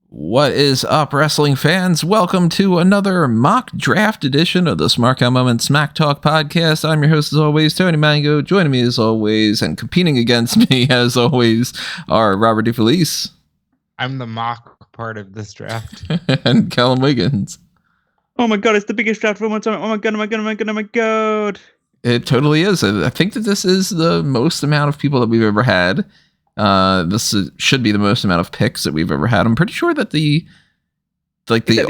What is up, wrestling fans? Welcome to another mock draft edition of the Smark Moment Smack Talk podcast. I'm your host, as always, Tony Mango. Joining me, as always, and competing against me, as always, are Robert DeFelice. I'm the mock part of this draft. And Callum Wiggins. Oh my god, it's the biggest draft of all time. Oh my god, oh my god, oh my god, oh my god. It totally is. I think that this is the most amount of people that we've ever had. This should be the most amount of picks that we've ever had. I'm pretty sure that the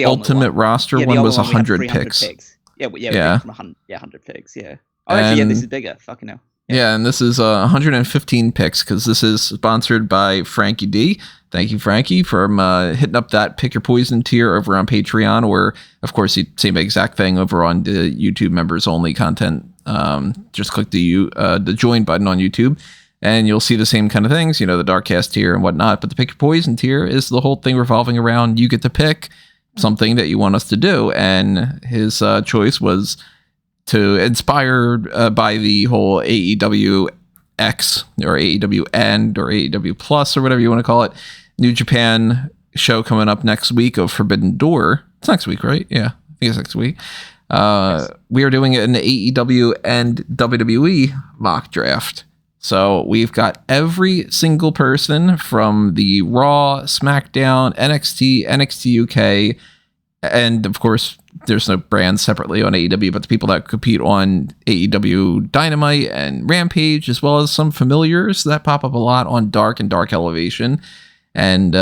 ultimate roster one was 100 picks. Yeah. 100 picks. Yeah. Oh, actually, yeah, this is bigger. Fucking hell. Yeah, and this is 115 picks because this is sponsored by Frankie D. Thank you, Frankie, for hitting up that Pick Your Poison tier over on Patreon, or, of course, the same exact thing over on the YouTube members only content. Just click the join button on YouTube, and you'll see the same kind of things, the Darkcast tier and whatnot. But the Pick Your Poison tier is the whole thing revolving around you get to pick something that you want us to do, and his choice was to inspire by the whole AEW X or AEW End or AEW Plus or whatever you want to call it, New Japan show coming up next week of Forbidden Door. It's next week, right? Yeah, I think it's next week. Yes. We are doing an AEW and WWE mock draft. So we've got every single person from the Raw, SmackDown, NXT, NXT UK, and of course, there's no brands separately on AEW, but the people that compete on AEW Dynamite and Rampage, as well as some familiars that pop up a lot on Dark and Dark Elevation. And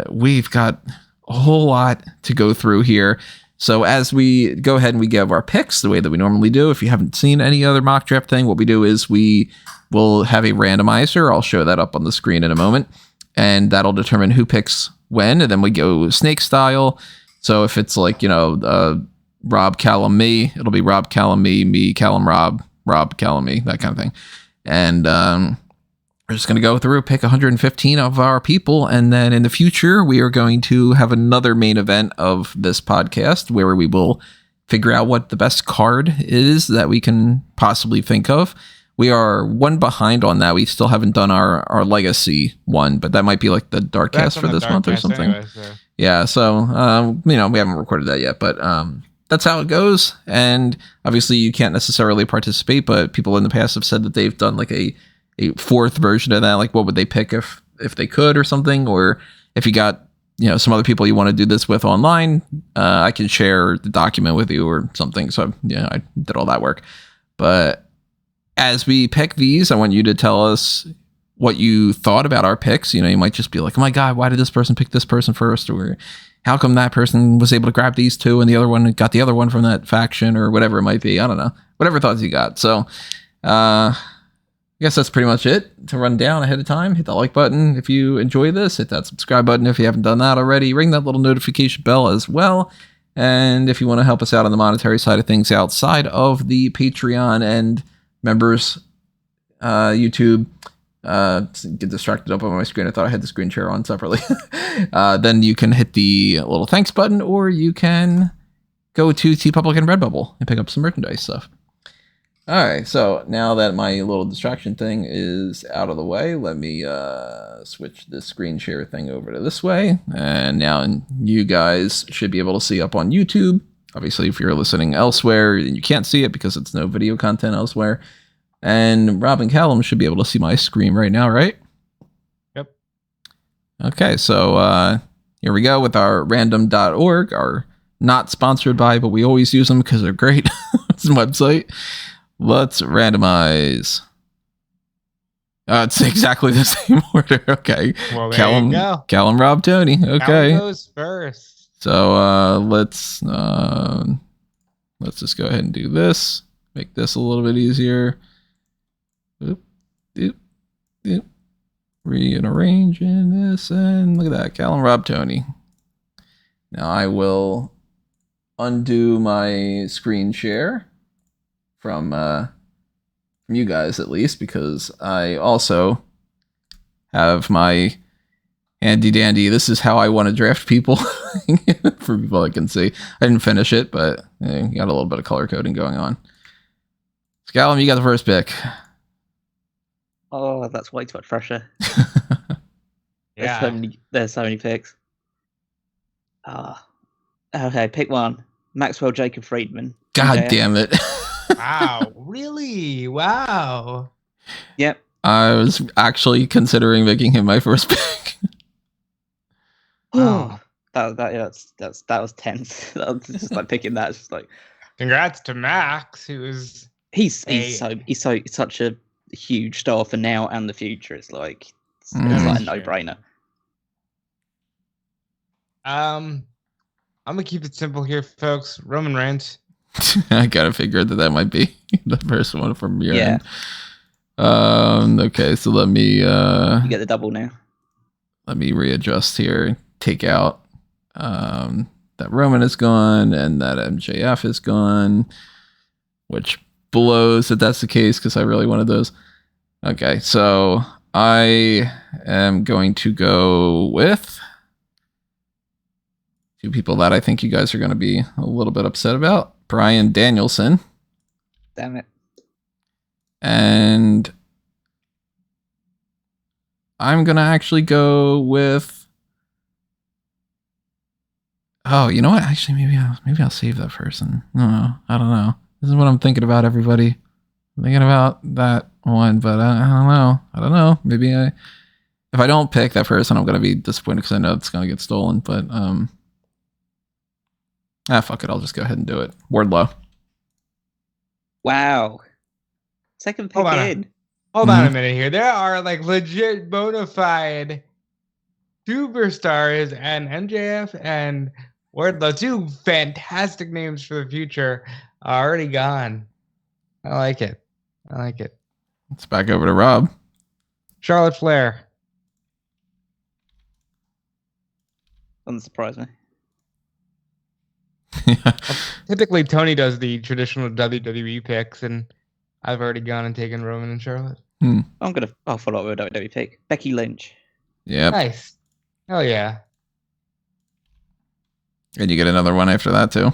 we've got a whole lot to go through here. So as we go ahead and we give our picks the way that we normally do, if you haven't seen any other mock draft thing, what we do is we will have a randomizer. I'll show that up on the screen in a moment. And that'll determine who picks when. And then we go snake style. So if it's like, Rob, Callum, me, it'll be Rob, Callum, me, Callum, Rob, Callum, me, that kind of thing. And we're just going to go through, pick 115 of our people. And then in the future, we are going to have another main event of this podcast where we will figure out what the best card is that we can possibly think of. We are one behind on that. We still haven't done our legacy one, but that might be like the Darkcast for this month or something. Anyway, so. Yeah, so, we haven't recorded that yet, but that's how it goes. And obviously you can't necessarily participate, but people in the past have said that they've done like a fourth version of that. Like what would they pick if they could or something, or if you got, some other people you want to do this with online, I can share the document with you or something. So I did all that work. But as we pick these, I want you to tell us what you thought about our picks. You might just be like, oh my God, why did this person pick this person first? Or how come that person was able to grab these two and the other one got the other one from that faction, or whatever it might be. I don't know. Whatever thoughts you got. So I guess that's pretty much it to run down ahead of time. Hit that like button if you enjoy this. Hit that subscribe button if you haven't done that already. Ring that little notification bell as well. And if you want to help us out on the monetary side of things outside of the Patreon and members YouTube, get distracted up on my screen. I thought I had the screen share on separately. Then you can hit the little thanks button, or you can go to TeePublic and Redbubble and pick up some merchandise stuff. All right, so now that my little distraction thing is out of the way, let me switch the screen share thing over to this way. And now you guys should be able to see up on YouTube. Obviously, if you're listening elsewhere, you can't see it because it's no video content elsewhere. And Rob and Callum should be able to see my screen right now, right? Yep. Okay, so here we go with our random.org, our not sponsored by, but we always use them because they're great. It's a website. Let's randomize. It's exactly the same order. Okay. Well, there you go. Callum, Rob, Tony. Okay. Callum goes first. So let's just go ahead and do this. Make this a little bit easier. Oop, doop, doop. Rearranging this, and look at that. Callum, Rob, Tony. Now I will undo my screen share from you guys, at least, because I also have my handy dandy, this is how I want to draft people for people that can see. I didn't finish it, but you got a little bit of color coding going on. Scallum, you got the first pick. Oh, that's way too much pressure. Yeah. There's so many picks. Okay, pick one. Maxwell Jacob Friedman. God MJF. damn it. Wow. Really? Wow. Yep. I was actually considering making him my first pick. Wow. That was tense. That was just like picking that. It's just like Congrats to Max, who is he's such a huge star for now and the future. It's like it's like a no-brainer. I'm gonna keep it simple here, folks. Roman Reigns. I gotta figure that might be the first one from your end. Okay, so let me you get the double now. Let me readjust here. Take out that Roman is gone and that MJF is gone, which blows if that's the case because I really wanted those. Okay, so I am going to go with two people that I think you guys are going to be a little bit upset about. Bryan Danielson. Damn it. And I'm going to actually go with... Oh, you know what? Actually, maybe I'll save that person. No, I don't know. This is what I'm thinking about, everybody. I'm thinking about that one, but I don't know. Maybe if I don't pick that person, I'm going to be disappointed because I know it's going to get stolen, but fuck it. I'll just go ahead and do it. Wardlow. Wow. Second pick in. Hold on a minute here. There are like legit bona fide superstars and MJF and Wardlow, two fantastic names for the future, are already gone. I like it. It's back over to Rob. Charlotte Flair. Doesn't surprise me. Typically, Tony does the traditional WWE picks, and I've already gone and taken Roman and Charlotte. I'll follow up with a WWE pick. Becky Lynch. Yeah. Nice. Hell yeah. And you get another one after that too.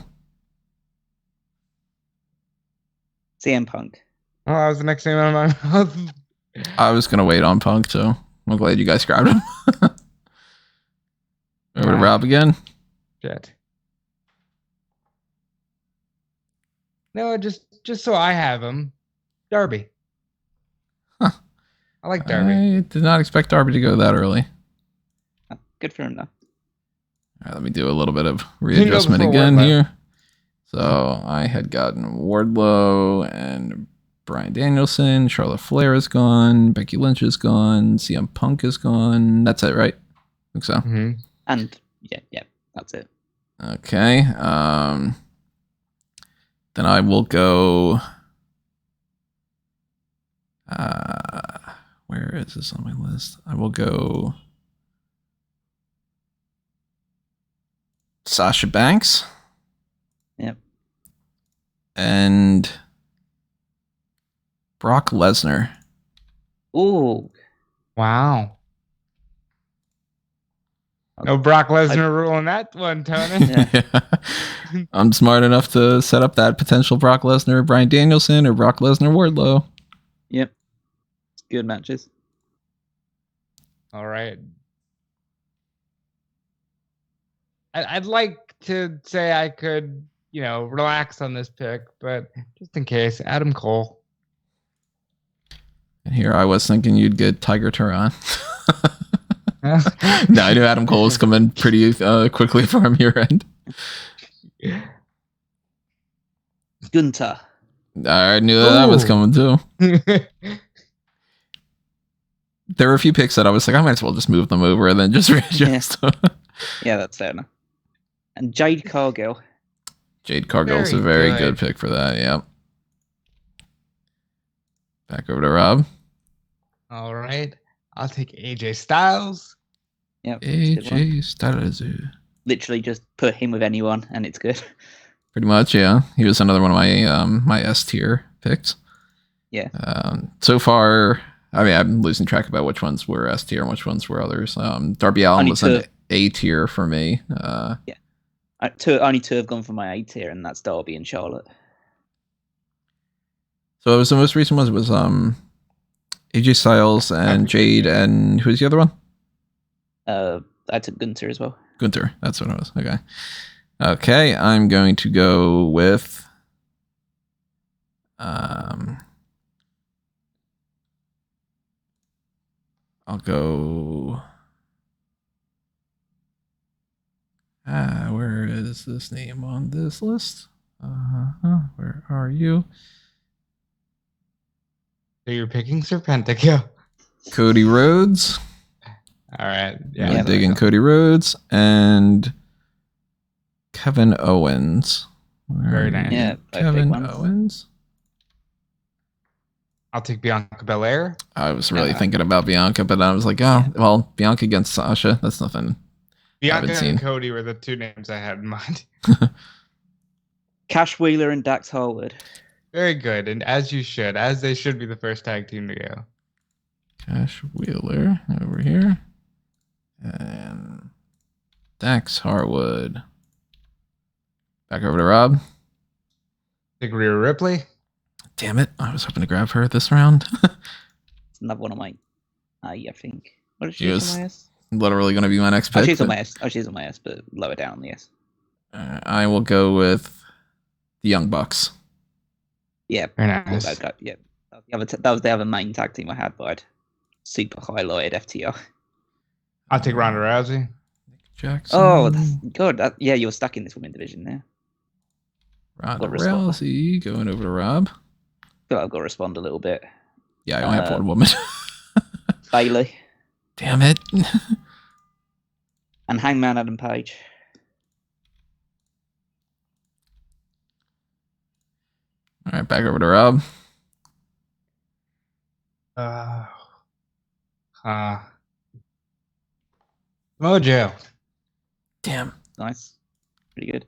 CM Punk. Oh, that was the next name out of my mouth. I was gonna wait on Punk too. I'm glad you guys grabbed him. Over to Rob again. Shit. No, just so I have him. Darby. Huh. I like Darby. I did not expect Darby to go that early. Good for him though. All right, let me do a little bit of readjustment again here. So I had gotten Wardlow and Bryan Danielson. Charlotte Flair is gone. Becky Lynch is gone. CM Punk is gone. That's it, right? I think so. Mm-hmm. And yeah, that's it. Okay. Then I will go. Where is this on my list? I will go Sasha Banks. Yep. And Brock Lesnar. Ooh. Wow. No Brock Lesnar rule on that one, Tony. Yeah. I'm smart enough to set up that potential Brock Lesnar, Bryan Danielson, or Brock Lesnar, Wardlow. Yep. Good matches. All right. I'd like to say I could, relax on this pick, but just in case, Adam Cole. And here I was thinking you'd get Tiger Turan. No, I knew Adam Cole was coming pretty quickly from your end. Gunter. I knew that was coming too. There were a few picks that I was like, I might as well just move them over and then just readjust. Yeah, that's fair enough. And Jade Cargill. Jade Cargill's a very good pick for that, yep. Back over to Rob. All right. I'll take AJ Styles. Yep. AJ Styles. Literally just put him with anyone and it's good. Pretty much, yeah. He was another one of my my S tier picks. Yeah. So far, I mean, I'm losing track about which ones were S tier and which ones were others. Darby Allin was an A tier for me. Yeah. Only two have gone for my A tier, and that's Darby and Charlotte. So it was the most recent one was AJ Styles and Jade, and who's the other one? I took Gunter as well. Gunther. That's what it was. Okay. Okay, I'm going to go with I'll go where is this name on this list? Where are you? So you're picking Serpentico. Cody Rhodes. All right. Yeah, Yeah. digging Cody Rhodes and Kevin Owens. Very nice. Yeah, both Kevin big ones. Owens. I'll take Bianca Belair. I was really thinking about Bianca, but I was like, oh, well, Bianca against Sasha. That's nothing. Bianca haven't seen. and Cody were the two names I had in mind. Cash Wheeler and Dax Harwood. Very good, and as you should, as they should be the first tag team to go. Cash Wheeler over here. And Dax Harwood. Back over to Rob. Take Rhea Ripley. Damn it. I was hoping to grab her this round. It's another one of mine. I think. What is She she was on my S? literally going to be my next Oh, pick. she's on but, my S. Oh, she's on my S, but lower down on the S. I will go with the Young Bucks. Yeah. Very Well, nice. yeah. That was the other main tag team I had, but I'd super highlighted FTR. I'll take Ronda Rousey. Jackson. Oh, that's good. Yeah, you're stuck in this women division now. Ronda got respond. Rousey going over to Rob. But I've got to respond a little bit. Yeah, I only have one woman. Bailey Damn it. and Hangman Adam Page. All right, back over to Rob. Mojo. Damn. Nice. Pretty good.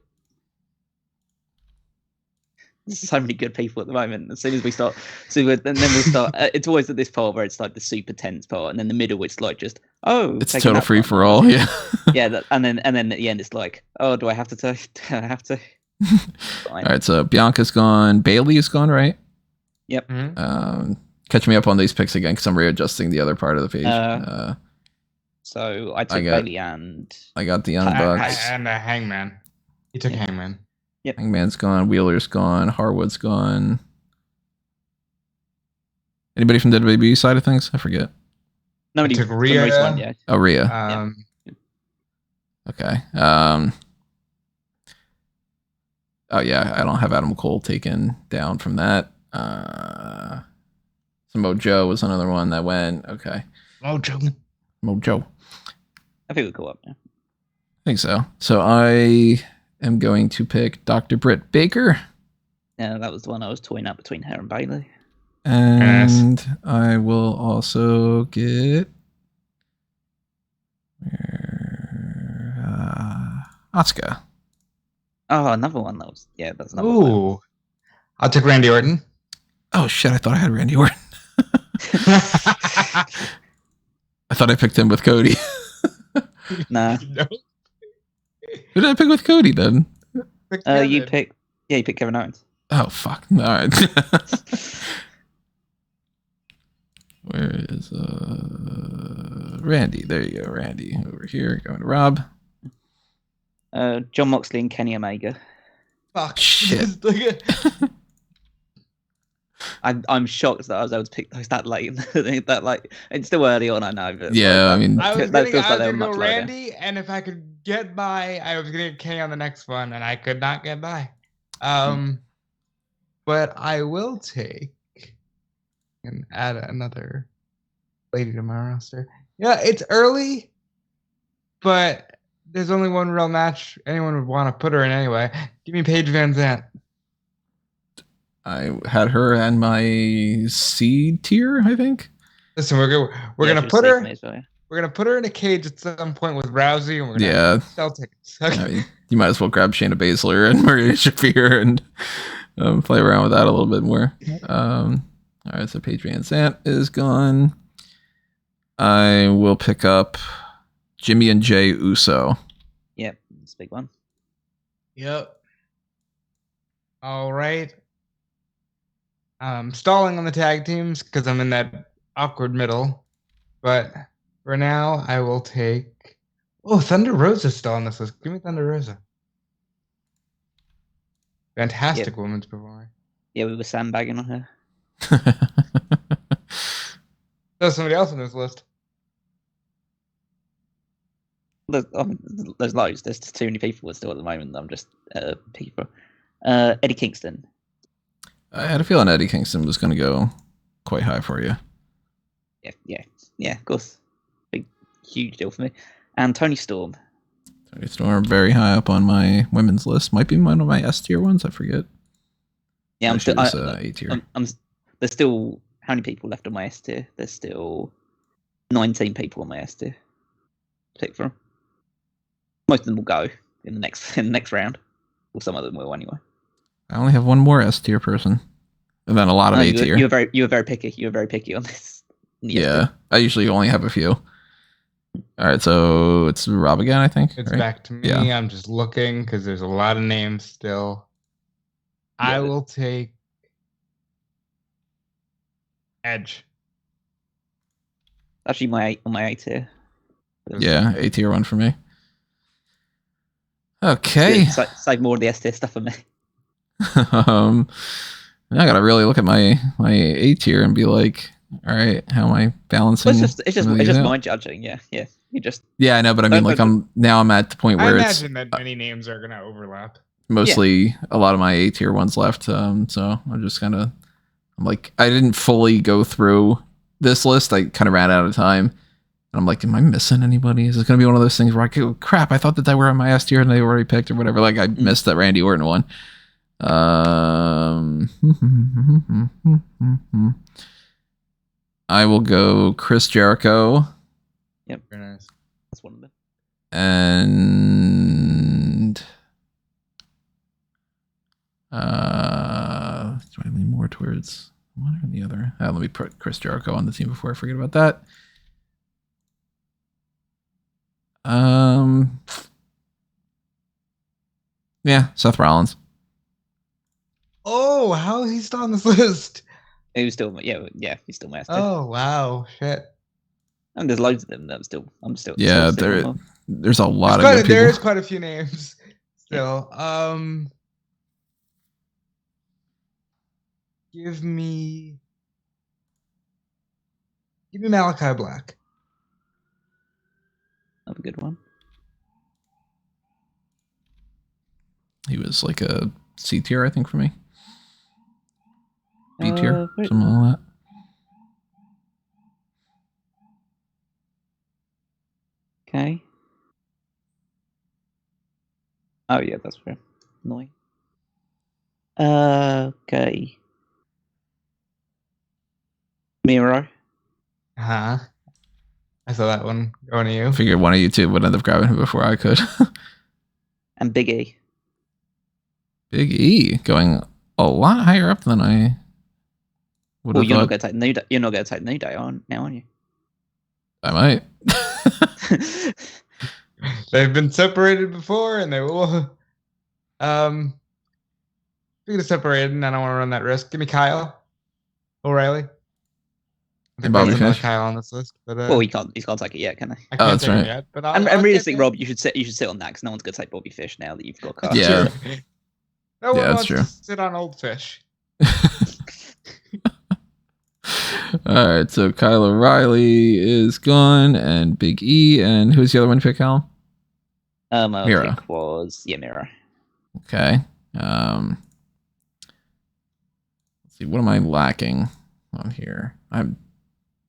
There's so many good people at the moment. As soon as we start, and then we'll start. It's always at this part where it's like the super tense part, and then the middle it's like just It's taking total that free part. for all. Yeah. Yeah, and then at the end it's like, oh, do I have to take? Do I have to? All right, so Bianca's gone. Bailey is gone, right? Yep. Mm-hmm. Catch me up on these picks again because I'm readjusting the other part of the page. So I took got- Bailey and I got the Young Bucks. And a Hangman. He took Hangman. Hangman's gone. Wheeler's gone. Harwood's gone. Anybody from the WWE side of things? I forget. nobody took from Rhea. race one yet. Oh, Rhea. Okay. Oh yeah, I don't have Adam Cole taken down from that. Samoa Joe was another one that went. Okay. Mojo. Mojo. I think we'll go up now. I think so. So I am going to pick Dr. Britt Baker. Yeah, that was the one I was toying up between her and Bailey. And I will also get Asuka. Oh, another one that was that's another one. Ooh. I'll take Randy Orton. Oh shit, I thought I had Randy Orton. I thought I picked him with Cody. Nah. No. Who did I pick with Cody then? You pick Kevin Owens. Oh fuck. All right. Where is Randy? There you go, Randy. Over here, going to Rob. John Moxley and Kenny Omega. Fuck. Shit. I'm shocked that I was able to pick those that late. That like it's still early on, I know. But Yeah, I mean, I was that gonna, feels like I was they were gonna much go lower. Randy, and if I could get by, I was gonna get Kenny on the next one, and I could not get by. But I will take and add another lady to my roster. Yeah, it's early, but there's only one real match anyone would want to put her in anyway. Give me Paige Van Zandt. I had her in my C tier, I think. Listen, we're gonna she's put her. safe, so, yeah. We're gonna put her in a cage at some point with Rousey, and we're gonna Yeah. sell tickets. I mean, you might as well grab Shayna Baszler and Maria Shafir and play around with that a little bit more. All right, so Paige Van Zandt is gone. I will pick up Jimmy and Jay Uso. Yep, it's a big one. Yep. All right. Stalling on the tag teams because I'm in that awkward middle. But for now, I will take. Oh, Thunder Rosa's still on this list. Give me Thunder Rosa. Fantastic women's performer. Yeah, we were sandbagging on her. There's somebody else on this list. There's loads. There's too many people still at the moment. I'm just picking for Eddie Kingston. I had a feeling Eddie Kingston was going to go quite high for you. Yeah. Of course, big, huge deal for me. And Tony Storm. Tony Storm, very high up on my women's list. Might be one of my S tier ones. I forget. Yeah, I'm still A tier. There's still how many people left on my S tier? There's still 19 people on my S tier. Pick from. Most of them will go in the next round, or some of them will anyway. I only have one more S tier person, and then a lot of A tier. You were very picky. You were very picky on this. Yeah, I usually only have a few. All right, so it's Rob again, I think. It's right? back to me. Yeah. I'm just looking because there's a lot of names still. Yeah, I will take Edge. Actually, on my A tier. Yeah, A tier one for me. Okay. Save more of the S tier stuff for me. I gotta really look at my A tier and be like, all right, how am I balancing? Well, it's just my judging. Yeah. You just. Yeah, I know, but I mean, like, I'm at the point where I imagine that many names are gonna overlap. Mostly a lot of my A tier ones left. So I'm just kind of, I'm like, I didn't fully go through this list. I kind of ran out of time. And I'm like, am I missing anybody? Is this going to be one of those things where I go, crap, I thought that they were on my S tier and they were already picked or whatever. Like, I missed that Randy Orton one. I will go Chris Jericho. Yep. Very nice. That's one of them. And do I lean more towards one or the other? Let me put Chris Jericho on the team before I forget about that. Yeah, Seth Rollins. Oh, how is he still on this list? He was still, he's still my S tier. Oh wow, shit. And there's loads of them that I'm still. Yeah, there's a lot of good people. There is quite a few names still. Give me Malachi Black. That's a good one. He was like a C tier, I think, for me. B tier, something like that. Okay. Oh yeah, that's fair. Annoying. Okay. Miro. I saw that one going to you. I figured one of you two would end up grabbing him before I could. And Big E. Big E going a lot higher up than I would have thought. You're not going to take New Day on now, aren't you? I might. They've been separated before, and they will. Speaking of separated, and I don't want to run that risk. Give me Kyle O'Reilly. I think Bobby there's Fish. Kyle on this list, but he can't take it yet, can he? I can't that's take right. it yet, but and realistically, Rob, you should sit on that because no one's going to take Bobby Fish now that you've got Kyle. Yeah. No one that's wants true. to sit on old fish. All right, so Kyle O'Reilly is gone, and Big E, and who's the other one you pick, Callum? My pick was Miro. Okay. Let's see, what am I lacking on here? I'm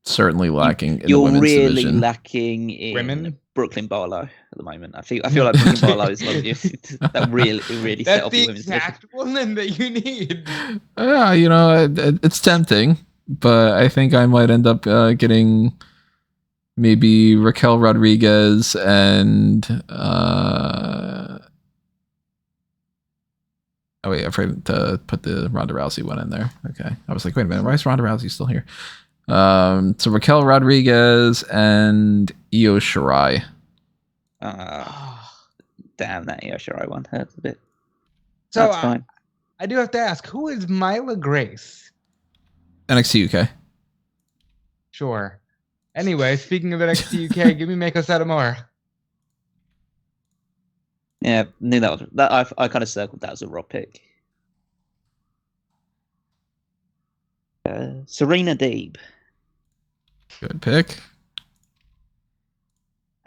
certainly lacking in the women's division. You're really lacking in Women? Brooklyn Barlow at the moment. I feel like Brooklyn Barlow is one of you that really set up That's your the women's division. exact woman that you need. It's tempting, but I think I might end up getting maybe Raquel Rodriguez and oh wait, I forgot to put the Ronda Rousey one in there. Okay, I was like, wait a minute, why is Ronda Rousey still here? So Raquel Rodriguez and Io Shirai. Damn, that Io Shirai one hurts a bit. So that's fine. I do have to ask, who is Myla Grace? NXT UK. Sure. Anyway, speaking of NXT UK, give me Mako Satomura. Yeah, knew that was that. I kind of circled that as a Rob pick. Serena Deeb, Good pick.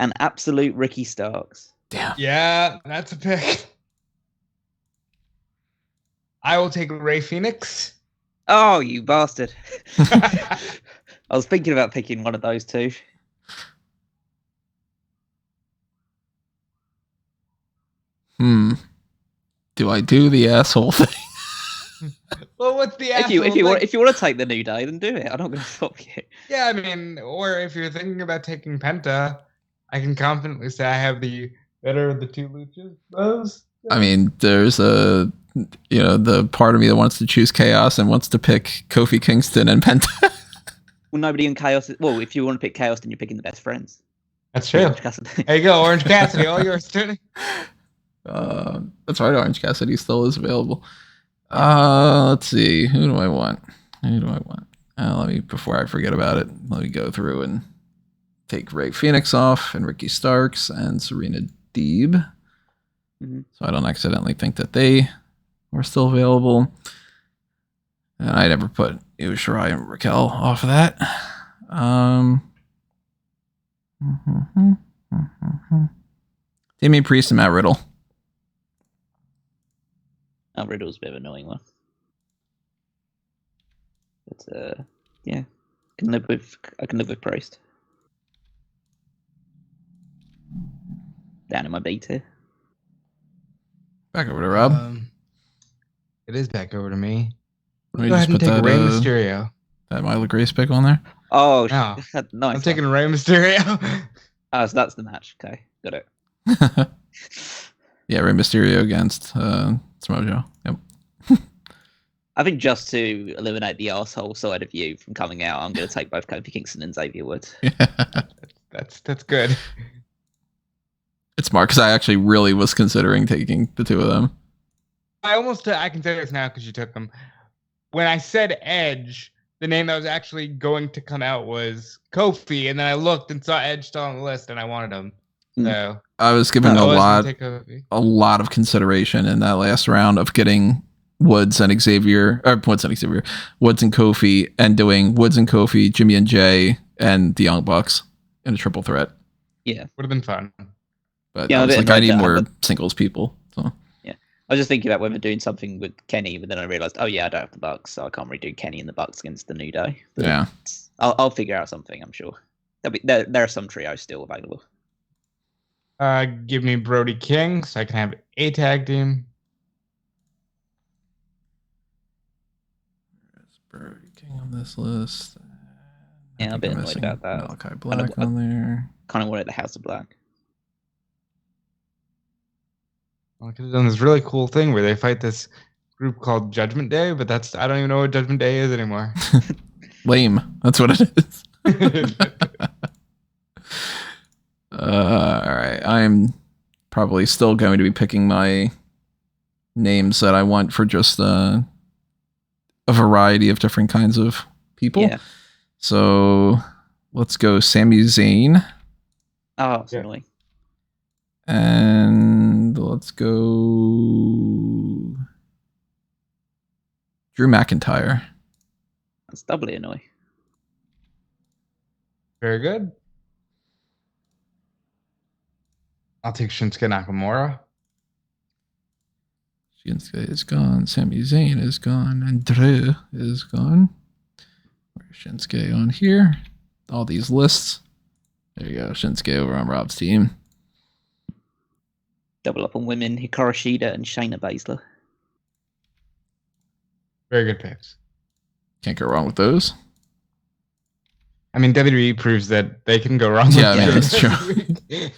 an absolute Ricky Starks. Damn. Yeah, that's a pick. I will take Ray Phoenix. Oh, you bastard! I was thinking about picking one of those two. Do I do the asshole thing? Well, what's the If you asshole thing? if you want to take the New Day, then do it. I'm not going to stop you. Yeah, I mean, or if you're thinking about taking Penta, I can confidently say I have the better of the two luchas. Those. I mean, there's the part of me that wants to choose Chaos and wants to pick Kofi Kingston and Penta. Well, nobody in Chaos. Well, if you want to pick Chaos, then you're picking the best friends. That's true. Orange Cassidy. There you go, Orange Cassidy. All yours, Tony. That's right, Orange Cassidy still is available. Let's see. Who do I want? Let me, before I forget about it, let me go through and take Ray Phoenix off and Ricky Starks and Serena Deeb. Mm-hmm. So I don't accidentally think that they were still available. And I never put Io Shirai and Raquel off of that. Damian Priest and Matt Riddle. Oh, Riddle's a bit of an annoying one. But yeah, I can live with Priest. Down in my B tier. Back over to Rob. It is back over to me. Let me Go just ahead and put take that, Rey Mysterio. that Miley Grace pick on there. Oh, No. nice. I'm taking Rey Mysterio. Oh, so that's the match. Okay, got it. Yeah, Rey Mysterio against Smojo. Yep. I think just to eliminate the arsehole side of you from coming out, I'm going to take both Kofi Kingston and Xavier Woods. That's good. It's smart because I actually really was considering taking the two of them. I can say this now because you took them. When I said Edge, the name that was actually going to come out was Kofi, and then I looked and saw Edge still on the list, and I wanted him. So I was giving I a was lot gonna take Kofi. of consideration in that last round of getting Woods and Kofi, and doing Woods and Kofi, Jimmy and Jay, and the Young Bucks in a triple threat. Yeah, would have been fun. But Yeah, I was a bit like, I annoyed need that more happened. singles people. So I was just thinking about whether doing something with Kenny, but then I realized, oh yeah, I don't have the Bucks, so I can't really do Kenny and the Bucks against the New Day. But yeah, I'll figure out something. I'm sure there are some trios still available. Give me Brody King so I can have a tag team. Brody King on this list. Yeah, I'm a bit annoyed about that. Malachi Black on there. Kind of wanted the House of Black. I could have done this really cool thing where they fight this group called Judgment Day, but I don't even know what Judgment Day is anymore. Lame. That's what it is. All right. I'm probably still going to be picking my names that I want for just a variety of different kinds of people. Yeah. So let's go Sami Zayn. Oh, it's annoying. And let's go Drew McIntyre. That's doubly annoying. Very good. I'll take Shinsuke Nakamura. Shinsuke is gone. Sami Zayn is gone. And Drew is gone. Where's Shinsuke on here? All these lists. There you go. Shinsuke over on Rob's team. Double up on women, Hikaru Shida and Shayna Baszler. Very good picks. Can't go wrong with those. I mean, WWE proves that they can go wrong. Yeah, with I mean, those. that's true.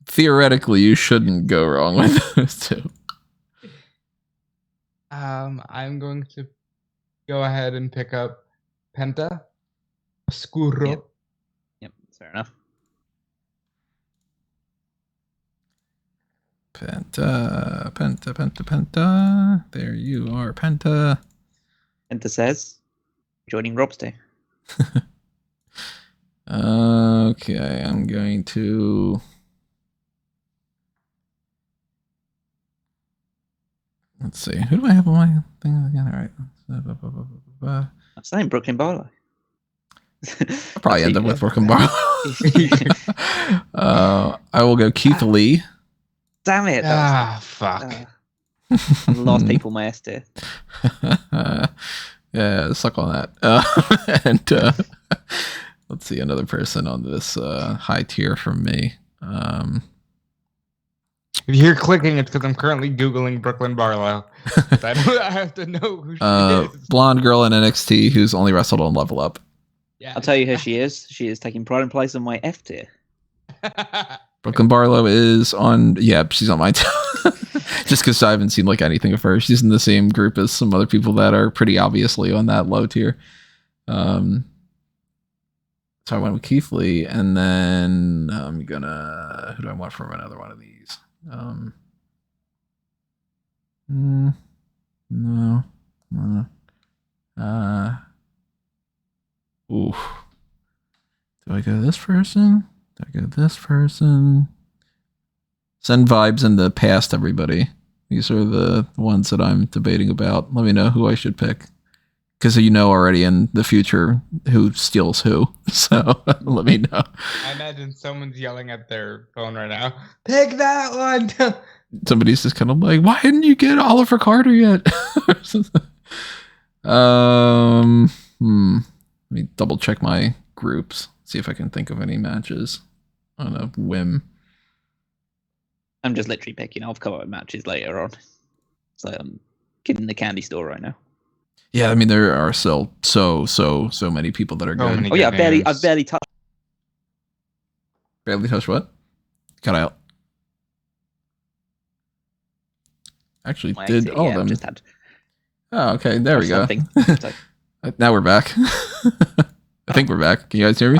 Theoretically, you shouldn't go wrong with those two. I'm going to go ahead and pick up Penta. Oscuro. Yep, fair enough. Penta. There you are, Penta. Enter says, joining Rob's team. Okay, I'm going to. Let's see. Who do I have on my thing again? All right. I'm saying Brooklyn Barlow. I'll probably end up with Brooklyn Barlow. I will go Keith Lee. Damn it! Fuck. Last people my S tier. Yeah, suck on that. And let's see, another person on this high tier from me. If you hear clicking, it's because I'm currently Googling Brooklyn Barlow. I have to know who she is. Blonde girl in NXT who's only wrestled on Level Up. Yeah. I'll tell you who she is. She is taking pride and place on my F tier. Brooklyn Barlow is on. Yeah, she's on my tier. Just because I haven't seen like anything of her. She's in the same group as some other people that are pretty obviously on that low tier. So I went with Keith Lee, and then I'm gonna. Who do I want from another one of these? No. Oof. Do I go this person? Do I go this person? Send vibes in the past, everybody. These are the ones that I'm debating about. Let me know who I should pick. Because you know already in the future who steals who. So let me know. I imagine someone's yelling at their phone right now. Pick that one! Somebody's just kind of like, why didn't you get Oliver Carter yet? Let me double check my groups. See if I can think of any matches on a whim. I'm just literally picking. I'll come up with matches later on. So I'm getting the candy store right now. Yeah, I mean there are still so many people that are good. Oh yeah, I've barely touched. Barely touched what? Cut out. Actually, did all of them? Just had oh, okay. There we go. So, Now we're back. I think we're back. Can you guys hear me?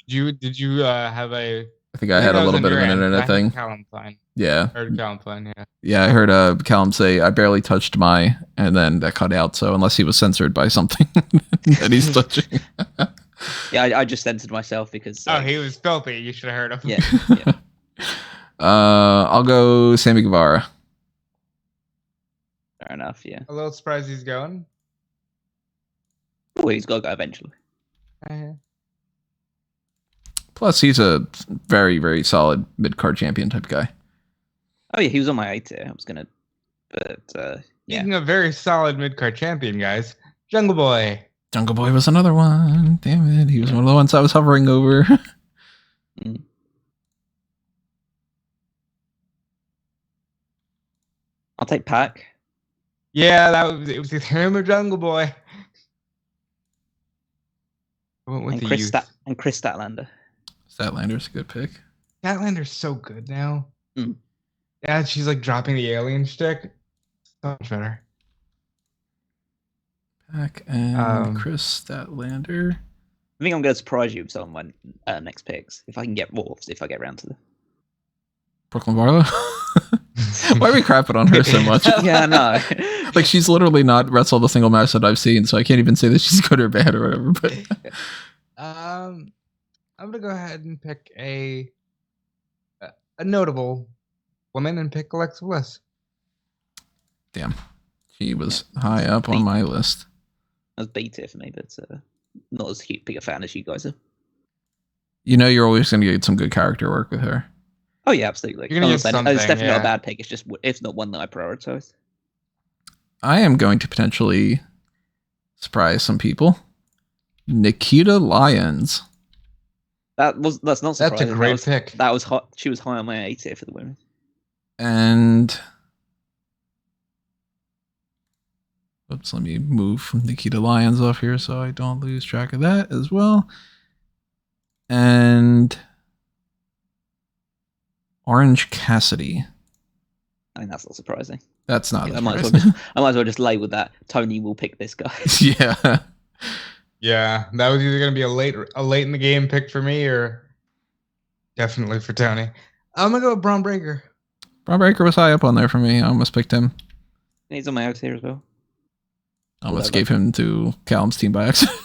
Did you have a? I think I had a little bit of an internet thing. Callum fine. Yeah. Heard Callum fine. Yeah. Yeah, I heard Callum say I barely touched my, and then that cut out. So unless he was censored by something that he's touching. yeah, I just censored myself because. Oh, he was filthy. You should have heard him. Yeah. I'll go Sammy Guevara. Fair enough. Yeah. A little surprised he's going. Oh, he's got to go eventually. Plus, he's a very, very solid mid-card champion type guy. Oh yeah, he was on my A tier. I was gonna, but yeah. Speaking of very solid mid-card champion, guys, Jungle Boy. Jungle Boy was another one. Damn it, he was one of the ones I was hovering over. I'll take Pac. Yeah, it was either him or Jungle Boy. I went with And the Chris youth. and Chris Statlander. Statlander's a good pick. Statlander's so good now. Mm. Yeah, she's like dropping the alien stick. So much better. Pac and Chris Statlander. I think I'm going to surprise you with some of my next picks if I can get more. If I get around to them. Brooklyn Barlow. Why are we crapping on her so much? Yeah, I know. Like she's literally not wrestled a single match that I've seen, so I can't even say that she's good or bad or whatever. But I'm gonna go ahead and pick a notable woman and pick Alexa Bliss. damn, she was high up on my list. That's B tier for me, but not as big a fan as you guys are. You know, you're always going to get some good character work with her. Oh yeah, absolutely. You're gonna get It's definitely not a bad pick. It's just it's not one that I prioritize. I am going to potentially surprise some people. Nikita Lyons. That's not surprising. That's a great pick. That was hot. She was high on my A tier for the women. And oops, let me move Nikita Lyons off here so I don't lose track of that as well. And Orange Cassidy. I think that's not surprising. That's not. I might as well just lay with that. Tony will pick this guy. Yeah. Yeah, that was either gonna be a late in the game pick for me or definitely for Tony. I'm gonna go with Braun Breaker. Braun Breaker was high up on there for me. I almost picked him. He's on my out here as well. I almost gave him to Callum's team by accident.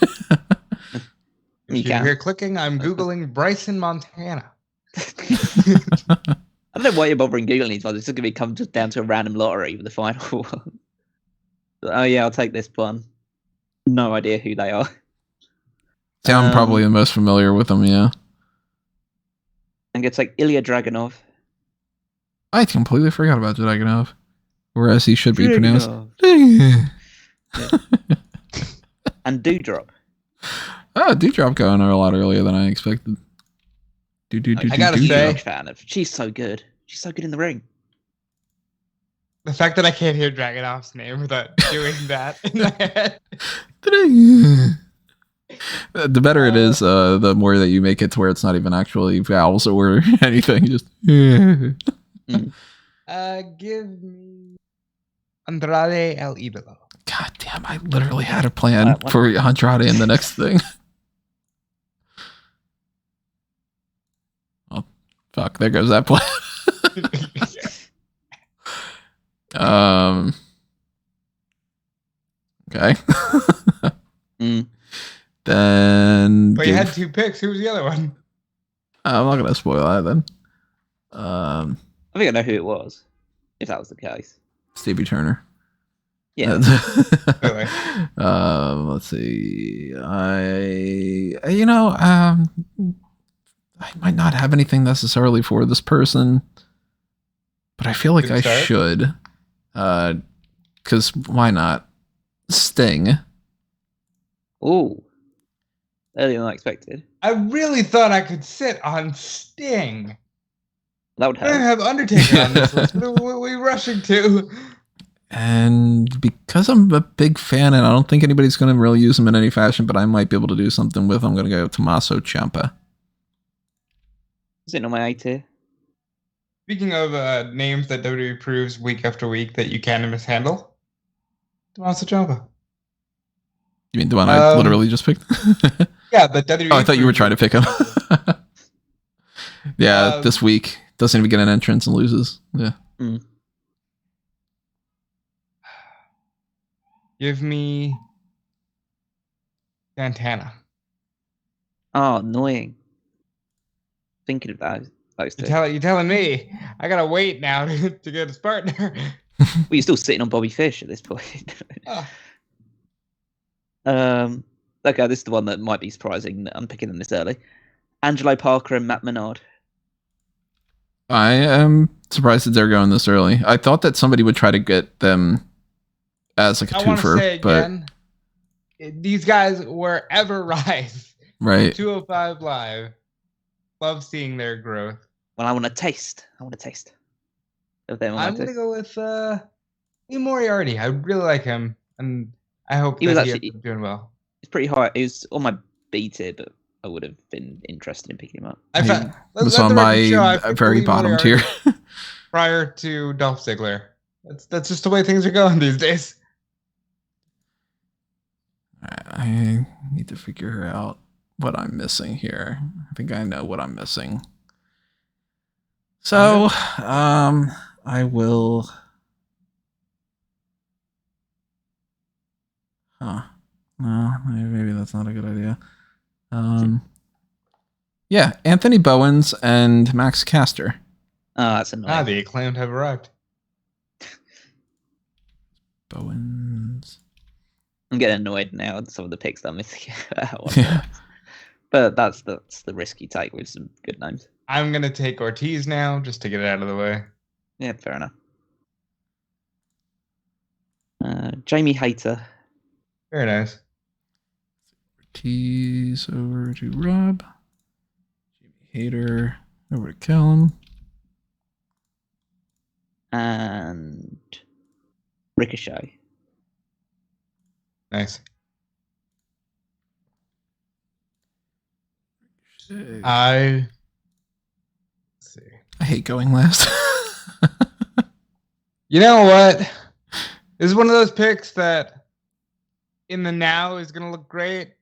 If you hear clicking, I'm Googling Bryson, Montana. I don't know why you're bothering Googling these ones. It's just going to come down to a random lottery for the final one. Oh, yeah, I'll take this one. No idea who they are. See, I'm probably the most familiar with them, yeah. I'm going to take Ilya Dragunov. I completely forgot about Dragunov. Whereas he should be pronounced. And Dewdrop. Oh, Dewdrop going a lot earlier than I expected. I gotta say, fan of. She's so good. She's so good in the ring. The fact that I can't hear Dragunov's name without doing that in my head. The better it is, the more that you make it to where it's not even actually vowels or anything. Just. Give me Andrade El Idolo. God damn! I literally had a plan for Andrade in the next thing. Oh, fuck! There goes that plan. Okay. Then. But you had 2 picks. Who was the other one? I'm not gonna spoil that then. I think I know who it was. If that was the case. Stevie Turner. Yeah. Let's see. I might not have anything necessarily for this person, but I feel like I should. Because why not? Sting. Ooh. Earlier than I expected. I really thought I could sit on Sting. That would I don't help. have Undertaker on this list. What are we rushing to? And because I'm a big fan, and I don't think anybody's going to really use him in any fashion, but I might be able to do something with, I'm going to go Tommaso Ciampa. Sitting on my A tier. Speaking of names that WWE proves week after week that you can mishandle, Tommaso Ciampa. You mean the one I literally just picked? Yeah, the WWE. Oh, I thought you were trying to pick him. Yeah, this week doesn't even get an entrance and loses. Yeah. Give me Santana. Oh, annoying. Thinking of those two. You're telling me I gotta wait now to get his partner. Well, you're still sitting on Bobby Fish at this point. Okay, this is the one that might be surprising that I'm picking them this early. Angelo Parker and Matt Menard. I am surprised that they're going this early. I thought that somebody would try to get them as like a twofer, but these guys wherever rise, right? 205 Live, love seeing their growth. Well, I want a taste. Of them. I'm gonna go with Lee Moriarty. I really like him, and I hope he ends up doing well. It's pretty high. He was on my B tier, but I would have been interested in picking him up. He was on my very bottom tier prior to Dolph Ziggler. That's just the way things are going these days. I need to figure out what I'm missing here. I think I know what I'm missing. So, I will. Huh. No, maybe that's not a good idea. Yeah, Anthony Bowens and Max Caster. Oh, that's annoying. The Acclaimed have arrived. Bowens. I'm getting annoyed now with some of the picks that I'm missing out. Yeah. But that's the risk you take with some good names. I'm going to take Ortiz now just to get it out of the way. Yeah, fair enough. Jamie Hayter. Very nice. Ortiz over to Rob. Jamie Hayter over to Callum. And Ricochet. Nice. Ricochet. Let's see. I hate going last. You know what? This is one of those picks that in the now is going to look great.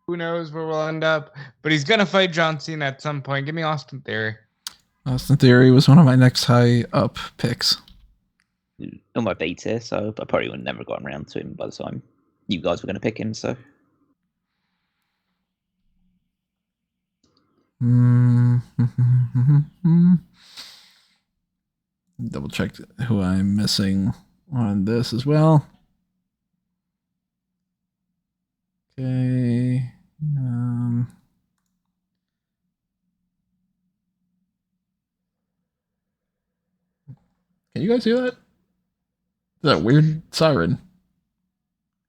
Who knows where we'll end up? But he's going to fight John Cena at some point. Give me Austin Theory. Austin Theory was one of my next high up picks. On my B tier, so I probably would have never gotten around to him by the time you guys were going to pick him. So Double check who I'm missing on this as well. Okay. Can you guys hear that? That weird siren.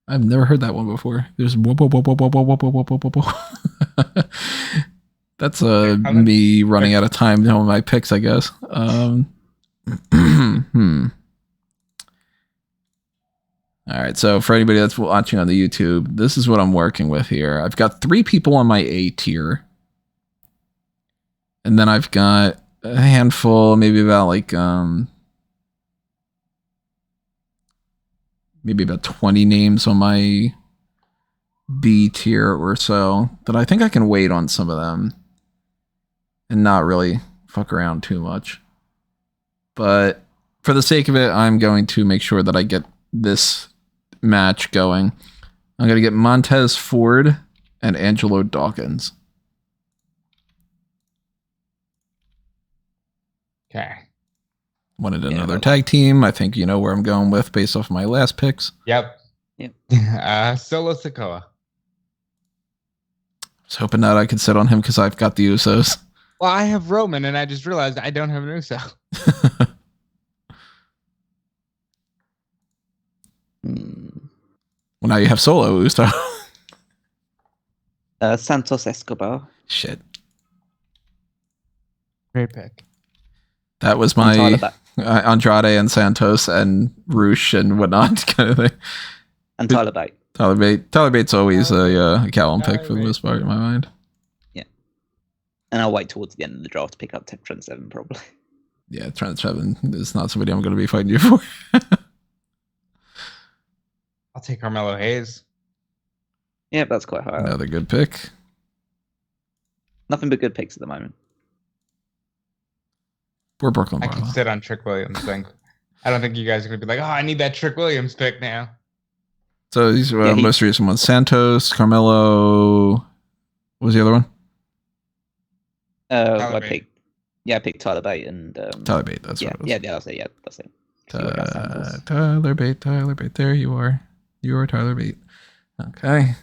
I've never heard that one before. There's whoop, whoop, whoop, whoop, whoop, whoop, whoop, whoop, whoop, whoop. That's me running out of time on my picks, I guess. All right, so for anybody that's watching on the YouTube, this is what I'm working with here. I've got 3 people on my A tier. And then I've got a handful, maybe about like maybe about 20 names on my B tier or so that I think I can wait on some of them and not really fuck around too much. But for the sake of it, I'm going to make sure that I get this match going. I'm going to get Montez Ford and Angelo Dawkins. Okay. Wanted another tag team. I think you know where I'm going with based off my last picks. Yep. Solo Sikoa. I was hoping that I could sit on him because I've got the Usos. Well, I have Roman, and I just realized I don't have an Uso. Well, now you have Solo Uso. Santos Escobar. Shit. Great pick. That was my Andrade and Santos and Roosh and whatnot kind of thing. And Tyler Bate. Tyler Bate's always a Callum pick for the most part in my mind. Yeah. And I'll wait towards the end of the draft to pick up Trent 7 probably. Yeah, Trent 7 is not somebody I'm going to be fighting you for. I'll take Carmelo Hayes. Yeah, that's quite high. Another good pick. Nothing but good picks at the moment. We're Brooklyn. I can sit on Trick Williams. I don't think you guys are going to be like, oh, I need that Trick Williams pick now. So these are most recent ones. Santos, Carmelo. What was the other one? I picked Tyler Bate and Tyler Bate. That's what it was. Yeah, that's it. Yeah, that's it. Tyler Bate. There you are. You are Tyler Bate. Okay.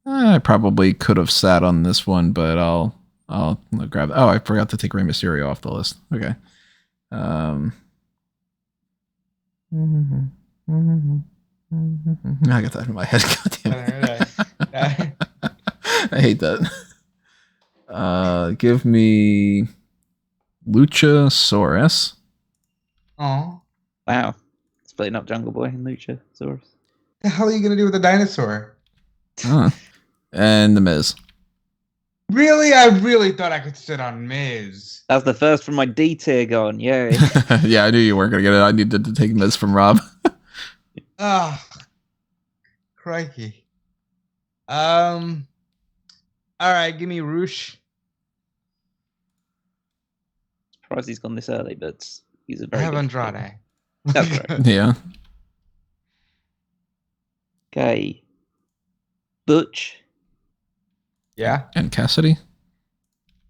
I probably could have sat on this one, but I'll grab. Oh, I forgot to take Rey Mysterio off the list. Okay. I got that in my head. Goddamn. I hate that. Give me Luchasaurus. Oh. Wow. Splitting up Jungle Boy and Luchasaurus. What the hell are you going to do with a dinosaur? And The Miz. Really? I really thought I could sit on Miz. That was the first from my D tier gone. Yay. Yeah, I knew you weren't going to get it. I needed to take Miz from Rob. Crikey. All right, give me Roosh. Surprised he's gone this early, but he's a I very have good Andrade. player. That's right. Yeah. Okay. Butch. Yeah. And Cassidy.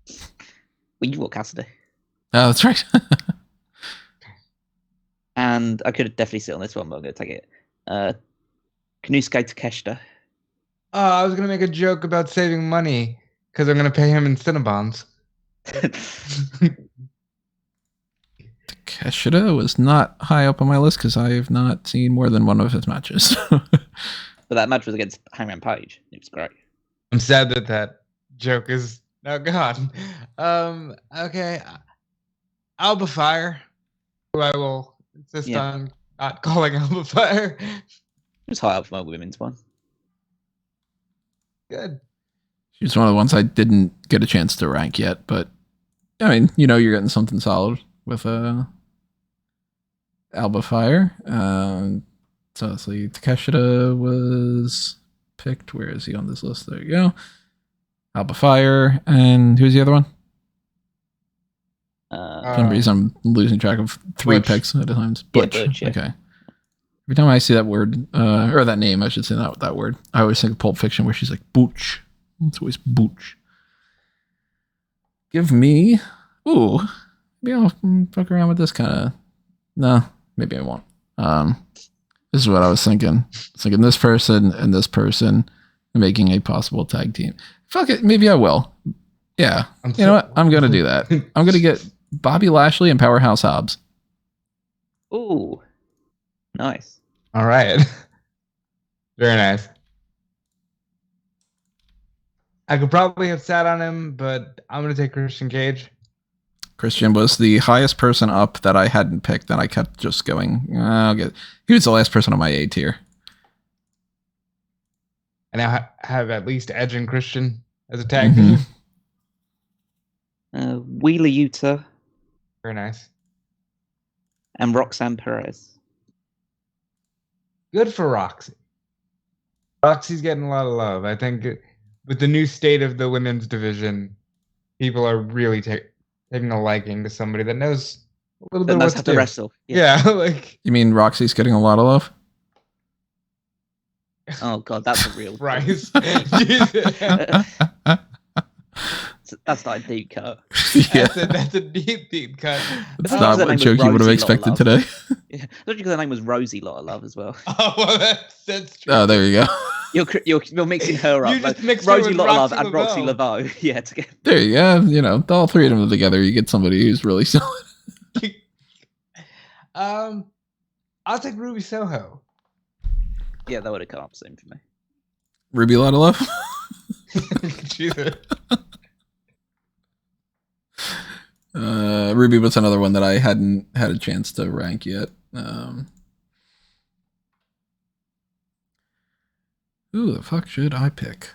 Well, you got Cassidy. Oh, that's right. And I could definitely sit on this one, but I'm going to take it. Kanusuke Takeshita. Oh, I was going to make a joke about saving money because I'm going to pay him in Cinnabons. Takeshita was not high up on my list because I have not seen more than one of his matches. But that match was against Hangman Page. It was great. I'm sad that joke is now gone. Okay. Alba Fire, who I will insist on not calling Alba Fire. It was high up for my women's one. Good. She's one of the ones I didn't get a chance to rank yet, but I mean, you're getting something solid with Alba Fire. So let's see, Takeshita was picked. Where is he on this list? There you go. Alba Fire, and who's the other one? For some reason, I'm losing track of 3 Butch. picks at a time. Butch. Butch, yeah. Okay. Every time I see that word, or that name, I should say, not that word, I always think of Pulp Fiction where she's like, Booch. It's always Booch. Give me... Ooh. Maybe I'll fuck around with this kind of... No, maybe I won't. This is what I was thinking. I was thinking this person and this person making a possible tag team. Fuck it, maybe I will. Yeah. You know what? I'm going to do that. I'm going to get Bobby Lashley and Powerhouse Hobbs. Ooh. Nice. All right. Very nice. I could probably have sat on him, but I'm going to take Christian Cage. Christian was the highest person up that I hadn't picked, and I kept just going, he was the last person on my A tier. And I have at least Edge and Christian as a tag team. Wheeler Yuta. Very nice. And Roxanne Perez. Good for Roxy. Roxy's getting a lot of love. I think with the new state of the women's division, people are really taking a liking to somebody that knows a little bit knows what how to to do. wrestle. Yeah, like... You mean Roxy's getting a lot of love? Oh god, that's a real Christ. That's not a deep cut. Yeah. That's a deep cut. That's not what joke you would have expected today. Yeah, especially because her name was Rosie Lot of Love as well. Oh, well, that's true. Oh, there you go. You're mixing her up. You just like, mixed her Rosie with Lot of Love Roxy and Roxy Laveau. Laveau. Yeah, together. There you go. You know, all three of them together, you get somebody who's really solid. I'll take Ruby Soho. Yeah, that would have come up soon for me. Ruby Lot of Love? Jesus. Ruby was another one that I hadn't had a chance to rank yet. Who the fuck should I pick?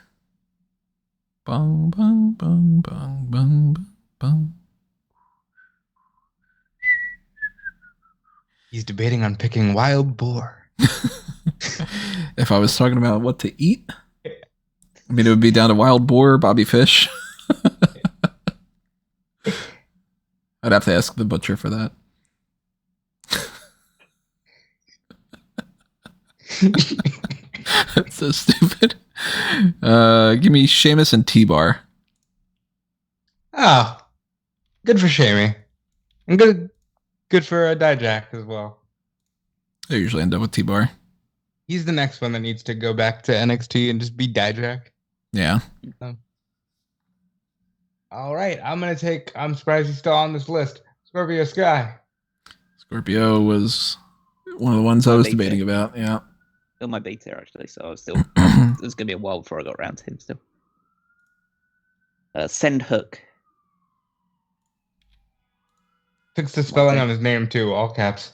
Bong, bong, bong, bong, bong, bong. He's debating on picking Wild Boar. If I was talking about what to eat, I mean, it would be down to Wild Boar, Bobby Fish. I'd have to ask the butcher for that. That's so stupid. Give me Sheamus and T-Bar. Oh, good for Shamey. And good for Dijak as well. I usually end up with T-Bar. He's the next one that needs to go back to NXT and just be Dijak. Yeah. All right, I'm surprised he's still on this list. Scorpio Sky. Scorpio was one of the ones I was debating about. Yeah. Still my B tier actually, so I was still. It was gonna be a while before I got around to him. Still. Send Hook. Fix the spelling on his name too, all caps.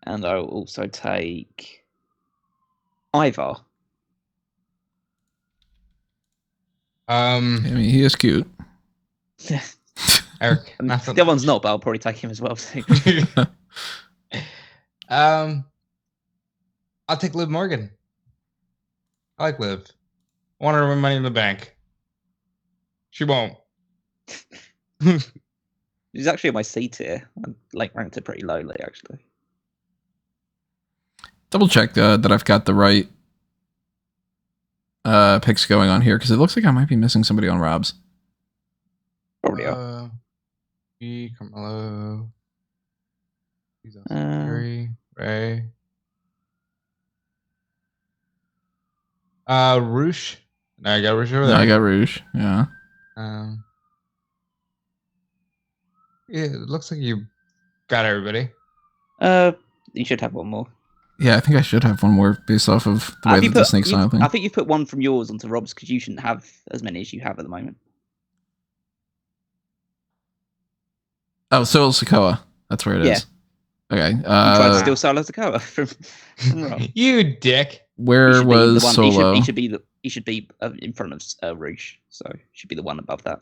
And I will also take Ivar. I mean, he is cute. Eric. The other one's not, but I'll probably take him as well. So. I'll take Liv Morgan. I like Liv. I want her to win Money in the Bank. She won't. She's actually on my C tier. I ranked her pretty lowly, actually. Double check that I've got the right picks going on here, because it looks like I might be missing somebody on Rob's. Probably are. Carmelo. Ray. Roosh. No, I got Roosh over there. No, I got Rouge. Yeah. Yeah, it looks like you got everybody. You should have one more. Yeah, I think I should have one more based off of the way that the Snake Style thing. I think you've put one from yours onto Rob's because you shouldn't have as many as you have at the moment. Oh, Solo Sokoa. That's where it is. Okay. You tried to steal Solo Sokoa from Rob. You dick. Where was Solo? He should be in front of Rouge, so should be the one above that.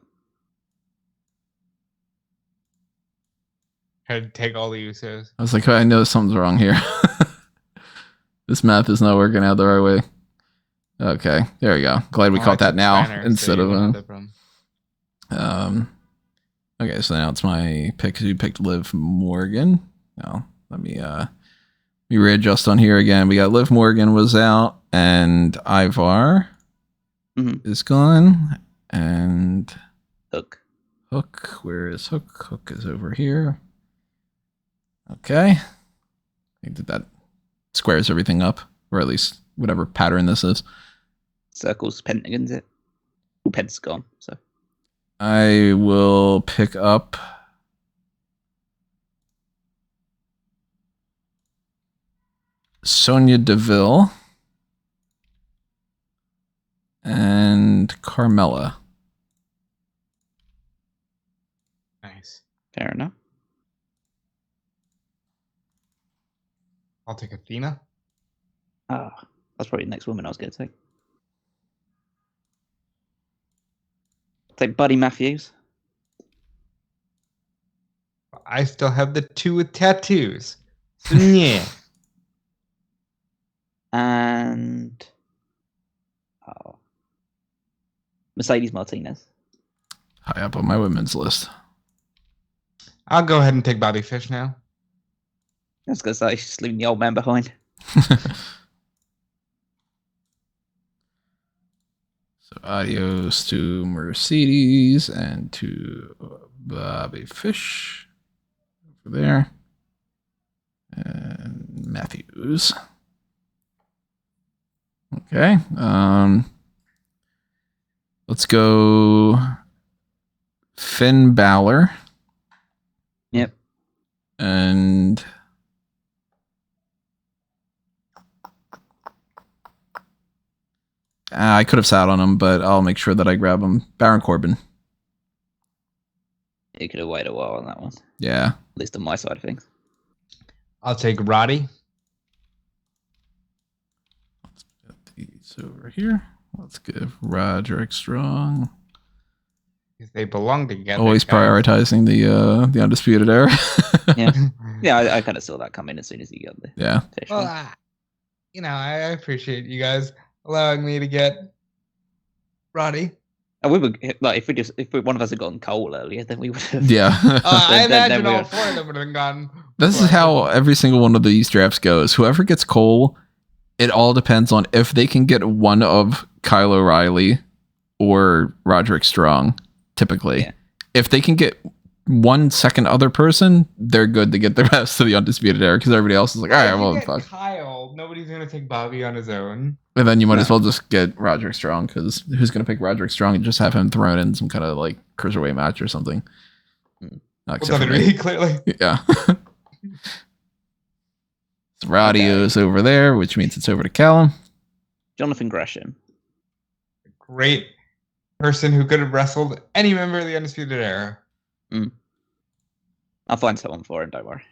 Had to take all the Usos. I was like, I know something's wrong here. This math is not working out the right way. Okay, there we go. Glad we caught that now instead of okay, so now it's my pick. You picked Liv Morgan. No, Let me readjust on here again. We got Liv Morgan was out, and Ivar is gone, and Hook. Where is Hook? Hook is over here. Okay. I think that squares everything up, or at least whatever pattern this is. Circles, pentagons, it. Well, pentagon, so. I will pick up Sonya Deville and Carmella. Nice. Fair enough. I'll take Athena. That's probably the next woman I was going to take. Take Buddy Matthews. I still have the 2 with tattoos. So, yeah. And Mercedes Martinez. High up on my women's list. I'll go ahead and take Bobby Fish now. I was going to say, she's leaving the old man behind. So adios to Mercedes and to Bobby Fish over there. And Matthews. Okay. Let's go Finn Balor. Yep. And I could have sat on him, but I'll make sure that I grab him. Baron Corbin. You could have waited a while on that one. Yeah. At least on my side of things. I'll take Roddy. Let's put these over here. Let's give Roderick Strong. Because they belong together. Always prioritizing the Undisputed Era. Yeah. Yeah, I kind of saw that coming as soon as he got there. Yeah. Well, I appreciate you guys allowing me to get Roddy. And we would like if one of us had gotten Cole earlier, then we would have. Yeah. I imagine then all 4 of them would have gone. This is how every single one of these drafts goes. Whoever gets Cole, it all depends on if they can get one of Kyle O'Reilly or Roderick Strong, typically. Yeah. If they can get one second other person, they're good to get the rest of the Undisputed Era because everybody else is like, all right, well, fuck. Kyle, nobody's going to take Bobby on his own. And then you might as well just get Roderick Strong because who's going to pick Roderick Strong and just have him thrown in some kind of like cruiserweight match or something? Really clearly. Yeah. Radio's over there, which means it's over to Callum. Jonathan Gresham. Great person who could have wrestled any member of the Undisputed Era. I'll find someone for him, don't worry.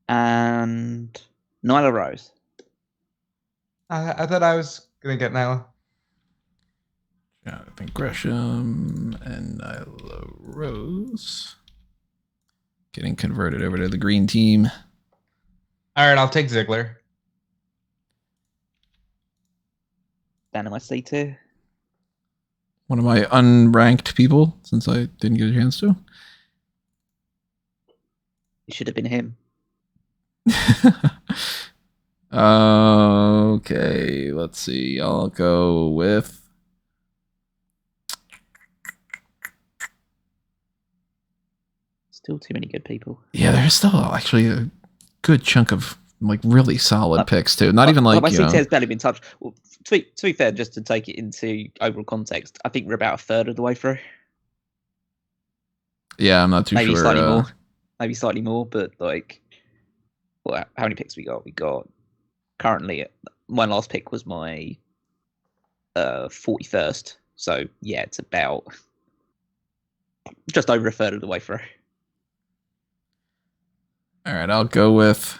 And Nyla Rose. I thought I was going to get Nyla. Jonathan Gresham and Nyla Rose. Getting converted over to the green team. All right, I'll take Ziggler. Down in my C2. One of my unranked people, since I didn't get a chance to. It should have been him. Okay, let's see. I'll go with Still too many good people. yeah. There's still actually a good chunk of like really solid picks too. Not even like my you know. C2 has barely been touched. Well, to be fair, just to take it into overall context, I think we're about a third of the way through. Yeah, I'm not too Maybe sure. slightly more. Maybe slightly more, but like, well, how many picks we got? We got currently my last pick was my 41st. So yeah, it's about just over a third of the way through. All right, I'll go with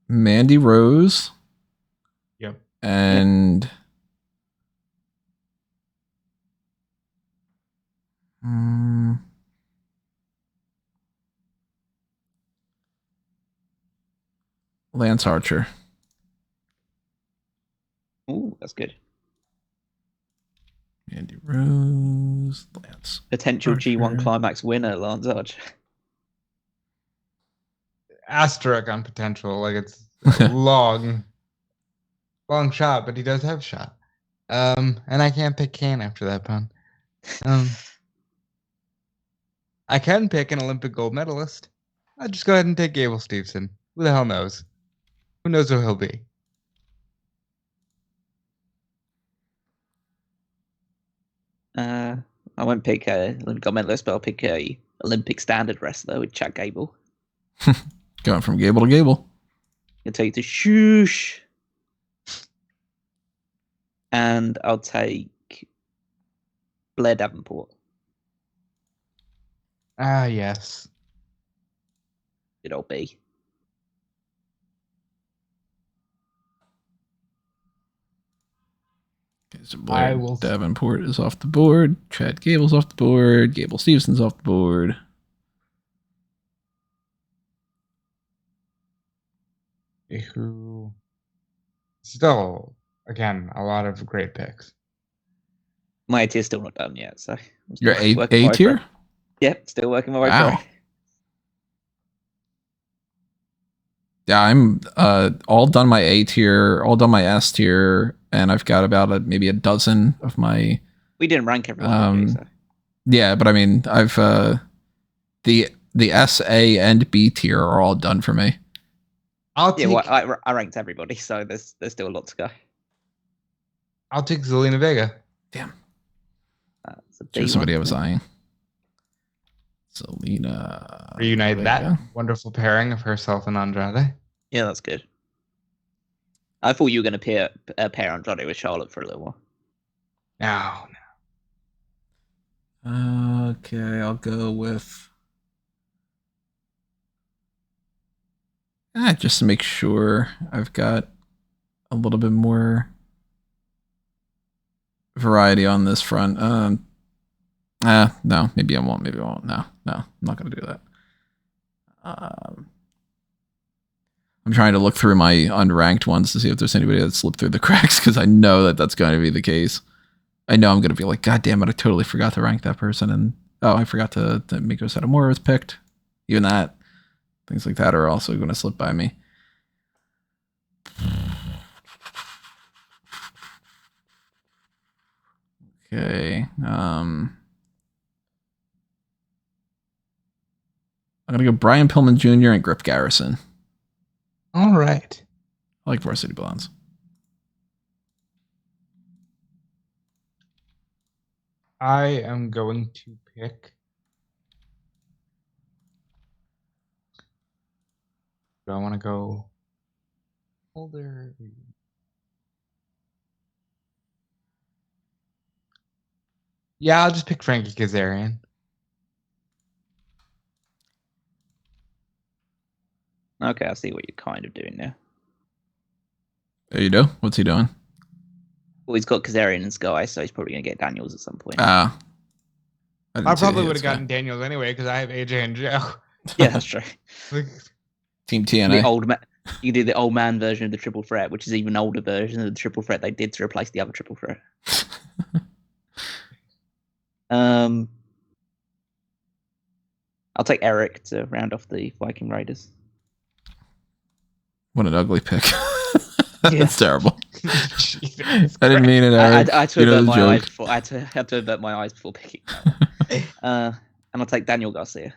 Mandy Rose. Yep. And Lance Archer. Ooh, that's good. Mandy Rose, Lance. Potential Archer. G1 Climax winner, Lance Archer. asterisk on potential. Like it's a long shot, but he does have shot. And I can't pick Kane after that pun. I can pick an Olympic gold medalist. I'll just go ahead and take Gable Steveson. Who the hell knows? Who knows who he'll be? I won't pick a Olympic gold medalist, but I'll pick a Olympic standard wrestler with Chad Gable. Going from Gable to Gable. I'll take the shoosh. And I'll take Blair Davenport. Ah, yes. Good old B. Okay, so Blair Davenport is off the board. Chad Gable's off the board. Gable Stevenson's off the board. Who? Still, again, a lot of great picks. My A tier's still not done yet, so Your A tier? Yep, still working my way Wow. through. Yeah, I'm all done my A tier, all done my S tier, and I've got about maybe a dozen of my. We didn't rank everyone. So. Yeah, but I mean, I've the S, A, and B tier are all done for me. I ranked everybody, so there's still a lot to go. I'll take Zelina Vega. Damn. Just somebody I was eyeing. Zelina. Reunite Vega. That wonderful pairing of herself and Andrade. Yeah, that's good. I thought you were going to pair Andrade with Charlotte for a little while. No. Okay, I'll go with. Just to make sure I've got a little bit more variety on this front. No, maybe I won't. Maybe I won't. No, I'm not going to do that. I'm trying to look through my unranked ones to see if there's anybody that slipped through the cracks, because I know that that's going to be the case. I know I'm going to be like, God damn it, I totally forgot to rank that person. And I forgot to Miko Satomura was picked. Even that. Things like that are also going to slip by me. Okay. I'm going to go Brian Pillman Jr. and Griff Garrison. All right. I like Varsity Blondes. I am going to pick. Do I want to go older? Yeah, I'll just pick Frankie Kazarian. Okay, I see what you're kind of doing now. There you go. What's he doing? Well, he's got Kazarian and Sky, so he's probably going to get Daniels at some point. I probably would have gotten Daniels anyway because I have AJ and Joe. Yeah, that's true. Team TNA. The old man. You can do the old man version of the triple threat, which is even older version of the triple threat they did to replace the other triple threat. I'll take Eric to round off the Viking Raiders. What an ugly pick. Yeah. That's terrible. I didn't mean it, Eric. I had to avert my eyes before. I had to avert my eyes before picking that one. And I'll take Daniel Garcia.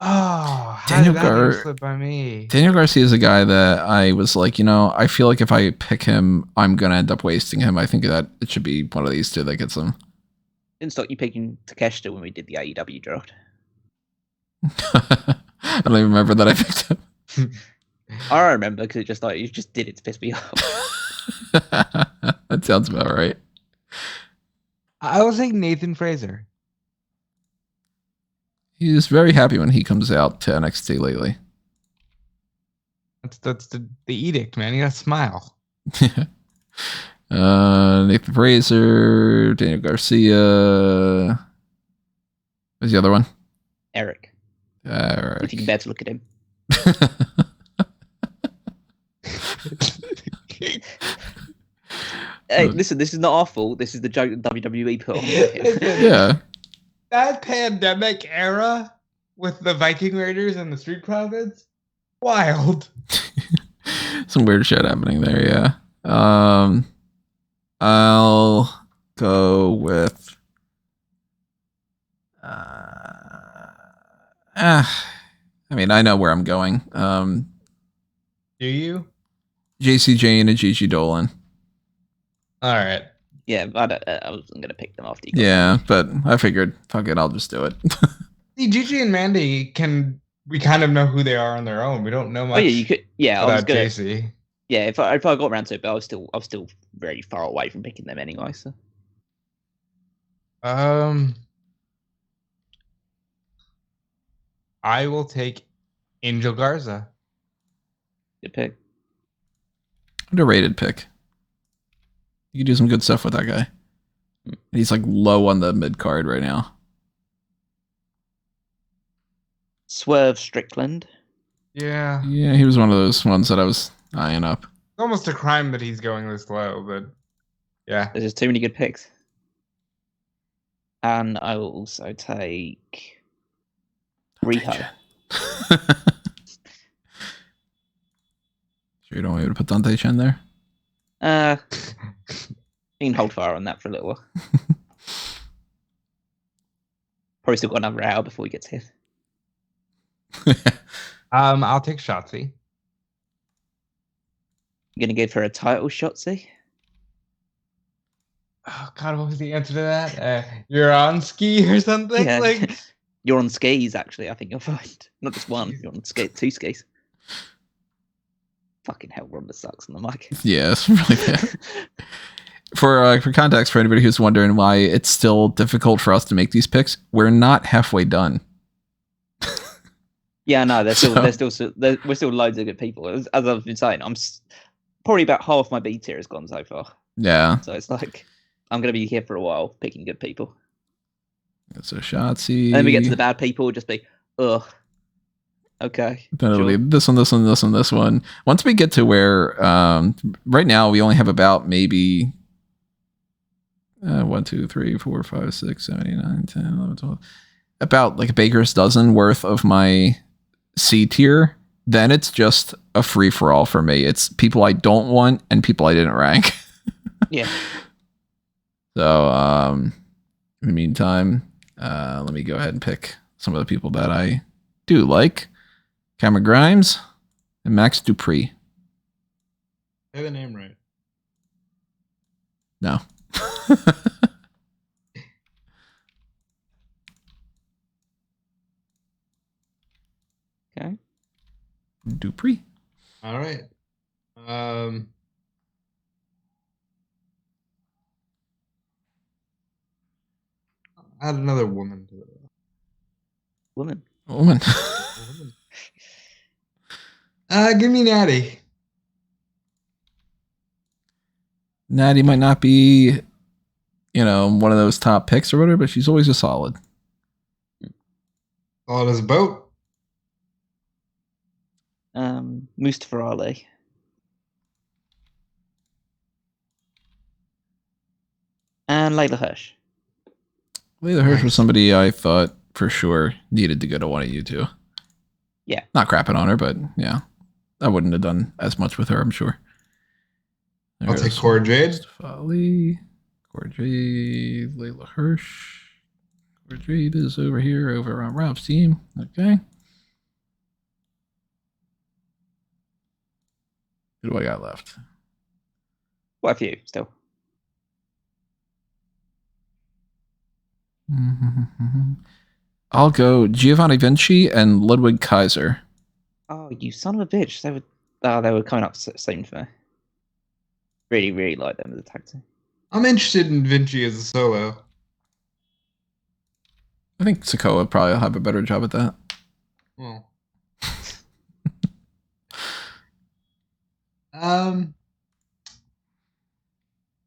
Oh, how did that slip by me? Daniel Garcia is a guy that I was like, I feel like if I pick him, I'm going to end up wasting him. I think that it should be one of these two that gets him. Didn't stop you picking Takeshita when we did the AEW draft. I don't even remember that I picked him. I remember because it just like you just did it to piss me off. That sounds about right. I will take Nathan Fraser. He's very happy when he comes out to NXT lately. That's the edict, man. You gotta smile. Nathan Fraser, Daniel Garcia. Who's the other one? Eric. Eric. If you can bear to look at him. Hey, listen, this is not our fault. This is the joke that WWE put on. Yeah. That pandemic era with the Viking Raiders and the Street Profits, Wild. Some weird shit happening there, yeah. I'll go with I mean, I know where I'm going. Do you? JC Jane and Gigi Dolan. All right. Yeah, I wasn't gonna pick them after you. Yeah, but I figured, fuck it, I'll just do it. See, Gigi and Mandy we kind of know who they are on their own. We don't know much. Oh yeah, you could. Yeah, I was about gonna. JC. Yeah, if I got around to it, but I was still very far away from picking them anyway. So I will take Angel Garza. good pick. Underrated pick. You can do some good stuff with that guy. He's like low on the mid card right now. Swerve Strickland. Yeah. Yeah, he was one of those ones that I was eyeing up. It's almost a crime that he's going this low, but yeah. There's just too many good picks. And I will also take Riho. Sure, you don't want me to put Dante Chen there? You can hold fire on that for a little while. Probably still got another hour before he gets hit. I'll take Shotzi. You gonna give her a title, Shotzi? Oh God, what was the answer to that? You're on ski or something? Yeah. Like You're on skis, actually. I think you'll find not just one. You're on two skis. Fucking hell, Ronda sucks on the mic. Yeah, it's really bad. For context, for anybody who's wondering why it's still difficult for us to make these picks, we're not halfway done. Yeah, no, we're still loads of good people. As I've been saying, probably about half my B tier has gone so far. Yeah. So it's like I'm gonna be here for a while picking good people. So Shotzi. And then we get to the bad people, just be ugh. Okay. Then it'll be this one, this one, this one, this one. Once we get to where right now we only have about maybe 1, 2, 3, 4, 5, 6, 7, 8, 9, 10, 11, 12. About like a baker's dozen worth of my C tier. Then it's just a free for all for me. It's people I don't want and people I didn't rank. Yeah. So in the meantime, let me go ahead and pick some of the people that I do like. Cameron Grimes and Max Dupree. say the name right. No. Okay. Dupree. All right. Add another woman to it. Woman. Woman. Give me Natty. Natty might not be, one of those top picks or whatever, but she's always a solid. Solid as a boat. Mustafa Ali. And Layla Hirsch. Layla Hirsch was somebody I thought for sure needed to go to one of you two. Yeah. Not crapping on her, but yeah. I wouldn't have done as much with her, I'm sure. I'll take Cora Jade. Ali, Cora Jade, Layla Hirsch. Cora Jade is over here, over on Rob's team. Okay. Who do I got left? Quite a few still. I'll go Giovanni Vinci and Ludwig Kaiser. Oh, you son of a bitch! They were coming up soon for me. Really, really like them as a tag team. I'm interested in Vinci as a solo. I think Sokoa would probably have a better job at that. Well.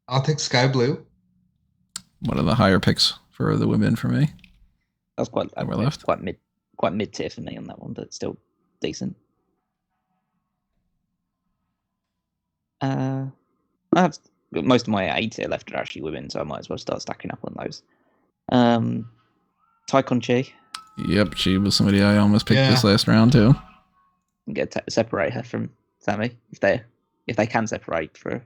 I'll take Sky Blue. One of the higher picks for the women for me. That was quite mid tier for me on that one, but still decent. I have most of my A tier left are actually women, so I might as well start stacking up on those. Taikon Chi. Yep, she was somebody I almost picked this last round too. and separate her from Sammy if they can separate for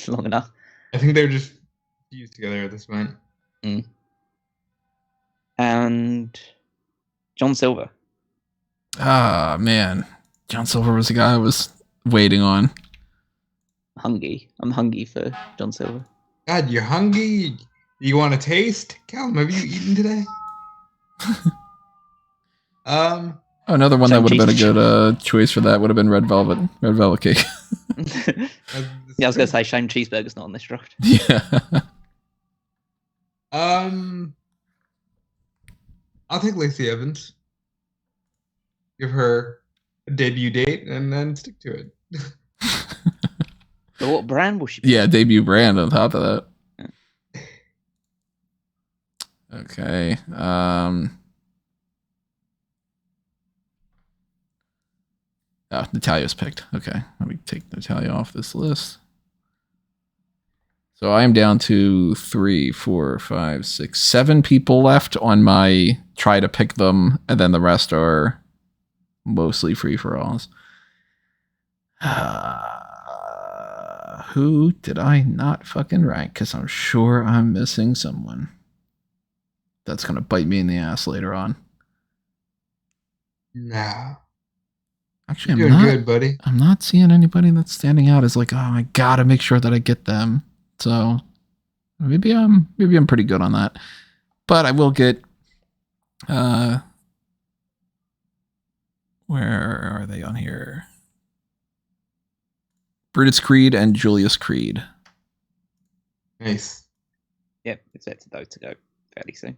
long enough. I think they're just fused together at this point. And John Silver. Ah, man. John Silver was the guy I was waiting on. I'm hungry for John Silver. God, you're hungry? You want a taste? Callum, have you eaten today? Another one that would have been a good choice for that would have been red velvet cake. Yeah, I was gonna say shame cheeseburger's not on this draft. Yeah. I'll take Lacey Evans. Give her a debut date and then stick to it. But what brand will she be? Yeah, debut brand on top of that. Okay. Natalia's picked. Okay. Let me take Natalia off this list. So I am down to 3, 4, 5, 6, 7 people left on my try to pick them, and then the rest are mostly free for alls. Who did I not fucking rank? Because I'm sure I'm missing someone. That's going to bite me in the ass later on. Nah. Actually, You're doing good, buddy. I'm not seeing anybody that's standing out as like, oh, I gotta make sure that I get them. So maybe I'm pretty good on that. But I will get where are they on here? Brutus Creed and Julius Creed. Nice. Yep, expected those to go fairly soon.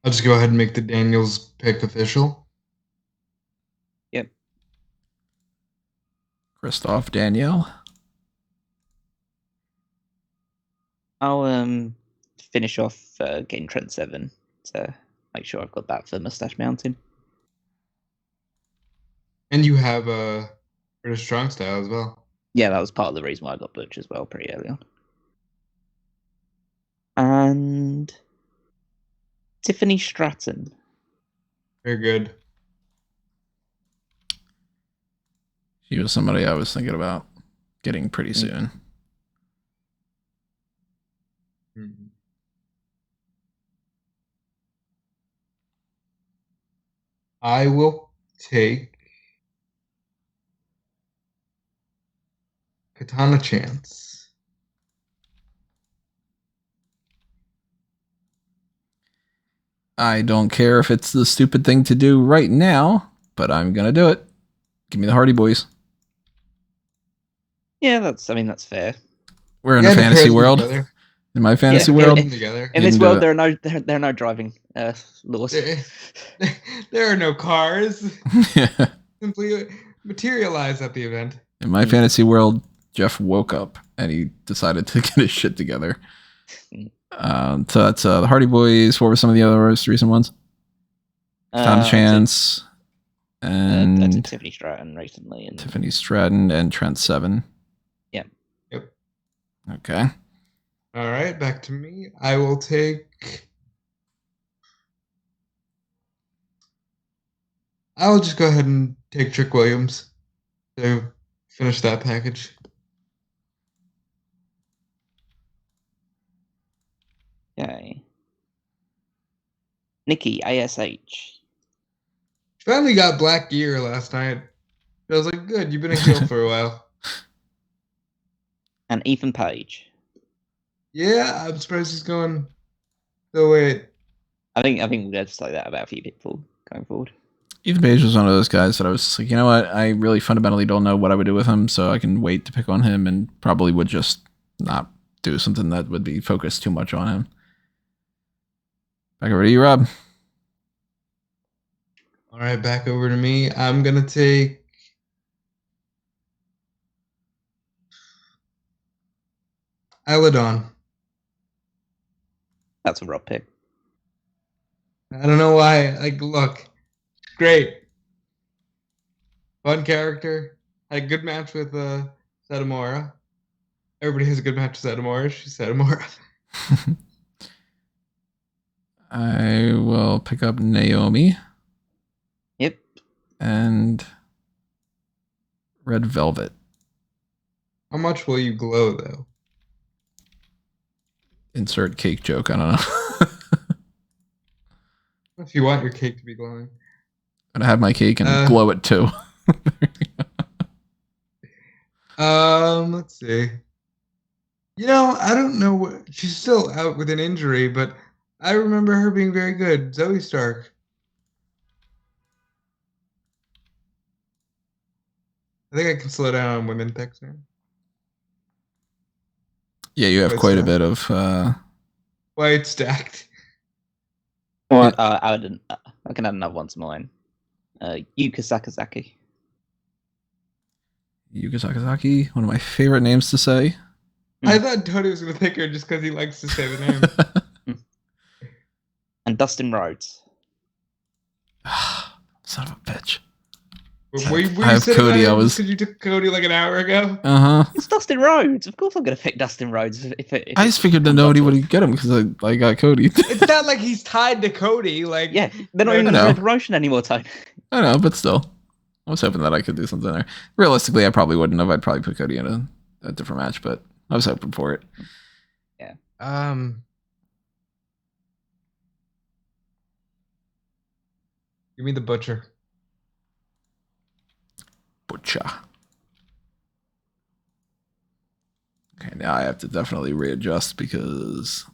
I'll just go ahead and make the Daniels pick official. Yep. Christoph Danielle. I'll finish off getting Trent 7 to make sure I've got that for Mustache Mountain. And you have a British Strong Style as well. Yeah, that was part of the reason why I got Butch as well pretty early on. And Tiffany Stratton. Very good. She was somebody I was thinking about getting pretty soon. Mm-hmm. I will take Katana Chance. I don't care if it's the stupid thing to do right now, but I'm gonna do it. Give me the Hardy Boys. Yeah, that's fair. We're in a fantasy world. Together. In my fantasy world, in this world, there are no driving laws. There are no cars. Simply materialize at the event. In my fantasy world, Jeff woke up and he decided to get his shit together. So that's the Hardy Boys. What were some of the other most recent ones? Tom Chance and I did Tiffany Stratton recently. And Tiffany Stratton and Trent 7. Yeah. Yep. Okay. All right, back to me. I will take. I will just go ahead and take Trick Williams to finish that package. Okay. Nikki ASH. Finally got black gear last night. I was like, good, you've been a heel for a while. And Ethan Page. Yeah, I'm surprised he's going. So wait. I think we'll have to say that about a few people going forward. Ethan Page was one of those guys that I was just like, you know what? I really fundamentally don't know what I would do with him, so I can wait to pick on him and probably would just not do something that would be focused too much on him. Back over to you, Rob. All right, back over to me. I'm going to take. Eladon. That's a Rob pick. I don't know why. Like, look. Great. Fun character. Had a good match with Satomura. Everybody has a good match with Satomura. She's Satomura. I will pick up Naomi Yep. and Red Velvet. How much will you glow, though? Insert cake joke. I don't know. If you want your cake to be glowing. I'm gonna have my cake and glow it too. Let's see. I don't know what she's still out with an injury, but I remember her being very good. Zoe Stark. I think I can slow down on women picks now. Yeah, you have quite a bit of White stacked. Well, I can add another one to mine. Yuka Sakazaki. Yuka Sakazaki, one of my favorite names to say. I thought Tony was going to pick her just because he likes to say the name. And Dustin Rhodes. Son of a bitch. Were you I have sitting Cody. on I him was. because you took Cody like an hour ago? It's Dustin Rhodes. Of course, I'm going to pick Dustin Rhodes. I just figured that nobody would get him because I got Cody. It's not like he's tied to Cody. Like, yeah, they're not even in the promotion anymore, Tony. I know, but still, I was hoping that I could do something there. Realistically, I probably wouldn't have. I'd probably put Cody in a different match, but I was hoping for it. Yeah. Give me the Butcher. Butcher. Okay, now I have to definitely readjust because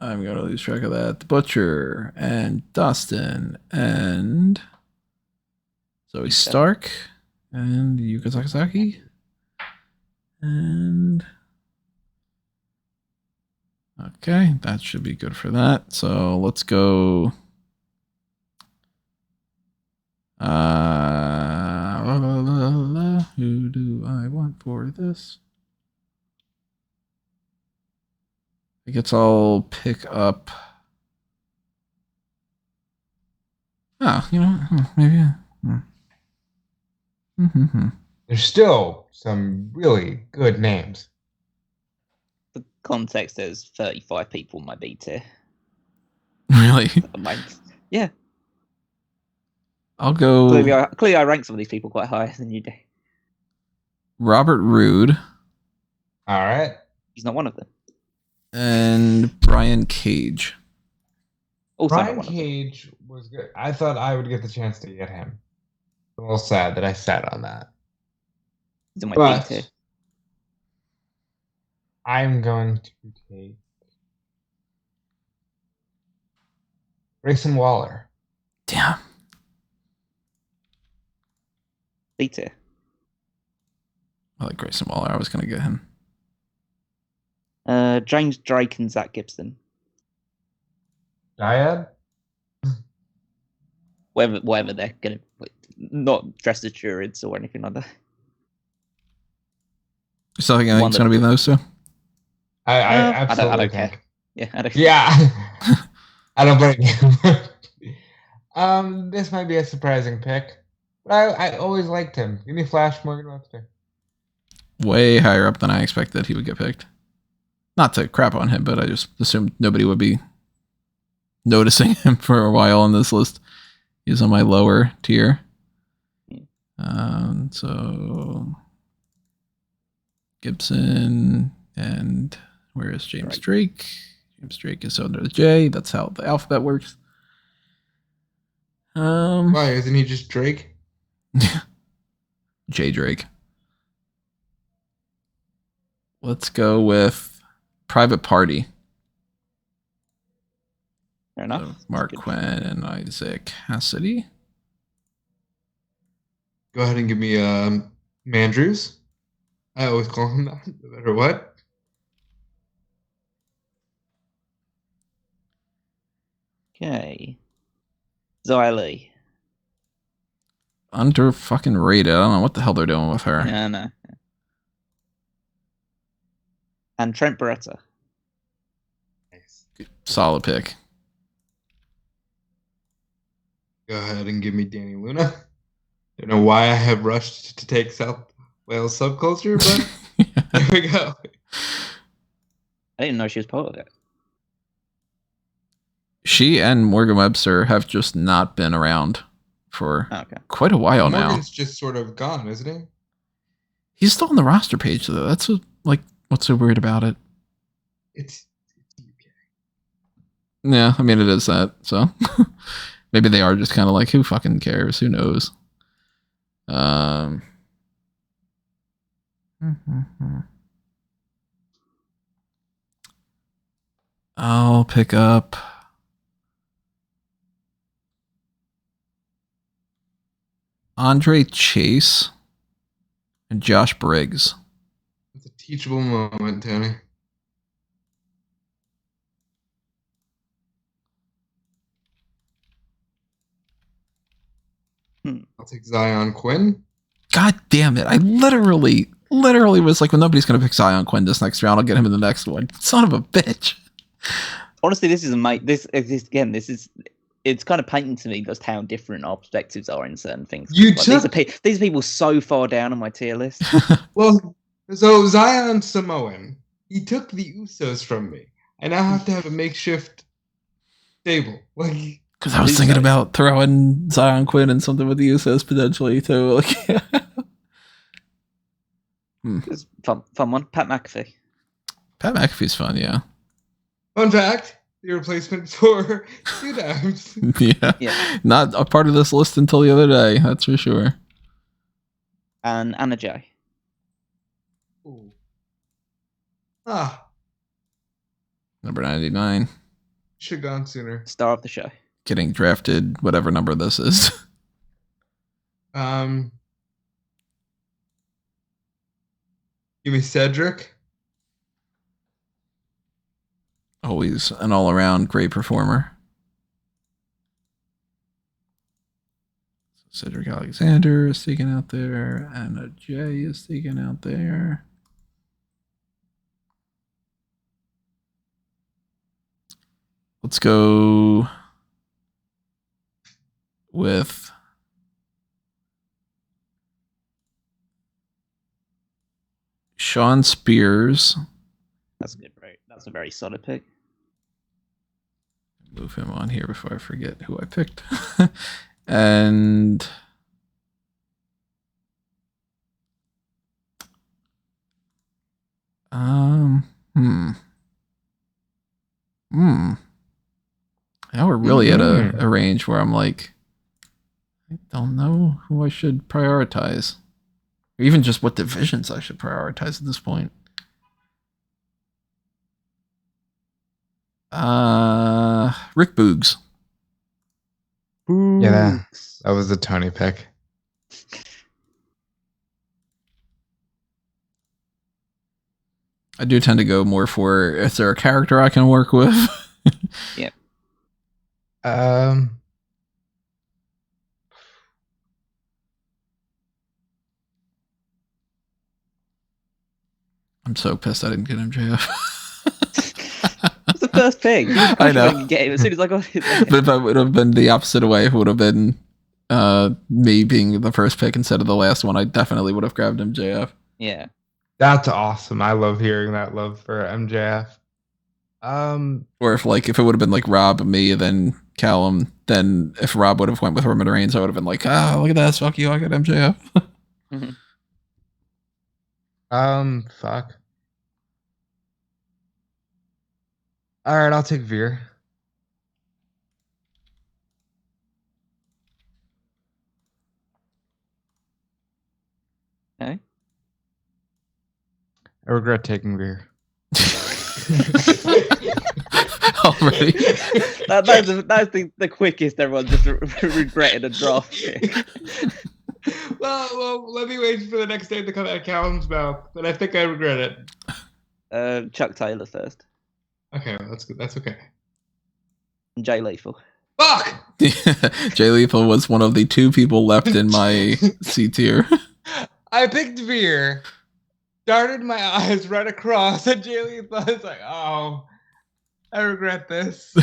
I'm going to lose track of that. The Butcher and Dustin and Zoe Stark and Yuka Sakazaki and okay, that should be good for that. So let's go. Who do I want for this? I guess I'll pick up. Maybe. There's still some really good names. For context, there's 35 people in my B tier. Really? Yeah. I'll go. Clearly, I rank some of these people quite higher than you do. Robert Roode. All right. He's not one of them. And Brian Cage. Also Brian Cage was good. I thought I would get the chance to get him. I'm a little sad that I sat on that. He's in my B tier. I'm going to take Grayson Waller. Damn. B tier. I like Grayson Waller. I was going to get him. James Drake and Zach Gibson. Dyad? Whatever they're going to... Not dressed as jurists or anything like that. You still think it's going to be those two? I absolutely I don't think. care. Yeah, I don't care. Yeah. I don't blame you. This might be a surprising pick. But I always liked him. Give me Flash Morgan Webster. Way higher up than I expected he would get picked. Not to crap on him, but I just assumed nobody would be noticing him for a while on this list. He's on my lower tier. So Gibson and where is James Drake? James Drake is under the J. That's how the alphabet works. Why isn't he just Drake? J Drake. Let's go with Private Party. Fair enough. So Mark Quinn and Isaac Cassidy. Go ahead and give me Mandrews. I always call him that, no matter what. Okay. Xylee. Under fucking rated. I don't know what the hell they're doing with her. Yeah, no. And Trent Beretta. Nice. Solid pick. Go ahead and give me Danny Luna. Don't know why I have rushed to take South Wales subculture, but there we go. I didn't know she was part of it. She and Morgan Webster have just not been around for quite a while now. Morgan's just sort of gone, isn't he? He's still on the roster page though. That's what's so weird about it. It's UK. Yeah, I mean it is that. So maybe they are just kind of like, who fucking cares? Who knows? I'll pick up Andre Chase and Josh Briggs. It's a teachable moment, Tony. I'll take Zion Quinn. God damn it. I literally was like, well, nobody's going to pick Zion Quinn this next round. I'll get him in the next one. Son of a bitch. Honestly, this is it's kind of painting to me just how different our perspectives are in certain things. These are people so far down on my tier list. Well, so Zion Samoan, he took the Usos from me. I now have to have a makeshift stable. Like, because I was thinking about throwing Zion Quinn and something with the Usos potentially too. Like, It's fun one. Pat McAfee. Pat McAfee's fun, yeah. Fun fact: the replacement for Two Dimes. Yeah, not a part of this list until the other day. That's for sure. And Anna Jay. Ooh. Number 99. Should have gone sooner. Star of the show. Getting drafted, whatever number this is. Give me Cedric. Always an all-around great performer. Cedric Alexander is sneaking out there. Anna Jay is sneaking out there. Let's go with Sean Spears. That's good, right? That's a very solid pick. Move him on here before I forget who I picked. And now we're really at a range where I'm like, I don't know who I should prioritize. Or even just what divisions I should prioritize at this point. Rick Boogs. Yeah, that was the Tony pick. I do tend to go more for, is there a character I can work with? Yeah. I'm so pissed I didn't get MJF. It's the first pick. I know. Get him as soon as I got it. But if I would have been the opposite way, if it would have been me being the first pick instead of the last one, I definitely would have grabbed MJF. Yeah. That's awesome. I love hearing that love for MJF. Or if it would have been like Rob, me, then Callum, then if Rob would have went with Roman Reigns, I would have been like, look at that, fuck you, I got MJF. Fuck. All right, I'll take Veer. Okay. I regret taking Veer. Already. That's the quickest everyone just regretted a draft pick. Well, let me wait for the next name to come out of Callum's mouth, but I think I regret it. Chuck Taylor first. Okay, well, that's good. That's okay. Jay Lethal. Fuck! Jay Lethal was one of the two people left in my C tier. I picked Veer, darted my eyes right across, and Jay Lethal was like, oh, I regret this.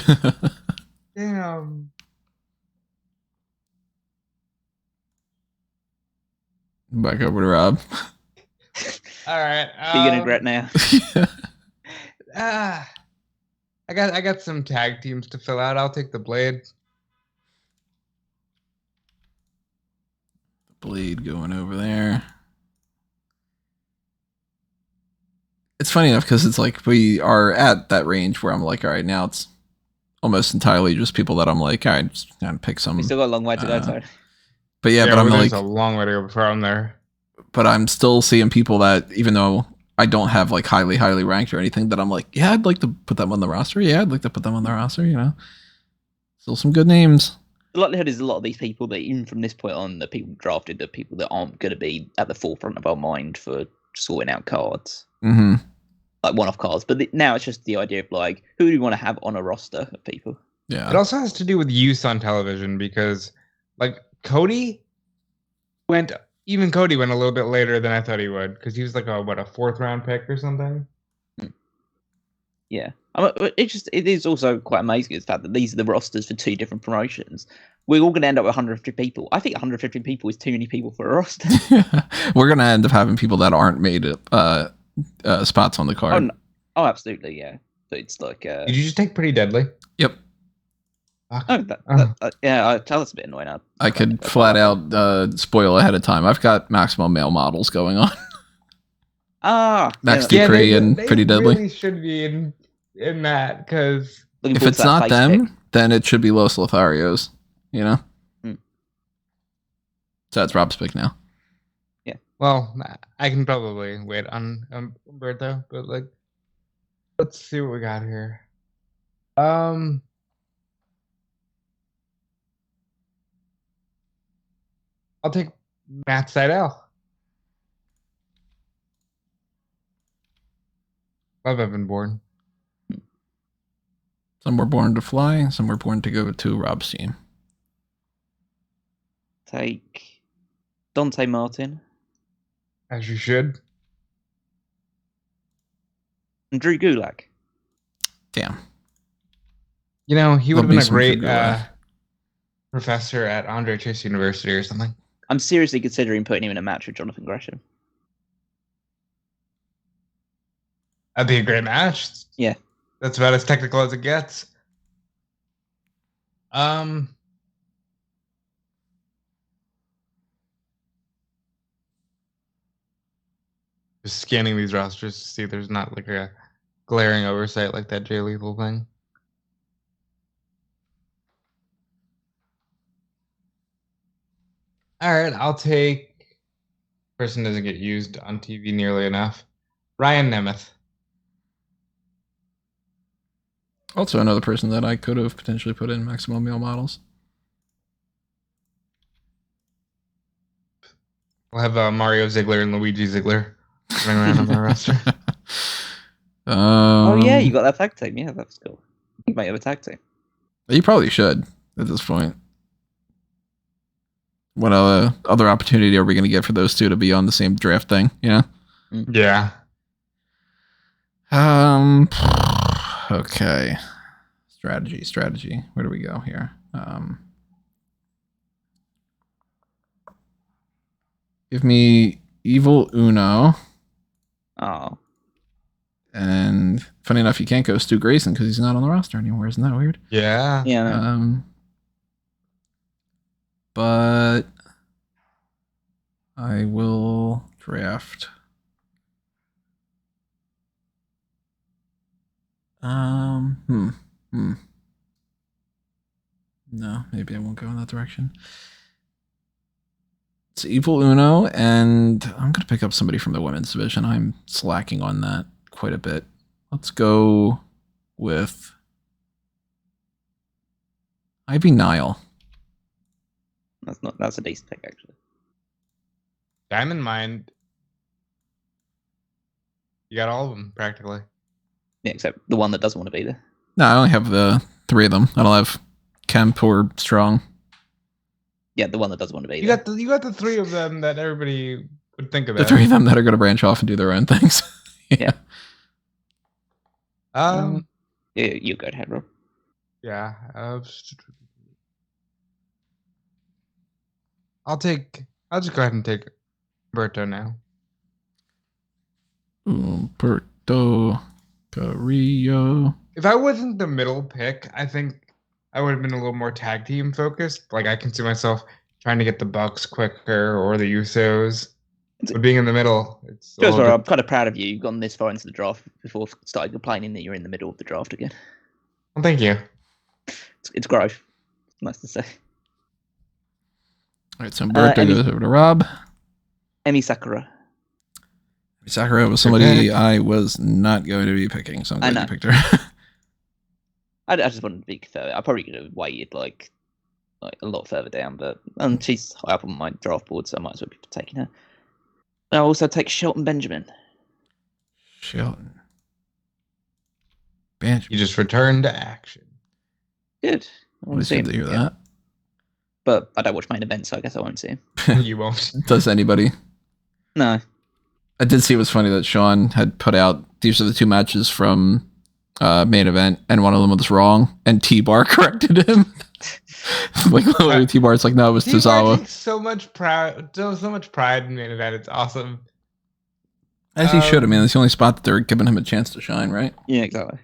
Damn. Back over to Rob. All right. You're gonna regret now. I got some tag teams to fill out. I'll take the Blade. Blade going over there. It's funny enough because it's like we are at that range where I'm like, all right, now it's almost entirely just people that I'm like, all right, just gonna pick some. We still got a long way to go, Tony. But yeah, but I'm there's like, a long way to go before I'm there. but I'm still seeing people that, even though I don't have like highly ranked or anything, that I'm like, yeah, I'd like to put them on the roster. Yeah, I'd like to put them on the roster. You know, still some good names. The likelihood is a lot of these people that even from this point on, the people drafted, the people that aren't going to be at the forefront of our mind for sorting out cards, like one-off cards. But now it's just the idea of like, who do you want to have on a roster of people? Yeah. It also has to do with use on television because, like, Cody went a little bit later than I thought he would because he was like a fourth round pick or something. Yeah, it is also quite amazing the fact that these are the rosters for two different promotions. We're all going to end up with 150 people. I think 150 people is too many people for a roster. We're going to end up having people that aren't made spots on the card. Oh, absolutely, yeah. But it's like, did you just take Pretty Deadly? Yep. Yeah, tell us a bit annoying. I could flat out spoil ahead of time. I've got maximum male models going on. Max Dupree and Pretty Deadly. They really should be in that because if it's not them, then it should be Los Lotharios. You know. So that's Rob's pick now. Yeah. Well, I can probably wait on Umberto, but like, let's see what we got here. I'll take Matt Seidel. Love Evan Bourne. Some were born to fly, some were born to go to Rob's team. Take Dante Martin. As you should. And Drew Gulak. Damn. You know, he would have been a great professor at Andre Chase University or something. I'm seriously considering putting him in a match with Jonathan Gresham. That'd be a great match. Yeah. That's about as technical as it gets. Just scanning these rosters to see if there's not like a glaring oversight like that Jay Lethal thing. All right, I'll take. Person doesn't get used on TV nearly enough. Ryan Nemeth. Also another person that I could have potentially put in maximum male models. We'll have Mario Ziggler and Luigi Ziggler running around on the roster. Oh yeah, you got that tag team. Yeah, that's cool. You might have a tag team. You probably should at this point. What other opportunity are we going to get for those two to be on the same draft thing? Yeah. Yeah. Okay. Strategy. Where do we go here? Give me Evil Uno. Oh. And funny enough, you can't go Stu Grayson because he's not on the roster anymore. Isn't that weird? Yeah. Yeah. But I will draft. No, maybe I won't go in that direction. It's Evil Uno, and I'm going to pick up somebody from the women's division. I'm slacking on that quite a bit. Let's go with Ivy Nile. That's a decent pick, actually. Diamond Mind. You got all of them, practically. Yeah, except the one that doesn't want to be there. No, I only have the 3 of them. I don't have Kemp or Strong. Yeah, the one that doesn't want to be there. there. You got the 3 of them that everybody would think about. The 3 of them that are going to branch off and do their own things. Yeah. Yeah, you go ahead, Rob. Yeah. I'll just go ahead and take Berto now. Umberto Carrillo. If I wasn't the middle pick, I think I would have been a little more tag team focused. Like I can see myself trying to get the Bucks quicker or the Usos. But being in the middle, it's a Just little where I'm bit. kind of proud of you. You've gone this far into the draft before starting complaining that you're in the middle of the draft again. Well, thank you. It's growth. It's nice to say. All right, so Berto goes over to Rob. Emi Sakura. Sakura was somebody I was not going to be picking, so I'm glad you picked her. I just wanted to be fair. I probably could have waited like a lot further down, but she's high up on my draft board, so I might as well be taking her. I'll also take Shelton Benjamin. Shelton Benjamin. You just returned to action. Good. I want to see him. To hear that. But I don't watch main events, so I guess I won't see him. You won't. Does anybody? No. I did see it was funny that Sean had put out these are the two matches from main event, and one of them was wrong, and T-Bar corrected him. Like T-Bar's like, no, it was Tozawa. Tozawa. Takes so much pride in main event. It's awesome. As he should. I mean, it's the only spot that they're giving him a chance to shine, right? Yeah, exactly.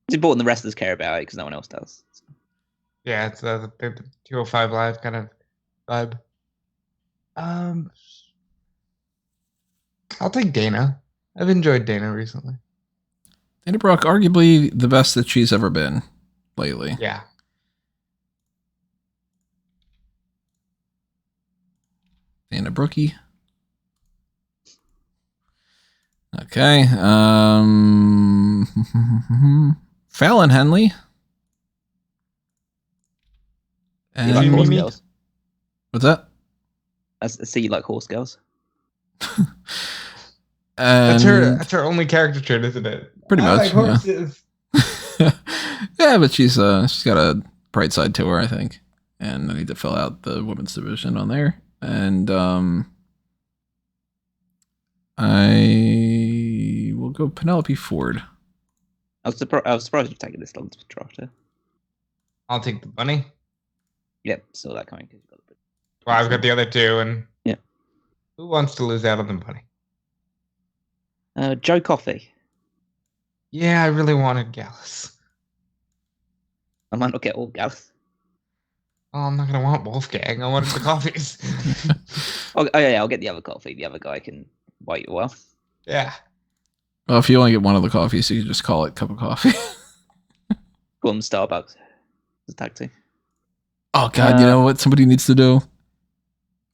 It's important the wrestlers care about it because no one else does. Yeah, it's the 205 Live kind of vibe. I'll take Dana. I've enjoyed Dana recently. Dana Brooke, arguably the best that she's ever been lately. Yeah. Dana Brookie. Okay. Fallon Henley. You like horse girls? What's that? I see you like horse girls. That's her only character trait, isn't it? Pretty much. I like horses. Yeah. Yeah, but she's got a bright side to her, I think. And I need to fill out the women's division on there. And I will go Penelope Ford. I was surprised you've taken this long to draft her. I'll take the bunny. Yep, saw that coming. Well, I've got the other two, and yeah. Who wants to lose out on the bunny? Joe Coffey. Yeah, I really wanted Gallus. I might not get all Gallus. Oh, I'm not gonna want Wolfgang. I wanted the coffees. Oh yeah, I'll get the other coffee. The other guy can wait a while. Yeah. Well, if you only get one of the coffees, you can just call it cup of coffee. Go on Starbucks. It's a tag team. Oh God, you know what somebody needs to do?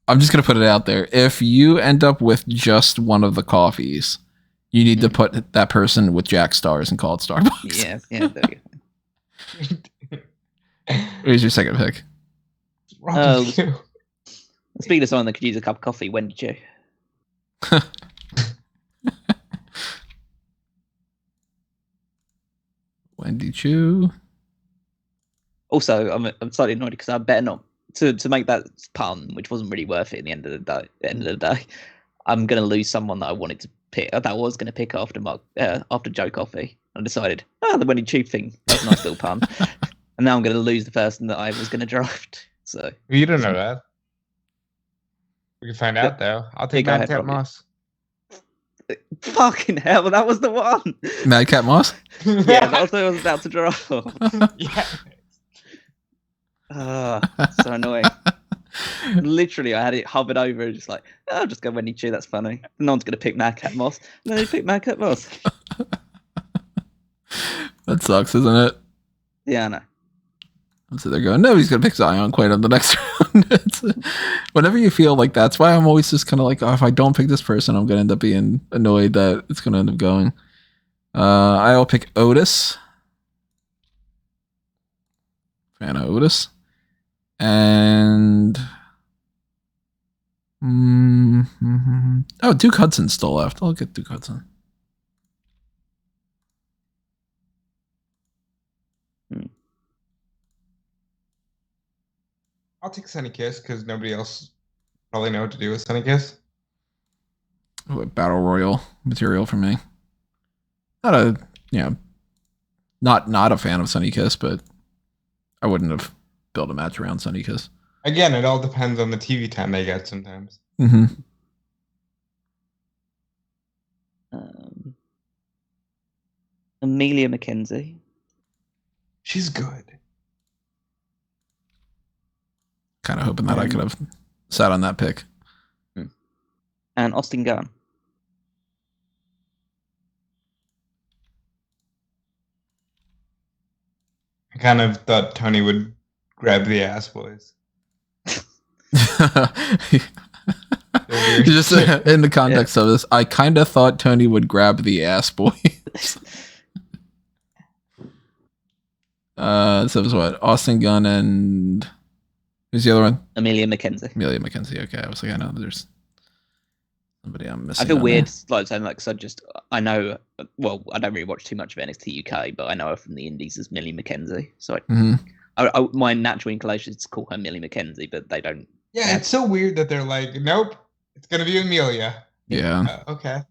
I'm just gonna put it out there. If you end up with just one of the coffees, you need to put that person with Jack Stars and call it Starbucks. Yeah, there you go. Who's your second pick? Speaking of someone that could use a cup of coffee, Wendy Chu. Wendy Chu. Also, I'm slightly annoyed because I better not to make that pun, which wasn't really worth it. In the end of the day, I'm gonna lose someone that I wanted to pick. That I was gonna pick after Joe Coffey. I decided, the Wendy Chu thing. That's a nice little pun. And now I'm gonna lose the person that I was gonna draft. So you don't know that. We can find out though. I'll take Madcap Moss. Fucking hell, that was the one. Madcap Moss? Yeah, that was what I was about to draw. Yeah. So annoying. Literally, I had it hovered over and just like, I'll just go Wendy Chu, that's funny. No one's going to pick Madcap Moss. And then they pick Madcap Moss. That sucks, isn't it? Yeah, I know. So they're going, no, he's going to pick Zion quite on the next round. Whenever you feel like that's why I'm always just kind of like, if I don't pick this person, I'm going to end up being annoyed that it's going to end up going. I'll pick Otis. Fan of Otis. And Duke Hudson's still left. I'll get Duke Hudson. I'll take Sunny Kiss because nobody else probably know what to do with Sunny Kiss. Battle Royal material for me. Not a fan of Sunny Kiss, but I wouldn't have built a match around Sunny Kiss. Again, it all depends on the TV time they get sometimes. Mm-hmm. Amelia McKenzie. She's good. Kind of hoping that I could have sat on that pick. And Austin Gunn. I kind of thought Tony would grab the ass boys. Just in the context of this, I kind of thought Tony would grab the ass boys. So it was what? Austin Gunn and who's the other one? Amelia McKenzie. Amelia McKenzie. Okay, I was like, I know there's somebody I'm missing. I feel weird, like saying like, because I know. Well, I don't really watch too much of NXT UK, but I know her from the Indies as Millie McKenzie. So my natural inclination is to call her Millie McKenzie, but they don't. Yeah, it's so weird that they're like, nope, it's gonna be Amelia. Yeah. Okay.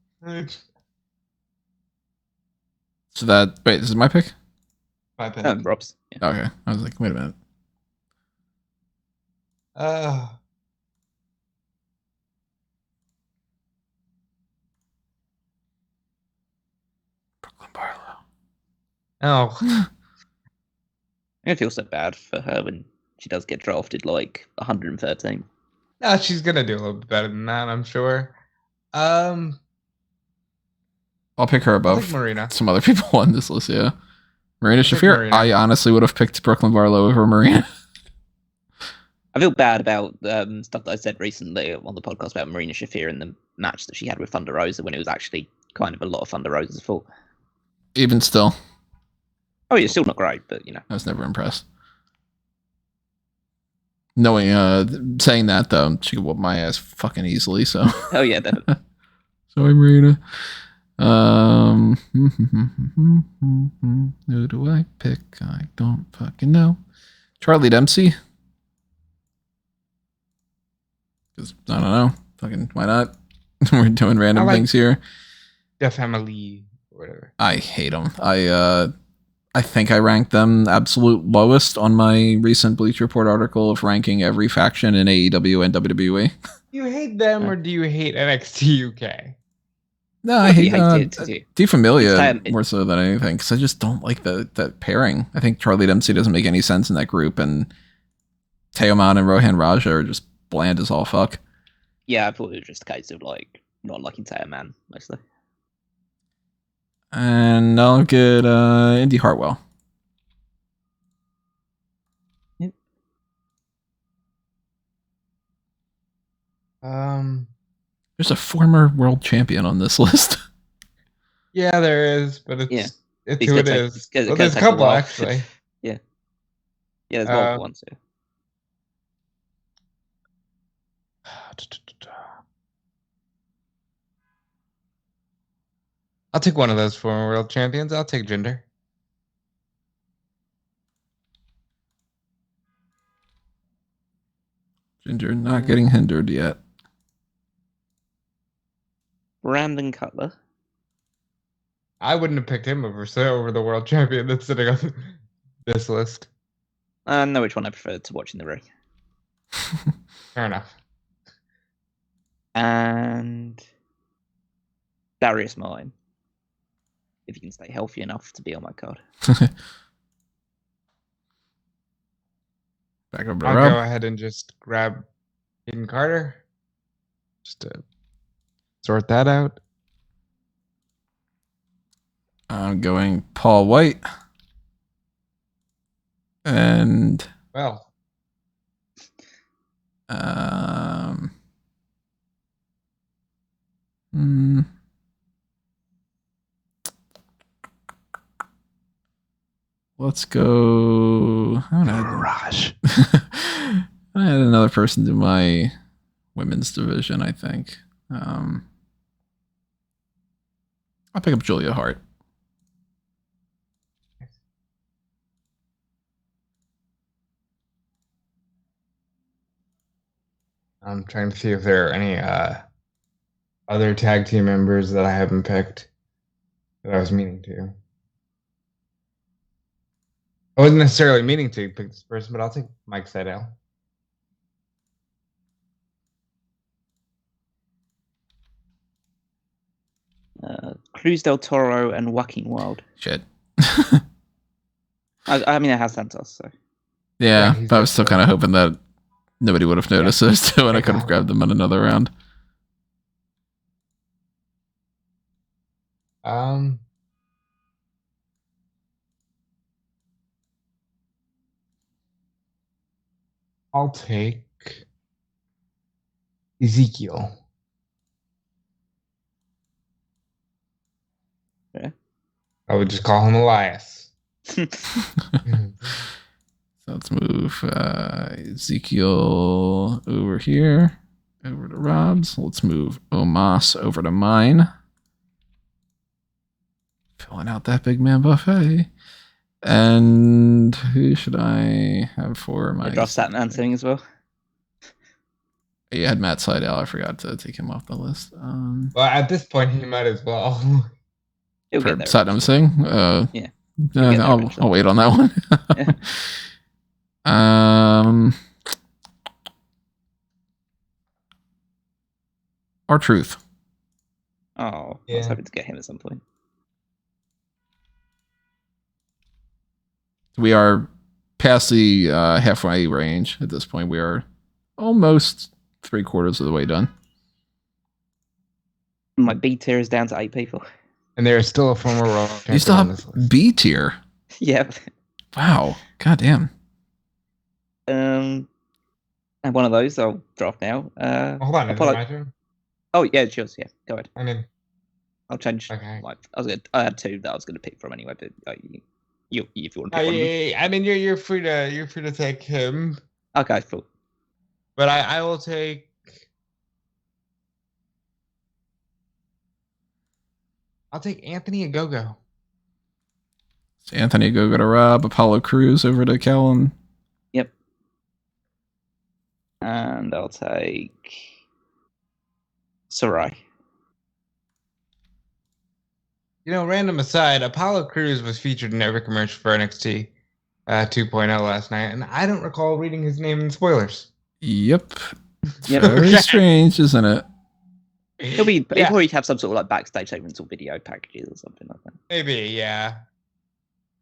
So that wait, this is my pick. My pick. Rob's. Yeah. Okay, I was like, wait a minute. Brooklyn Barlow. Oh. I feel so bad for her when she does get drafted like 113. No, she's gonna do a little bit better than that, I'm sure. I'll pick her above Marina. some other people on this list. Yeah, Marina Shafir. Marina. I honestly would have picked Brooklyn Barlow over Marina. I feel bad about stuff that I said recently on the podcast about Marina Shafir and the match that she had with Thunder Rosa when it was actually kind of a lot of Thunder Rosa's fault. Even still. Oh, yeah, still not great, but you know. I was never impressed. Knowing, saying that though, she could whoop my ass fucking easily. So. Oh yeah, definitely. Sorry, Marina. Who do I pick? I don't fucking know. Charlie Dempsey. Because I don't know. Fucking why not? We're doing random things here. Jeff Family or whatever. I hate them. I think I ranked them absolute lowest on my recent Bleach Report article of ranking every faction in AEW and WWE. Do you hate them or do you hate NXT UK? No, I hate it. Familia more so than anything because I just don't like that pairing. I think Charlie Dempsey doesn't make any sense in that group, and Teoman and Rohan Raja are just bland as all fuck. Yeah, I thought it was just a case of like not liking Teoman mostly. And I'll get Indy Hartwell. Yep. There's a former world champion on this list. Yeah, there is, but it's who it is. Well, there's a couple actually. Yeah, there's multiple ones. Yeah. I'll take one of those former world champions. I'll take Jinder. Ginger not getting hindered yet. Brandon Cutler. I wouldn't have picked him over the world champion that's sitting on this list. I know which one I prefer to watch in the ring. Fair enough. And Darius Mine. If you can stay healthy enough to be on my card. Back over to I'll Rob. go ahead and just grab Aiden Carter. Just to sort that out. I'm going Paul White. And well. Let's go. Garage. I had another person do my women's division, I think. I'll pick up Julia Hart. I'm trying to see if there are any other tag team members that I haven't picked that I was meaning to. I wasn't necessarily meaning to pick this person, but I'll take Mike Seidel. Cruz del Toro and Joaquin Wild. Shit. I mean, it has Santos, so. Yeah, he's but I was good still for kind of hoping that nobody would have noticed those two, and I could have grabbed them in another round. I'll take Ezekiel. Yeah. I would just call him Elias. So let's move Ezekiel over here, over to Rob's. Let's move Omos over to mine. Filling out that big man buffet. And who should I have for my... Draft Satman thing as well. You had Matt Seidel. I forgot to take him off the list. Well, at this point, he might as well. He'll For get there. Satnam Singh? Yeah. I'll wait on that one. R-Truth. Oh, I was hoping to get him at some point. We are past the halfway range at this point. We are almost 3/4 of the way done. My B tier is down to 8 people. And there is still a former world champion. You still on have this list. B tier. Yeah. Wow. God damn. And one of those I'll draft now. Hold on, is it my turn? Oh yeah, it's yours. Yeah, go ahead. I mean, I'll change. Okay. I had 2 that I was gonna pick from anyway, but you if you want to pick one of them. I mean, you're free to take him, Okay, cool. but I will take. I'll take Anthony Agogo. So Anthony go to Rob. Apollo Crews over to Callum. Yep. And I'll take Sarai. You know, random aside, Apollo Crews was featured in every commercial for NXT 2.0 last night, and I don't recall reading his name in spoilers. Yep. Very strange, isn't it? He'll probably have some sort of like backstage segments or video packages or something like that. Maybe, yeah.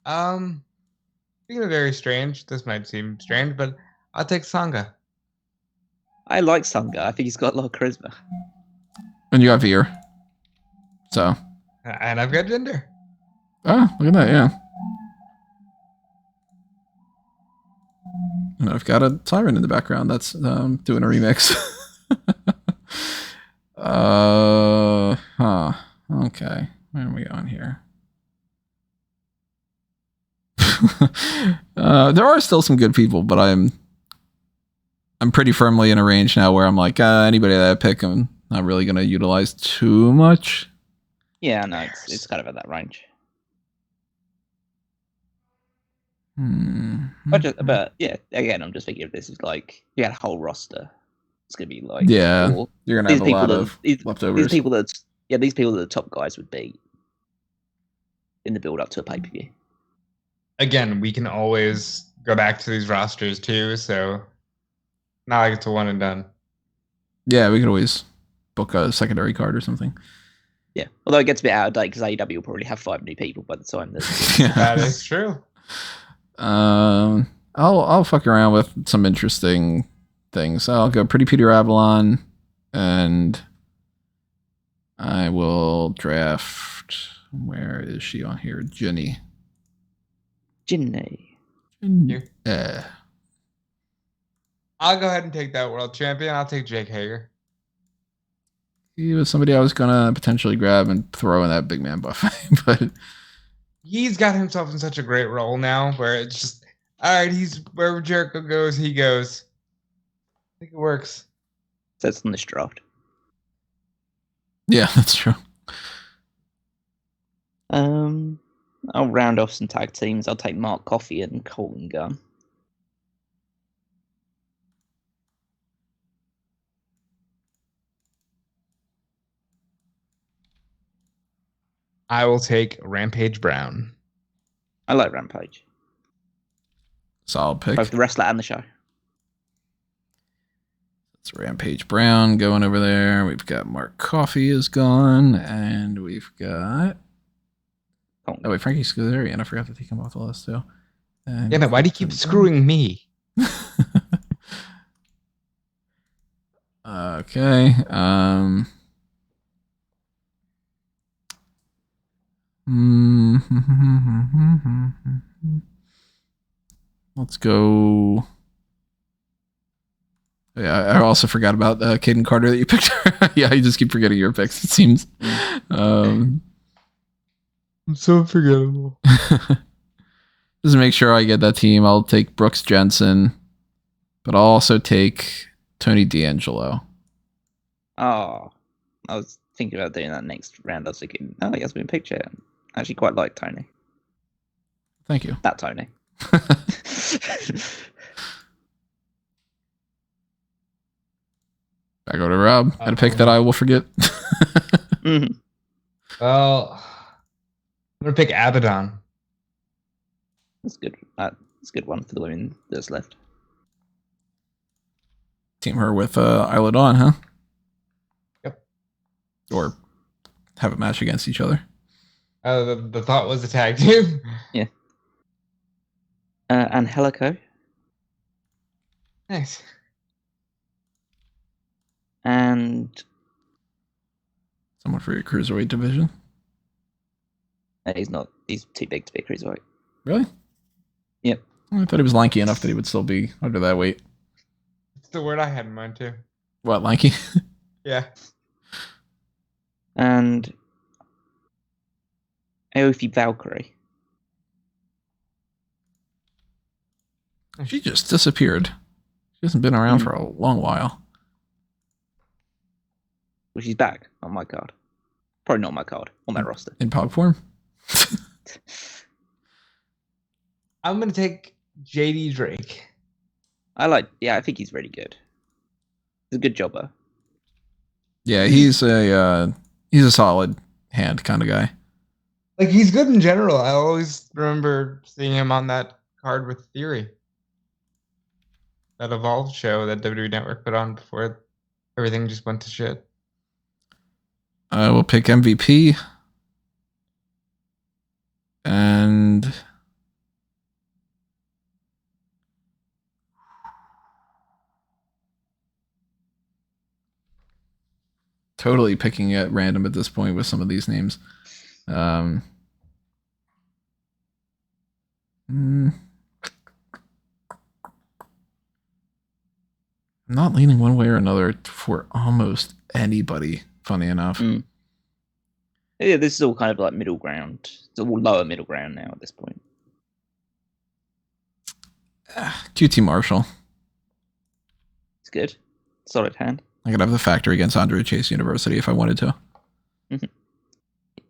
Speaking of very strange, this might seem strange, but I'll take Sangha. I like Sangha. I think he's got a lot of charisma. And you have Veer. So. And I've got Jinder. Oh, look at that, yeah. And I've got a siren in the background that's doing a remix. Okay. Where are we going here? There are still some good people, but I'm pretty firmly in a range now where I'm like, anybody that I pick, I'm not really going to utilize too much. Yeah, no, it's kind of at that range. But yeah, again, I'm just thinking if this is like you had a whole roster, it's gonna be like you're gonna have a lot of leftovers. These people that the top guys would be in the build up to a pay per view. Again, we can always go back to these rosters too, so not like it's a one and done. Yeah, we could always book a secondary card or something. Yeah, although it gets a bit out of date because AEW will probably have 5 new people by the time that is true. I'll fuck around with some interesting things. I'll go Pretty Peter Avalon, and I will draft. Where is she on here? Ginny. Yeah. I'll go ahead and take that world champion. I'll take Jake Hager. He was somebody I was gonna potentially grab and throw in that big man buffet, but he's got himself in such a great role now where it's just all right, he's wherever Jericho goes, he goes. I think it works. So it's in this draft. Yeah, that's true. I'll round off some tag teams. I'll take Mark Coffey and Colton Gunn. I will take Rampage Brown. I like Rampage. Solid pick. Both the wrestler and the show. It's Rampage Brown going over there. We've got Mark Coffey is gone, and we've got. Oh wait, Frankie Scazzerian. I forgot to take him off the list too. And Damn it! Why do you keep screwing me? Okay. Let's go. Yeah, I also forgot about Caden Carter that you picked. Yeah, you just keep forgetting your picks, it seems. I'm so forgettable. Just to make sure I get that team, I'll take Brooks Jensen, but I'll also take Tony D'Angelo. Oh, I was thinking about doing that next round. I was thinking, he hasn't been picked yet. I actually quite like Tony. Thank you. That Tony. Back over to Rob. Had a pick that I will forget. Mm-hmm. Well, I'm gonna pick Abaddon. That's good. That's a good one for the women that's left. Team her with Isla Dawn, huh? Yep. Or have a match against each other. The thought was a tag team. Yeah. Angelico. Nice. And Someone for your cruiserweight division. he's not. He's too big to be a cruiserweight. Really? Yep. I thought he was lanky enough that he would still be under that weight. It's the word I had in mind too. What, lanky? Yeah. And Aoife Valkyrie. She just disappeared. She hasn't been around for a long while. Well, she's back on my card. Probably not on my card. On my roster. In pog form? I'm gonna take JD Drake. I think he's really good. He's a good jobber. Yeah, he's a solid hand kind of guy. Like, he's good in general. I always remember seeing him on that card with Theory. That Evolved show that WWE Network put on before everything just went to shit. I will pick MVP. And totally picking at random at this point with some of these names. I'm not leaning one way or another for almost anybody, funny enough. Yeah, this is all kind of like middle ground. It's all lower middle ground now at this point. QT Marshall. It's good. Solid hand. I could have the factor against Andre Chase University if I wanted to.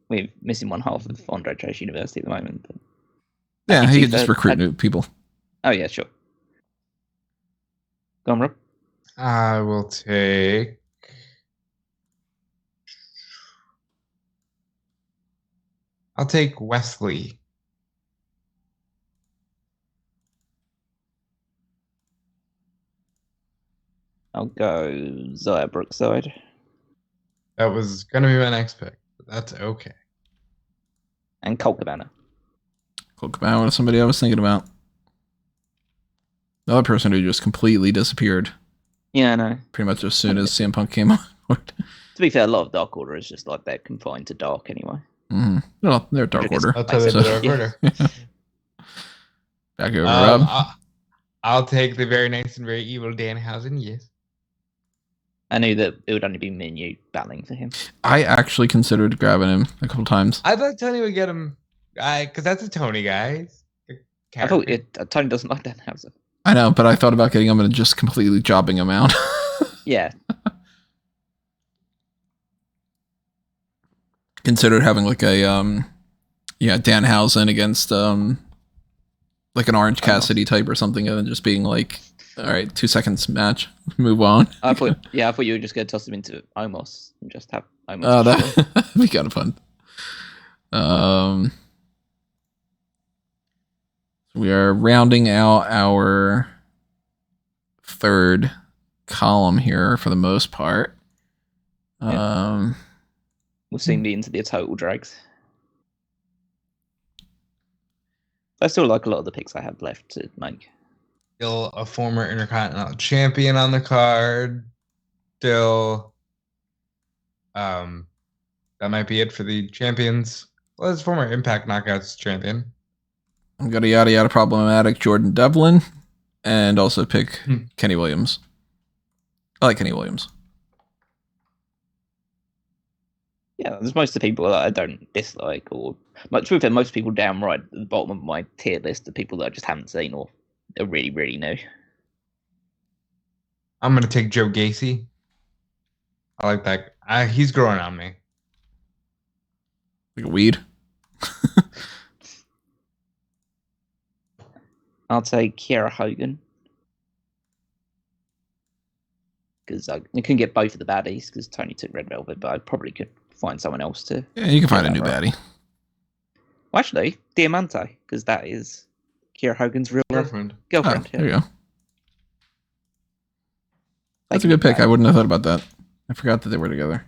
We're missing one half of Andre Chase University at the moment. But yeah, he could just recruit new people. Oh, yeah, sure. Go on, Rob. I will take... I'll take Wesley. I'll go Zaya Brookside. That was going to be my next pick, but that's okay. And Colt Cabana. Colt Cabana was somebody I was thinking about. The other person who just completely disappeared. Yeah, I know. Pretty much as soon as CM Punk came on board. To be fair, a lot of Dark Order is just like they're confined to Dark anyway. Mm-hmm. Well, they're Dark Order. I'll tell you the Dark Order. Back over, Rob. I'll take the very nice and very evil Danhausen, yes. I knew that it would only be me and you battling for him. I actually considered grabbing him a couple times. I thought Tony would get him, because that's a Tony guy. I thought Tony doesn't like Danhausen. I know, but I thought about getting him and just completely jobbing him out. Yeah. Considered having like a Danhausen against like an Orange Cassidy type or something, and then just being like, all right, 2 seconds match, move on. I thought you were just going to toss him into Omos and just have Omos. Oh, that'd be kind of fun. We are rounding out our third column here for the most part. We'll soon be into the total drags. I still like a lot of the picks I have left to make. Still a former Intercontinental Champion on the card. Still, that might be it for the champions. Well, it's former Impact Knockouts champion. I'm gonna yada yada problematic Jordan Devlin, and also pick Kenny Williams. I like Kenny Williams. Yeah, there's most of the people that I don't dislike, or much with it, most people down right at the bottom of my tier list are people that I just haven't seen or are really, really new. I'm gonna take Joe Gacy. I like that. He's growing on me. Like a weed. I'll take Kiera Hogan. Because I couldn't get both of the baddies because Tony took Red Velvet, but I probably could find someone else to. Yeah, you can find a new baddie. Well, actually, Diamante, because that is Kiera Hogan's real Girlfriend. girlfriend. There you go. That's a good pick. I wouldn't have thought about that. I forgot that they were together.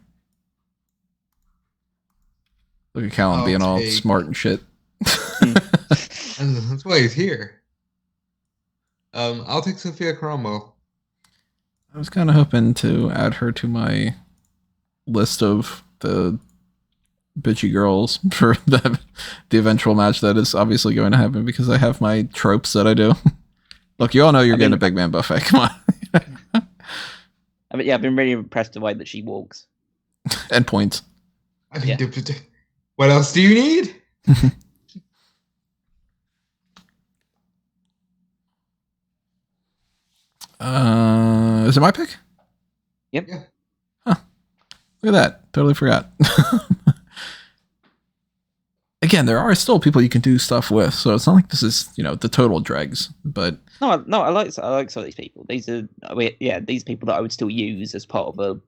Look at Callum being all smart and shit. That's why he's here. I'll take Sophia Cromwell. I was kind of hoping to add her to my list of the bitchy girls for the eventual match that is obviously going to happen because I have my tropes that I do. Look, you all know you're getting a big man buffet. Come on. I've been really impressed the way that she walks. And points. I mean, what else do you need? Is it my pick? Yep. Yeah. Huh. Look at that. Totally forgot. Again, there are still people you can do stuff with, so it's not like this is, the total dregs. But no, I like some of these people. These are these people that I would still use as part of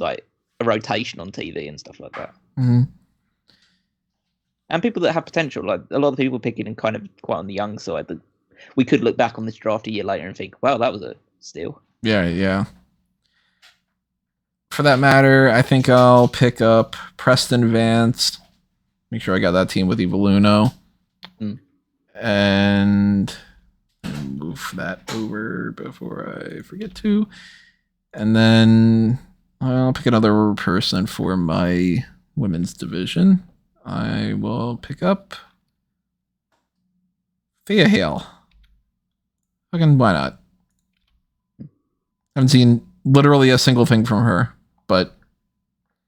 a rotation on TV and stuff like that. Mm-hmm. And people that have potential, like a lot of people picking and kind of quite on the young side. That we could look back on this draft a year later and think, "Wow, that was a steal." Yeah. For that matter, I think I'll pick up Preston Vance. Make sure I got that team with Evoluno. And move that over before I forget to. And then I'll pick another person for my women's division. I will pick up Thea Hale. Fucking why not? Haven't seen literally a single thing from her, but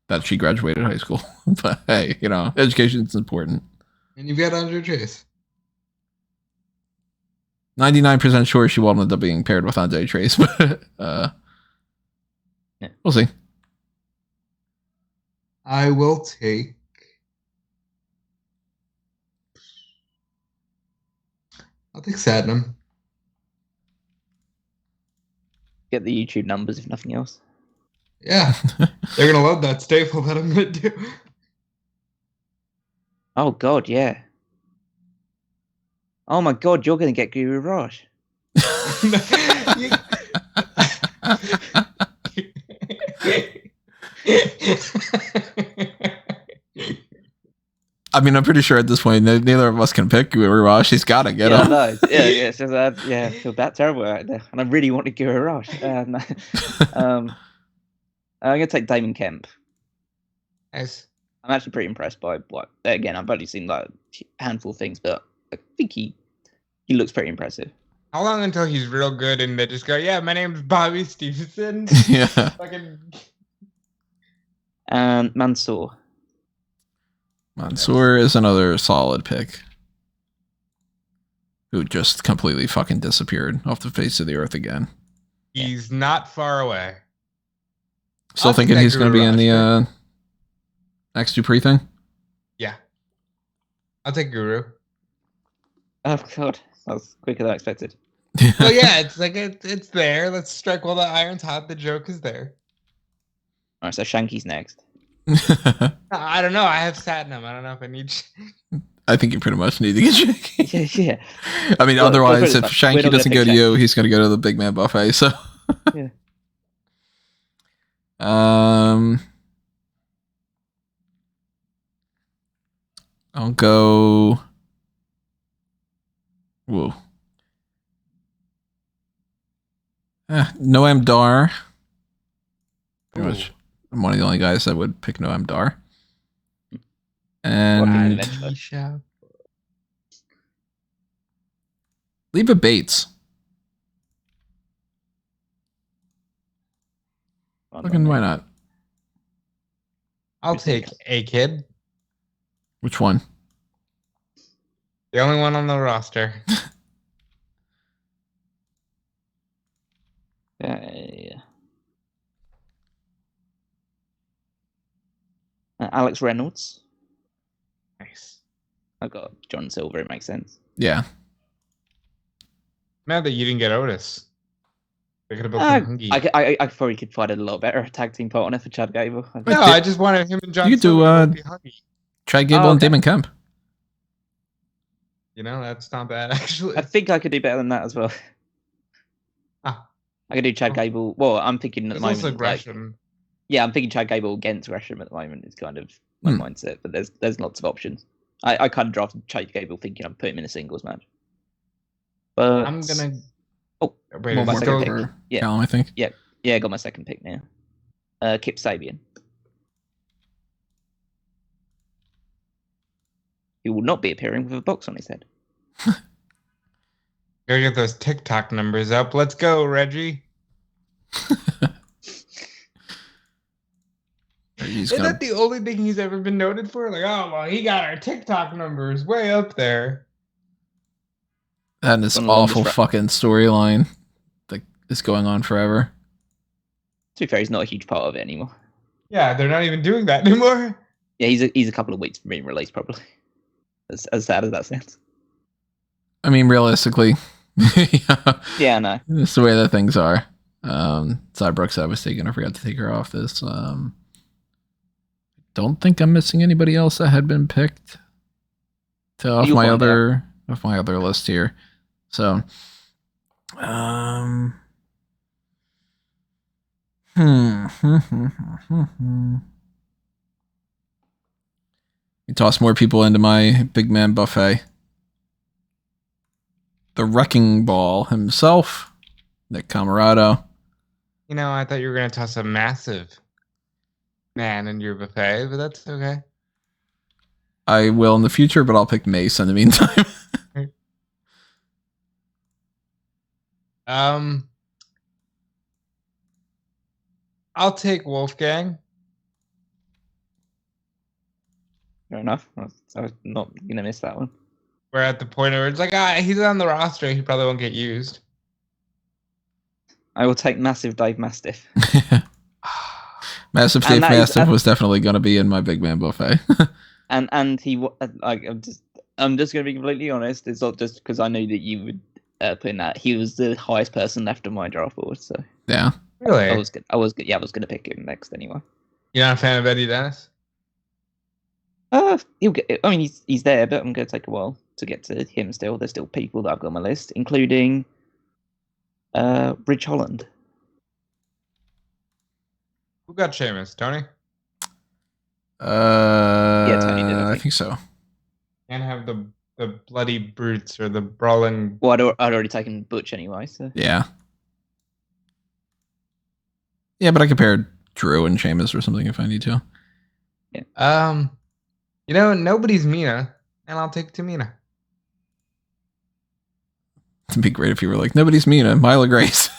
that she graduated high school. But hey, education's important. And you've got Andre Chase. 99% sure she won't end up being paired with Andre Trace, but we'll see. I will take. I'll take Satnam. Get the YouTube numbers, if nothing else. Yeah, they're gonna love that staple that I'm gonna do. Oh God, yeah. Oh my God, you're gonna get Guru Raj. I mean, I'm pretty sure at this point neither of us can pick Guru Raj. He's got to get him. No, I feel that terrible right there, and I really wanted Guru Raj. I'm gonna take Damon Kemp. Nice. I'm actually pretty impressed by again, I've only seen like a handful of things, but I think he looks pretty impressive. How long until he's real good and they just go, yeah, my name's Bobby Stevenson? Yeah. And Mansoor. Mansoor is another solid pick. Who just completely fucking disappeared off the face of the earth again. He's not far away. Still thinking he's going to be in the next Dupree thing? Yeah. I'll take Guru. Oh God, that was quicker than I expected. Well, yeah, it's like it's there. Let's strike while the iron's hot. The joke is there. All right, so Shanky's next. I don't know. I have Satnam. I don't know if I need. I think you pretty much need to get Shanky. Yeah. I mean, otherwise, if Shanky doesn't go to you, he's going to go to the big man buffet. So Yeah. I'll go. Whoa. Noam Dar. Pretty much, I'm one of the only guys that would pick Noam Dar. And Aisha. Leva Bates. Fucking why not? I'll take a kid. Which one? The only one on the roster. Yeah. Alex Reynolds. Nice. I got John Silver. It makes sense. Yeah. Mad that you didn't get Otis. They could have booked him Hungy. I probably could find a lot better tag team partner for Chad Gable. No, I just wanted him and John You could Silver do to both be Hungy. Chad Gable and Damon Kemp. You know, that's not bad actually. I think I could do better than that as well. I could do Chad Gable. Well, I'm thinking at the moment. Also Gresham. I'm thinking Chad Gable against Gresham at the moment is kind of my mindset, but there's lots of options. I kind of drafted Chad Gable thinking I'm putting him in a singles match. But I'm gonna. Oh, wait, my second pick. Yeah, Callum, I think. Yeah, I got my second pick now. Kip Sabian. He will not be appearing with a box on his head. Gotta get those TikTok numbers up. Let's go, Reggie. Is that the only thing he's ever been noted for? Like, oh, well, he got our TikTok numbers way up there. And this awful fucking storyline that is going on forever. To be fair, he's not a huge part of it anymore. Yeah, they're not even doing that anymore. Yeah, he's a couple of weeks from being released, probably. As sad as that sounds. I mean, realistically, yeah, I know. It's the way that things are. Cybrooks, I was taking. I forgot to take her off this. Don't think I'm missing anybody else that had been picked off my other list here. So, you toss more people into my big man buffet. The Wrecking Ball himself, Nick Camarado. You know, I thought you were going to toss a massive man in your buffet, but that's okay. I will in the future, but I'll pick Mace in the meantime. I'll take Wolfgang. Fair enough. I was not going to miss that one. We're at the point where it's like, he's on the roster. He probably won't get used. I will take Massive Dave Mastiff. Massive Dave Mastiff was definitely going to be in my big man buffet. and he, like, I'm just going to be completely honest. It's not just because I knew that you would put in that. He was the highest person left on my draft board. So yeah, really, I was good. I was going to pick him next anyway. You're not a fan of Eddie Dennis? He'll get. I mean, he's there, but I'm going to take a while to get to him. Still, there's still people that I've got on my list, including Ridge Holland. Who got Sheamus? Tony? Yeah, Tony did. I think so. And have the bloody brutes or the brawling. Well, I'd already taken Butch anyway. So yeah, but I compared Drew and Sheamus or something if I need to. Yeah. You know, nobody's Mina, and I'll take Tamina. It'd be great if you were like, nobody's Mina, Myla Grace.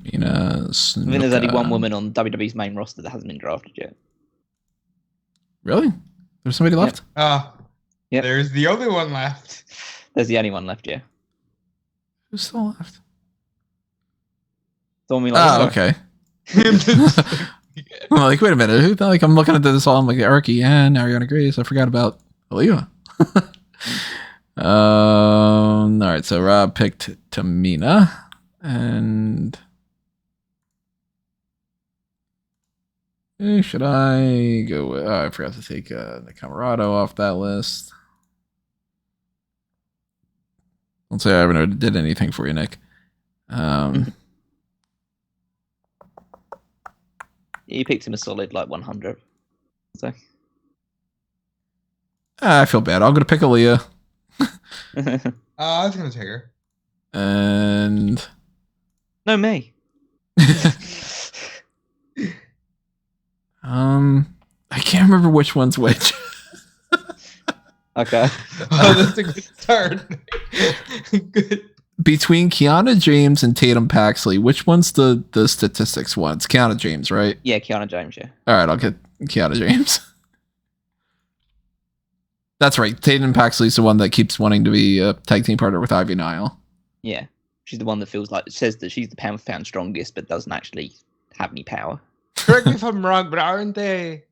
Mina's. I mean, there's only one woman on WWE's main roster that hasn't been drafted yet. Really? There's somebody left? Oh, yeah. There's the only one left. There's the only one left, yeah. Who's still left? Okay. I'm like, wait a minute. Like, I'm looking at this all. I'm like, Arky and Ariana Grace. I forgot about Aaliyah. All right, so Rob picked Tamina, and should I go with? I forgot to take the Camarado off that list. Let's say I haven't did anything for you, Nick. You picked him a solid like 100. So I feel bad. I'm gonna pick Aaliyah. I was gonna take her. And no, me. I can't remember which one's which. Okay. Oh, that's a good start. Good. Between Kiana James and Tatum Paxley, which one's the statistics one? It's Kiana James, right? Yeah, Kiana James, yeah. All right, I'll get Kiana James. That's right. Tatum Paxley's the one that keeps wanting to be a tag team partner with Ivy Nile. Yeah. She's the one that says that she's the pound for pound strongest, but doesn't actually have any power. Correct me if I'm wrong, but aren't they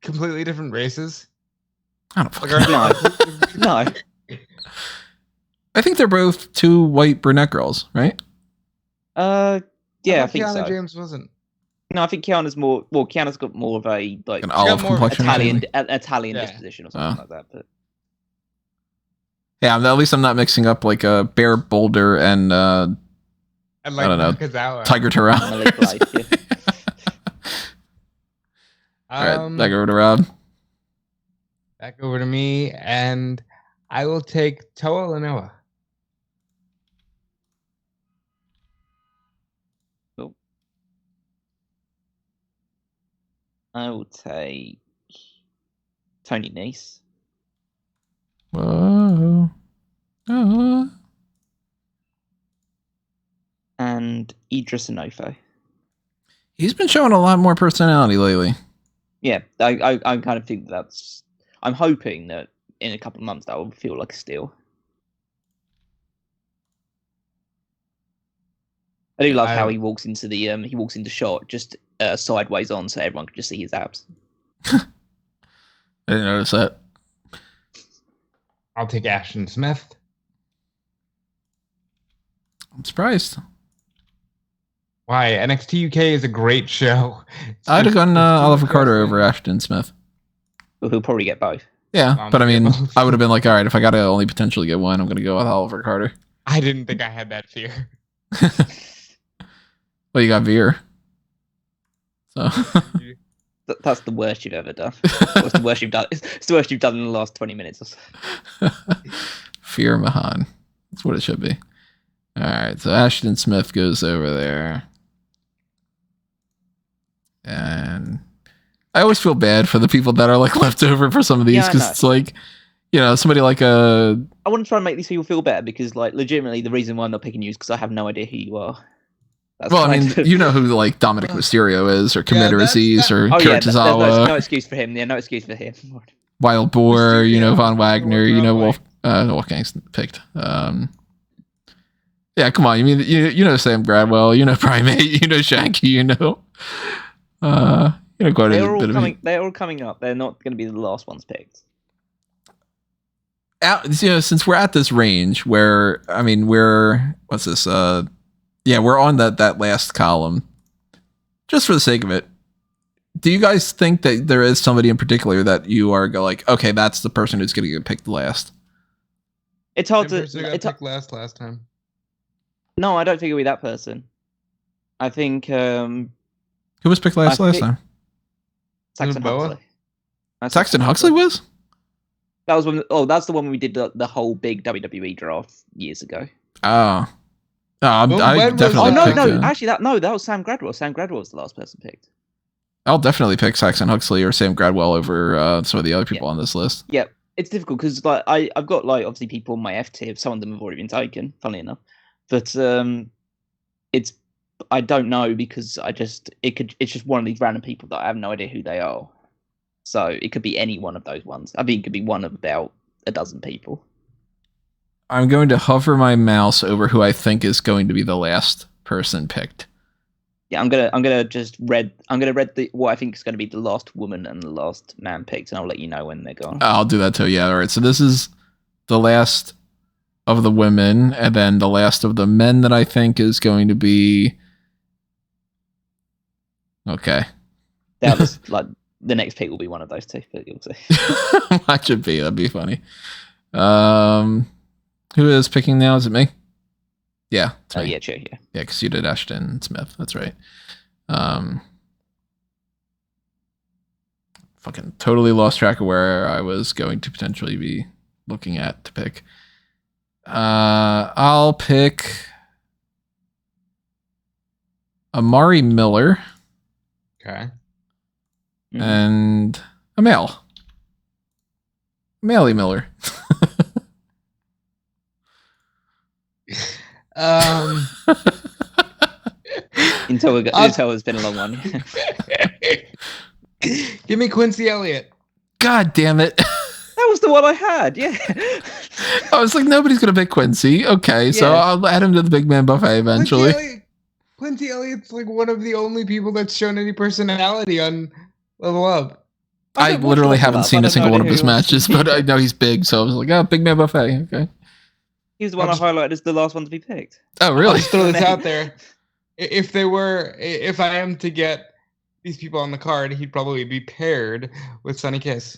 completely different races? I don't fucking know. No. I think they're both two white brunette girls, right? Yeah, I think Kiana so. James wasn't. No, I think Kiana's more. Well, Kiana's got more of a like An olive more complexion. Italian Yeah. disposition or something like that. But Yeah, at least I'm not mixing up like a Bear Boulder and And like I don't know. Nakazawa. Tiger Terrell. Malik Blade, yeah. All right, back over to Rob. Back over to me, and I will take Toa Lanoa. I will take Tony Nese. Whoa. And Idris Anofo. He's been showing a lot more personality lately. Yeah, I kind of think that's. I'm hoping that in a couple of months that will feel like a steal. I do love how he walks into the shot just sideways on, so everyone can just see his abs. I didn't notice that. I'll take Ashton Smith. I'm surprised. Why? NXT UK is a great show. I'd have gone Oliver Carter over Ashton Smith. Well, he'll probably get both. Yeah, but I mean, I would have been like, all right, if I got to only potentially get one, I'm going to go with Oliver Carter. I didn't think I had that fear. Well, you got Veer. So That's the worst you've ever done. It's the worst you've done. It's the worst you've done in the last 20 minutes or so. Veer Mahan. That's what it should be. All right, so Ashton Smith goes over there. And I always feel bad for the people that are like left over for some of these because it's like, you know, somebody like a. I want to try and make these people feel better because, like, legitimately, the reason why I'm not picking you is because I have no idea who you are. That's well, I mean, you know who like Dominic Mysterio is, or Kameda Aziz, or Kurt Tozawa. No excuse for him. Yeah, no excuse for him. Wild Boar, Mysterio, you know, Von Wagner, you know, Broadway. Wolfgang's picked. Yeah, come on. You mean you know Sam Gradwell, you know Primate, you know Shanky, you know quite they're a bit of. They're all coming up. They're not going to be the last ones picked. You know, since we're at this range where I mean what's this? Yeah, we're on that last column. Just for the sake of it, do you guys think that there is somebody in particular that you are like, okay, that's the person who's going to get picked last? It's hard to. Picked last time. No, I don't think it'll be that person. I think. Who was picked last time? Saxon Huxley. Saxon Huxley was? That was when. Oh, that's the one when we did the whole big WWE draft years ago. Oh. I definitely. Oh no, pick, actually, that was Sam Gradwell. Sam Gradwell was the last person picked. I'll definitely pick Saxon Huxley or Sam Gradwell over some of the other people on this list. Yeah, it's difficult because like I've got like obviously people on my F tier. Some of them have already been taken, funnily enough. But it's I don't know because it's just one of these random people that I have no idea who they are. So it could be any one of those ones. I mean, it could be one of about a dozen people. I'm going to hover my mouse over who I think is going to be the last person picked. Yeah, I'm gonna just read what I think is going to be the last woman and the last man picked, and I'll let you know when they're gone. I'll do that too. Yeah, all right. So this is the last of the women, and then the last of the men that I think is going to be. Okay. That was like the next pick will be one of those two. But you'll see. Watch it be. That'd be funny. Who is picking now? Is it me? Yeah. It's me. Yeah, sure, yeah. Yeah, because you did Ashton Smith. That's right. Fucking totally lost track of where I was going to potentially be looking at to pick. I'll pick Amari Miller. Okay. And a male. Maley Miller. Until it's been a long one. Give me Quincy Elliott. God damn it. That was the one I had, yeah. I was like, nobody's going to pick Quincy. Okay, so Yeah. I'll add him to the big man buffet eventually. Quincy Elliott's like one of the only people that's shown any personality on Level Up. I literally haven't seen a single one of his matches, but I know he's big, so I was like, oh, big man buffet. Okay. He was the one I highlighted as the last one to be picked. Oh, really? I'll just throw this out there. If I am to get these people on the card, he'd probably be paired with Sonny Kiss.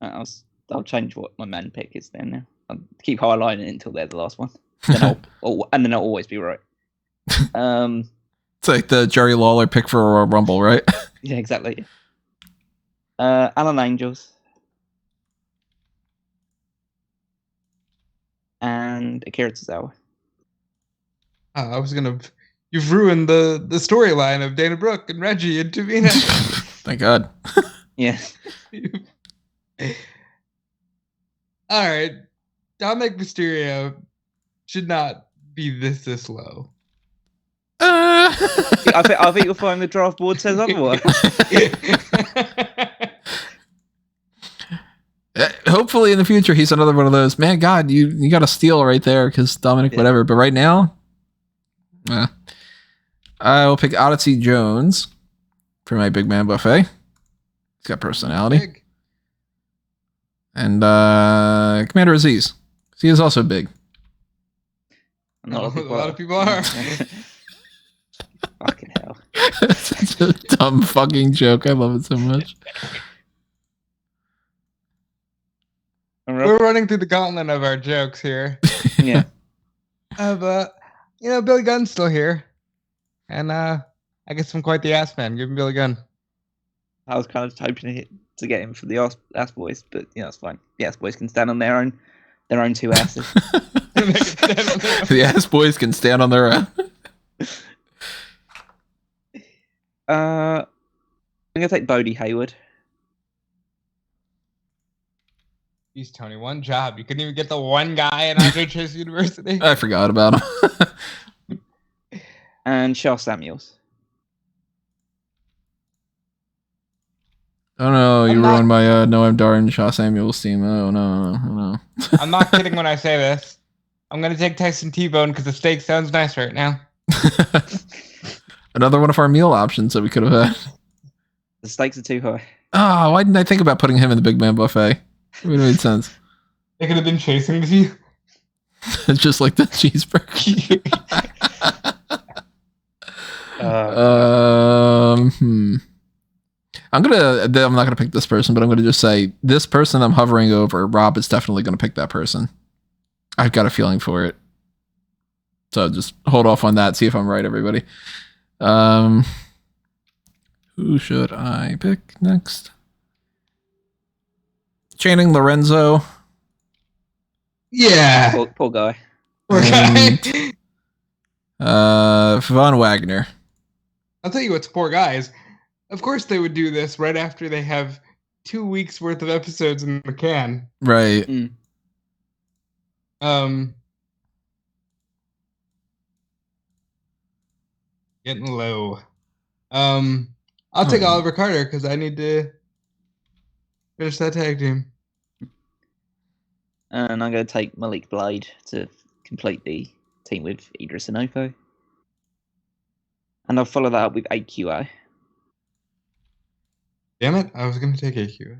I'll change what my man pick is then. Now. I'll keep highlighting it until they're the last one. And then I'll always be right. It's like the Jerry Lawler pick for a Rumble, right? Yeah, exactly. Alan Angels. And Akira Tozawa. I was gonna. You've ruined the storyline of Dana Brooke and Reggie and Tamina. Thank God. Yeah. All right, Dominic Mysterio should not be this low. I think you'll find the draft board says otherwise. Hopefully in the future he's another one of those. Man, God, you got a steal right there because Dominic, whatever. But right now, I will pick Odyssey Jones for my big man buffet. He's got personality. Big. And Commander Aziz. He is also big. A lot of people are. Fucking hell. Such a dumb fucking joke. I love it so much. We're running through the gauntlet of our jokes here. Yeah. But Billy Gunn's still here. And I guess I'm quite the ass man. Give him Billy Gunn. I was kind of hoping to get him for the ass boys, but it's fine. The ass boys can stand on their own two asses. The ass boys can stand on their own. I'm gonna take Bodie Hayward. Jeez, Tony, one job. You couldn't even get the one guy in Andre Chase University. I forgot about him. And Shaw Samuels. Oh no, you ruined my Noam Dar and Shaw Samuels team. Oh no. I'm not kidding when I say this. I'm going to take Tyson T-Bone because the steak sounds nice right now. Another one of our meal options that we could have had. The stakes are too high. Oh, why didn't I think about putting him in the big man buffet? It would have made sense. They could have been chasing with you. It's just like the cheeseburger. I'm not gonna pick this person, but I'm gonna just say this person I'm hovering over. Rob is definitely gonna pick that person. I've got a feeling for it. So just hold off on that. See if I'm right, everybody. Who should I pick next? Channing Lorenzo. Yeah. Poor guy. Poor guy. Von Wagner. I'll tell you what's poor guys. Of course they would do this right after they have 2 weeks worth of episodes in the can. Right. Getting low. I'll take Oliver Carter because I need to finish that tag team. And I'm going to take Malik Blade to complete the team with Idris Inopo. And I'll follow that up with AQA. Damn it, I was going to take AQA.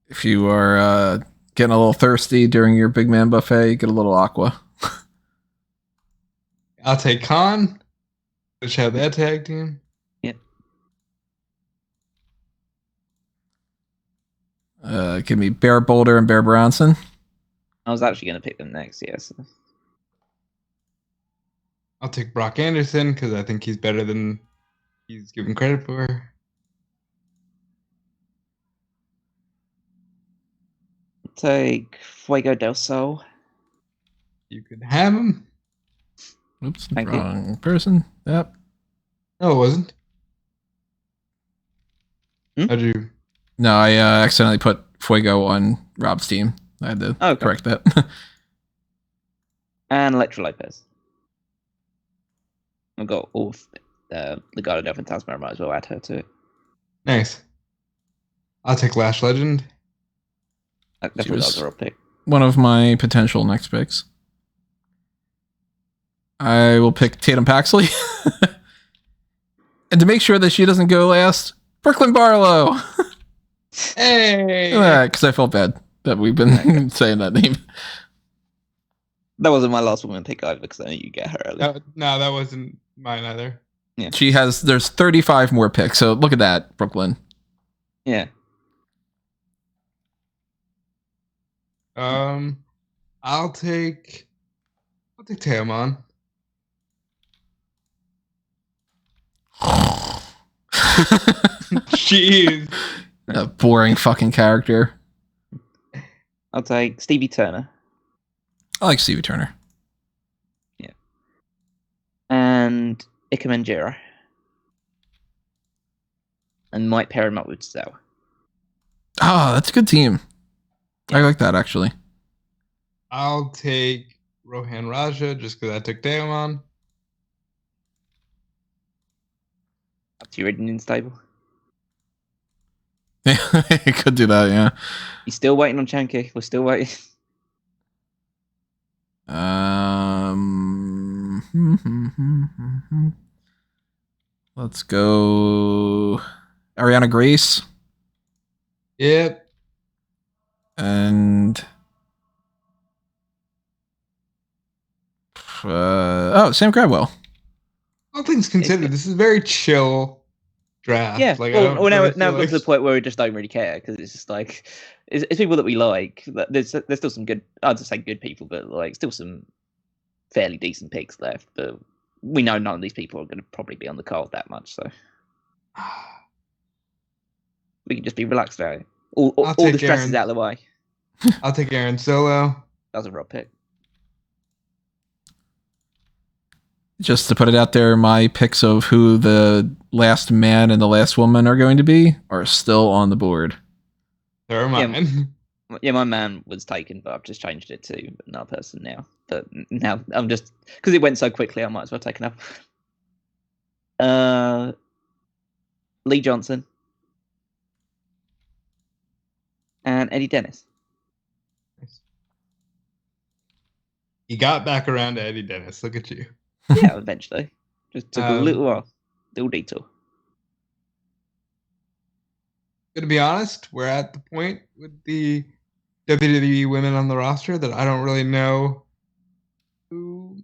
If you are getting a little thirsty during your big man buffet, get a little aqua. I'll take Khan. Let's have that tag team. Yep. Give me Bear Boulder and Bear Bronson. I was actually going to pick them next, yes. I'll take Brock Anderson because I think he's better than he's given credit for. Take Fuego del Sol. You could have him. Oops, Thank you. wrong person. Yep. No, it wasn't. Hmm? How'd you? No, I accidentally put Fuego on Rob's team. I had to Okay. correct that. And Electra Lopez. I've got all the Legado del Fantasma. I might as well add her to it. Nice. I'll take Lash Legend. Definitely was- that was a rough pick. One of my potential next picks. I will pick Tatum Paxley. And to make sure that she doesn't go last, Brooklyn Barlow. Hey. Because I felt bad that we've been saying that name. That wasn't my last woman pick either because I knew you get her early. No, that wasn't mine either. Yeah. There's 35 more picks, so look at that, Brooklyn. Yeah. I'll take Teomon. Jeez. A boring fucking character. I'll take Stevie Turner. I like Stevie Turner. And Ikemenjiro. And might pair him up with Cell. Oh, that's a good team. I like that, actually. I'll take Rohan Raja just because I took Teomon. Up to your Indian stable. You could do that, yeah. You still waiting on Chanky? We're still waiting. Let's go Ariana Grace Yep. and Sam Gradwell. All things considered, this is a very chill draft. Yeah. Like, Well, now really we've feel got to the point where we just don't really care because it's just like it's people that we like. There's still some good. I'd just say good people, but like still some fairly decent picks left. But we know none of these people are going to probably be on the card that much, so we can just be relaxed about it. All the stress is out of the way. I'll take Aaron Solo. That was a rough pick. Just to put it out there, my picks of who the last man and the last woman are going to be are still on the board. There are mine. Yeah, my man was taken, but I've just changed it to another person now. But now I'm just because it went so quickly, I might as well take it up. Lee Johnson and Eddie Dennis. You got back around to Eddie Dennis. Look at you. Yeah, eventually. Just took a little while. Little detour. To be honest, we're at the point with the WWE women on the roster that I don't really know who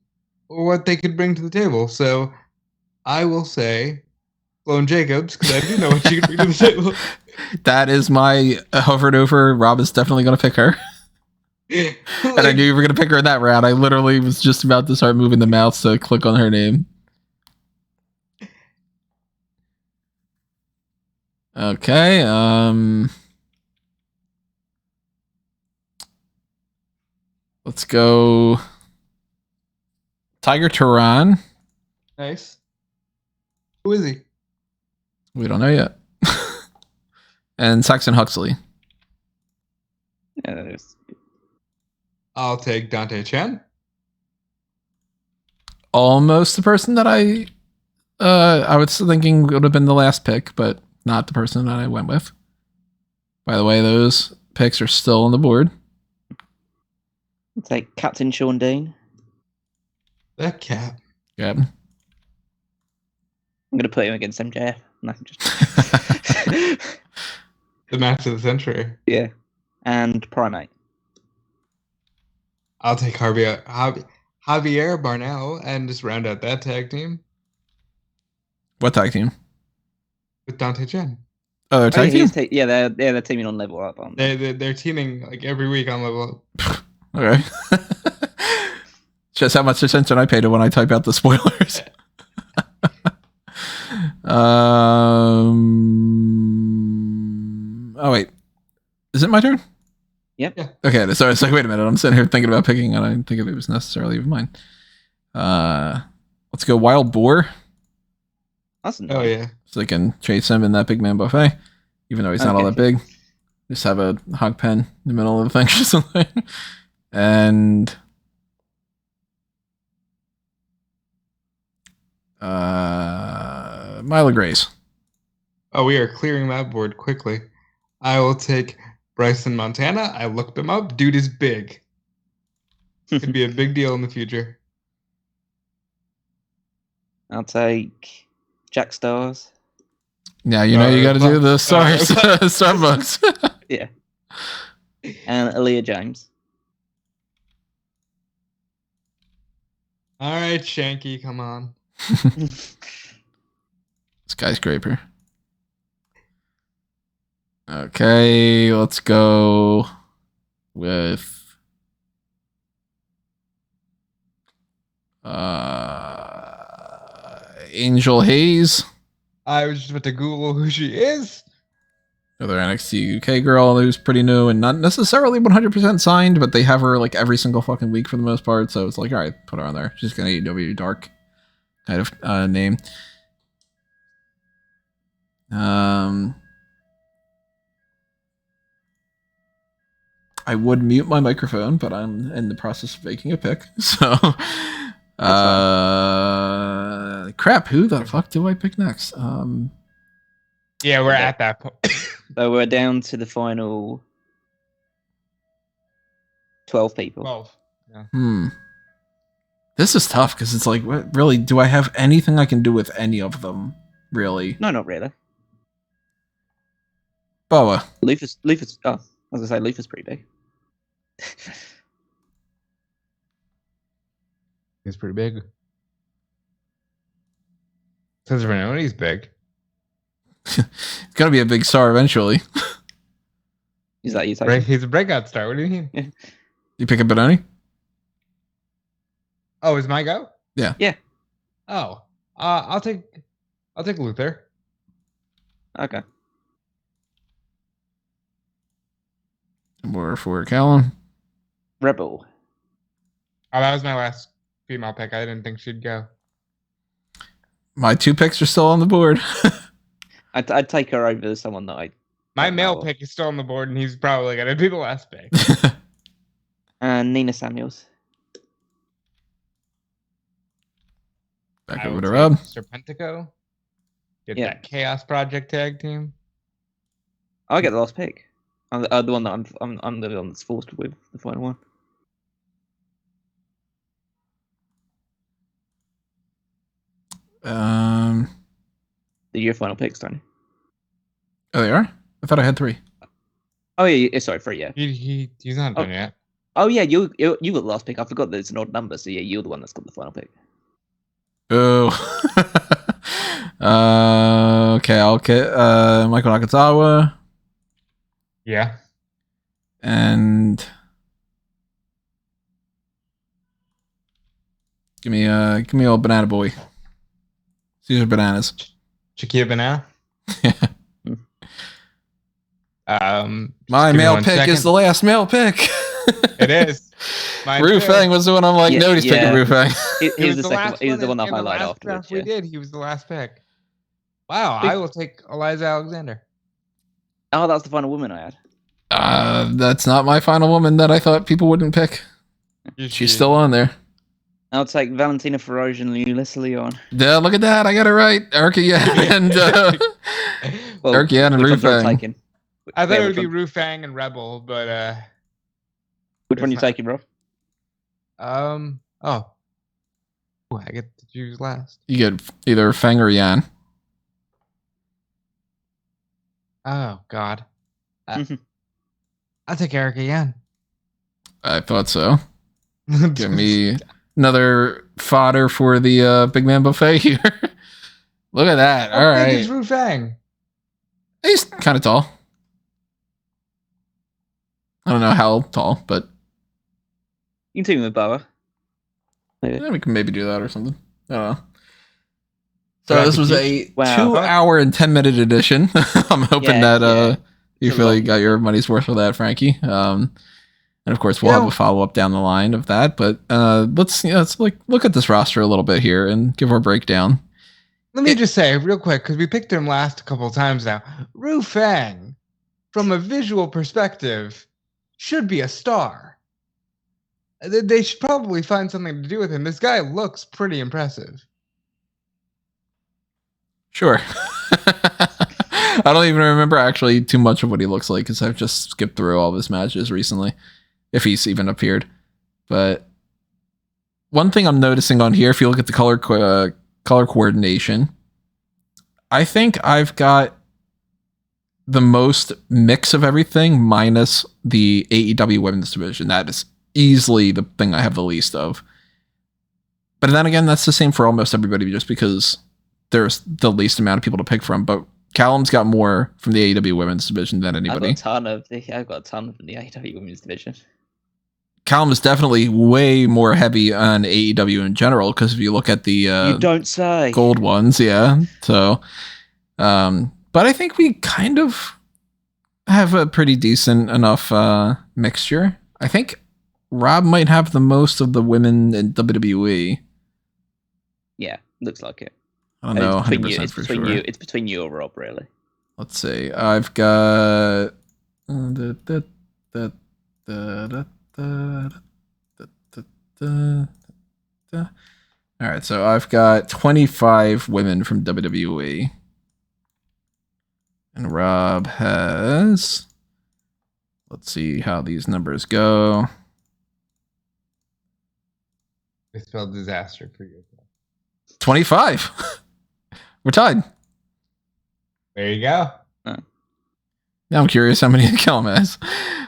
or what they could bring to the table. So I will say Sloane Jacobs because I do know what she could bring to the table. That is my hovered over. Rob is definitely going to pick her. And I knew you were going to pick her in that round. I literally was just about to start moving the mouse to click on her name. Okay. Let's go Tiger Turan. Nice. Who is he? We don't know yet. And Saxon Huxley. Yeah, that is. I'll take Dante Chen. Almost the person that I was thinking would have been the last pick, but not the person that I went with. By the way, those picks are still on the board. It's like Captain Sean Dean. That cat. Yep. I'm going to put him against MJF. No, just... The match of the century. Yeah. And Primate. I'll take Javier Barnell and just round out that tag team What tag team? with Dante Chen. Oh, they're tag team? They're teaming on Level Up, aren't they? They're teaming like every week on Level Up. Okay. Just how much attention I pay to when I type out the spoilers. Oh wait, is it my turn? Yep. Yeah. Okay, sorry. It's like, wait a minute. I'm sitting here thinking about picking, and I didn't think it was necessarily even mine. Let's go Wild Boar, That's Oh nice. yeah. so they can chase him in that big man buffet, even though he's not all that big. Just have a hog pen in the middle of the thing or something. And Mila Grace. Oh, we are clearing that board quickly. I will take Bryson Montana. I looked him up. Dude is big. Could be a big deal in the future. I'll take Jack Stars. Yeah, you know you got to do the Starbucks. Yeah. And Aaliyah James. All right, Shanky, come on. Skyscraper. Okay, let's go with Angel Hayes, I was just about to Google who she is. another NXT UK girl who's pretty new and not necessarily 100% signed, but they have her like every single fucking week for the most part. So it's like, all right, put her on there. She's got an AEW Dark kind of name. I would mute my microphone, but I'm in the process of making a pick. So, crap. Who the fuck do I pick next? Yeah, we're at that point. So we're down to the final 12 people. 12. Yeah. This is tough because it's like, what, really, do I have anything I can do with any of them? Really? No, not really. Boa. Luther's. Oh, I was gonna say Luther's pretty big. He's pretty big. Says everyone he's big. It's gonna be a big star eventually. Is that you taking? He's a breakout star. What do you mean? You pick a Benoni? Oh, is my go? Yeah. Yeah. Oh, I'll take Luther. Okay. More for Callum. Rebel. Oh, that was my last female pick. I didn't think she'd go. My 2 picks are still on the board. I'd take her over someone that I. My don't male know. pick is still on the board, and he's probably gonna be the last pick. And Nina Samuels. Back I over will to take Rob. Serpentico. Get Yeah. that Chaos Project tag team. I get the last pick. I'm the one that I'm the one that's forced with the final one. They're your final picks, Tony. Oh, they are? I thought I had 3. Oh yeah, sorry, 3, yeah. He's not done yet. Oh yeah, you got the last pick. I forgot that it's an odd number, so yeah, you're the one that's got the final pick. Oh. Okay, I'll get Michael Nakazawa Yeah. and give me old banana boy. Caesar bananas. Chiquita Banana. My give me male one pick is second. the last male pick. It is. Mine Ru too. Fang was the one I'm like, Yeah, nobody's picking yeah. Ru Fang. He was the second. last He was the one in that the highlighted last afterwards. draft we Yeah. did. He was the last pick. Wow, I will take Eliza Alexander. Oh, that was the final woman I had. That's not my final woman that I thought people wouldn't pick. She's still on there. I'll take Valentina Feroz and Ulysses Leon. Yeah, look at that. I got it right. Erica and Well, Eric Yan and which Ru one's you Fang. taking? I thought Yeah, it would which be one- Ru Fang and Rebel, but Which one you it's not- taking, bro? oh, Ooh, I get to choose last. You get either Fang or Yan. Oh God, Mhm. I'll take Erica Yan. I thought so. Give me another fodder for the big man buffet here. Look at that. All How big is right. Ru Fang? He's kind of tall. I don't know how tall, but You can team with Boa. Yeah, we can maybe do that or something. I don't know. So Rapid this was a Peach? Wow. 2 hour and 10-minute edition. I'm hoping Yeah, that you It's a feel you long got your one. money's worth with that, Frankie. And of course, we'll have a follow up down the line of that. But let's look at this roster a little bit here and give our breakdown. Let me just say real quick, because we picked him last a couple of times now. Ru Fang, from a visual perspective, should be a star. They should probably find something to do with him. This guy looks pretty impressive. Sure. I don't even remember actually too much of what he looks like because I've just skipped through all of his matches recently, if he's even appeared. But one thing I'm noticing on here, if you look at the color coordination, I think I've got the most mix of everything minus the AEW women's division. That is easily the thing I have the least of. But then again, that's the same for almost everybody just because there's the least amount of people to pick from. But Callum's got more from the AEW women's division than anybody. I've got a ton from the AEW women's division. Callum is definitely way more heavy on AEW in general because if you look at the You don't say. gold ones, yeah. So, but I think we kind of have a pretty decent enough mixture. I think Rob might have the most of the women in WWE. Yeah, looks like it. I don't know, 100% It's for between sure. you. It's between you or Rob, really. Let's see. I've got. All right, so I've got 25 women from WWE. And Rob has. Let's see how these numbers go. It spelled disaster for you. 25. We're tied. There you go. Now I'm curious how many Callum has.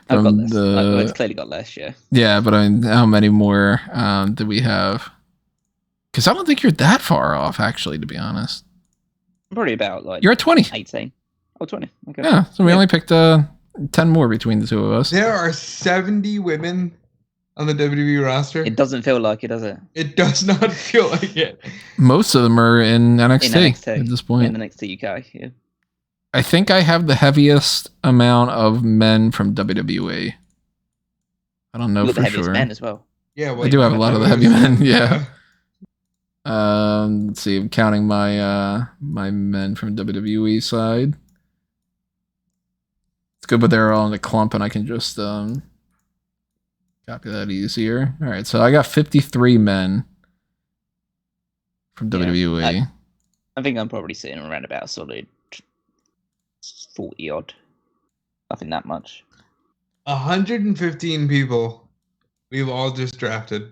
I've got less. It's clearly got less, yeah. Yeah, but I mean, how many more do we have? Because I don't think you're that far off, actually, to be honest. I'm probably about like You're at 20. 18. Oh, 20. Okay. Yeah, so we only picked 10 more between the two of us. There are 70 women on the WWE roster. It doesn't feel like it, does it? It does not feel like it. Most of them are in NXT, at this point. In NXT UK, yeah. I think I have the heaviest amount of men from WWE. I don't know Look, for the heaviest sure. men as well. Yeah, I do have a lot of the heavy men, yeah. Let's see, I'm counting my my men from WWE side. It's good, but they're all in a clump, and I can just copy that easier. All right, so I got 53 men from WWE. I think I'm probably sitting around about a solid 40 odd. Nothing that much. 115 people we've all just drafted.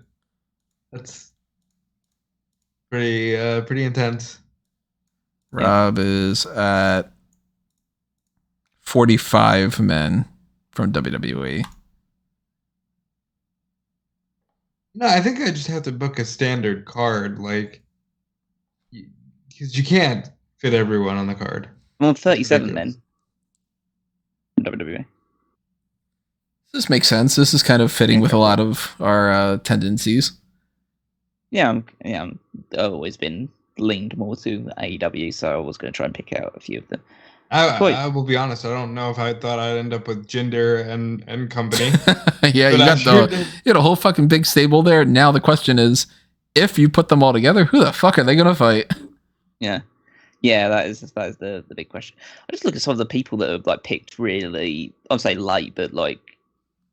That's pretty intense. Rob is at 45 men from WWE. No, I think I just have to book a standard card, like, because you can't fit everyone on the card. I'm on 37 then. WWE. This makes sense. This is kind of fitting with a lot of our tendencies. Yeah, I've always been leaned more to AEW, so I was going to try and pick out a few of them. I will be honest. I don't know if I thought I'd end up with Jinder and company. Yeah, you had a whole fucking big stable there. Now the question is, if you put them all together, who the fuck are they gonna fight? Yeah, that is the big question. I just look at some of the people that have like picked really, I'd say late, but like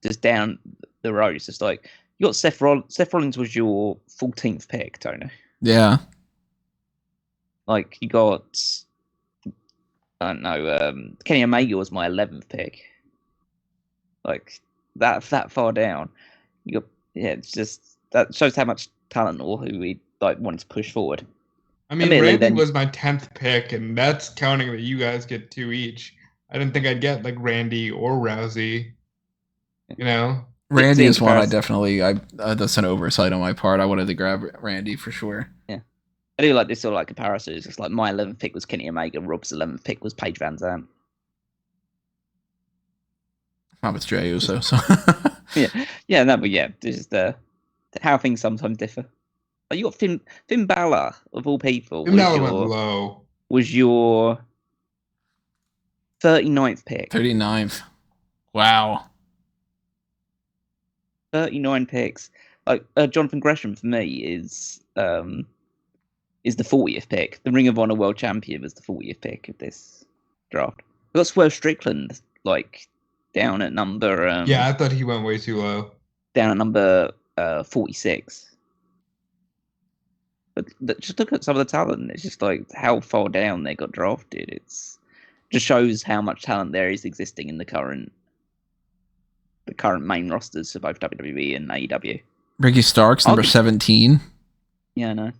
just down the road. It's just like you got Seth Rollins. Seth Rollins was your 14th pick, Tony. Yeah. Like you got. I don't know. Kenny Omega was my 11th pick. Like that far down. It's just that shows how much talent or who we like wanted to push forward. I mean, Randy was my 10th pick, and that's counting that you guys get 2 each. I didn't think I'd get like Randy or Rousey. You know, Randy is one that's an oversight on my part. I wanted to grab Randy for sure. Yeah. I do like this sort of like comparison. It's just like my 11th pick was Kenny Omega, Rob's 11th pick was Paige Van Zandt. Not with Jey Uso, so. This is the how things sometimes differ. Like you got Finn Balor of all people. Finn Balor went low. Was your 39th pick. 39th. Wow. 39 picks. Like Jonathan Gresham for me is the 40th pick. The Ring of Honor World Champion was the 40th pick of this draft. We got Swerve Strickland like down at number. Yeah, I thought he went way too low. Down at number 46. But just look at some of the talent. It's just like how far down they got drafted. It's just shows how much talent there is existing in the current main rosters for both WWE and AEW. Ricky Starks, number 17. Yeah, I know.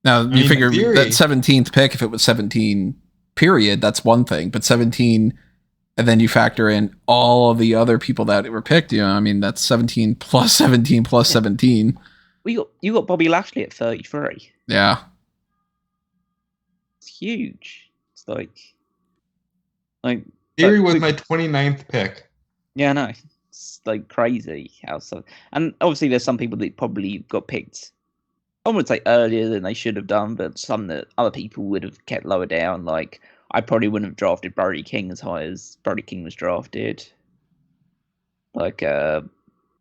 Now, you figure that 17th pick, if it was 17 period, that's one thing. But 17, and then you factor in all of the other people that were picked, I mean, that's 17 plus 17 plus 17. You got Bobby Lashley at 33. Yeah. It's huge. It's like Theory was my 29th pick. Yeah, I know. It's like crazy how so. And obviously, there's some people that probably got picked. I would say earlier than they should have done, but some that other people would have kept lower down. Like I probably wouldn't have drafted Brody King as high as Brody King was drafted. Like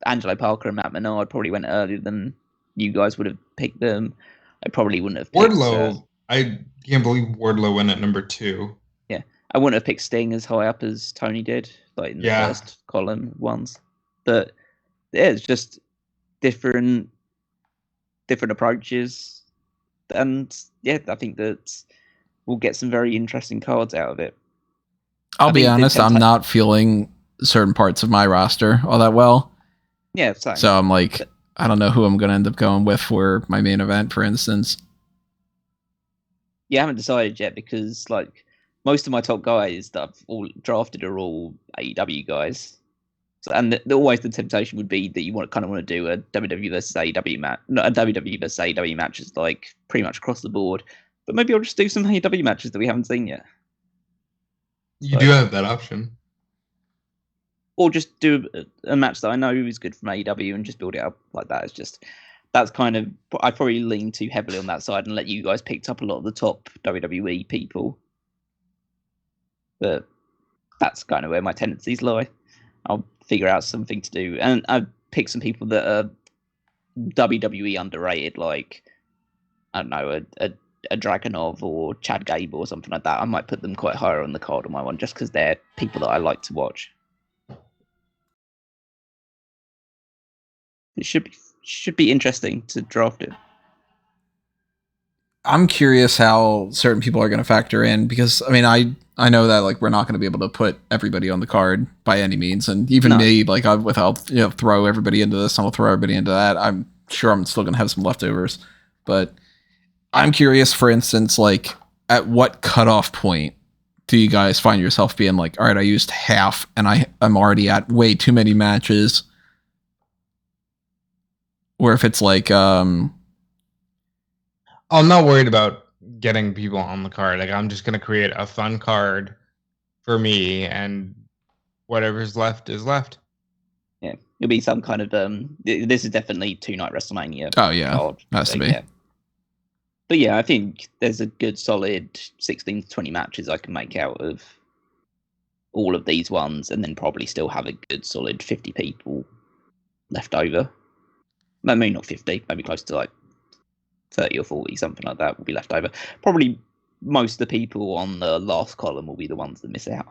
Angelo Parker and Matt Menard probably went earlier than you guys would have picked them. I probably wouldn't have picked Wardlow. I can't believe Wardlow went at number 2. Yeah, I wouldn't have picked Sting as high up as Tony did, like in the first column ones. But yeah, it's just different approaches, and yeah, I think that we'll get some very interesting cards out of it. I'll be honest, I'm not feeling certain parts of my roster all that well. Yeah, same. So I'm like, I don't know who I'm going to end up going with for my main event, for instance. Yeah, I haven't decided yet because like most of my top guys that I've all drafted are all AEW guys. So, and always the temptation would be that you want to do a WWE versus AEW match. Not a WWE versus AEW matches like pretty much across the board. But maybe I'll just do some AEW matches that we haven't seen yet. You do have that option. Or just do a match that I know is good from AEW and just build it up like that. It's just, that's kind of, I probably lean too heavily on that side and let you guys pick up a lot of the top WWE people. But that's kind of where my tendencies lie. I'll figure out something to do. And I've picked some people that are WWE underrated, like, I don't know, a Dragunov or Chad Gable or something like that. I might put them quite higher on the card on my one just because they're people that I like to watch. It should be interesting to draft it. I'm curious how certain people are going to factor in because I mean I know that like we're not going to be able to put everybody on the card by any means, and even me, like I'll throw everybody into this and I'll throw everybody into that. I'm sure I'm still going to have some leftovers, but I'm curious, for instance, like at what cutoff point do you guys find yourself being like, all right, I used half and I'm already at way too many matches. Or if it's like, I'm not worried about getting people on the card. Like I'm just going to create a fun card for me and whatever's left is left. Yeah. It'll be some kind of, this is definitely 2-night WrestleMania. Oh yeah. Has to be. Yeah. But yeah, I think there's a good solid 16 to 20 matches I can make out of all of these ones and then probably still have a good solid 50 people left over. Maybe not 50, maybe close to like 30 or 40, something like that will be left over. Probably most of the people on the last column will be the ones that miss out.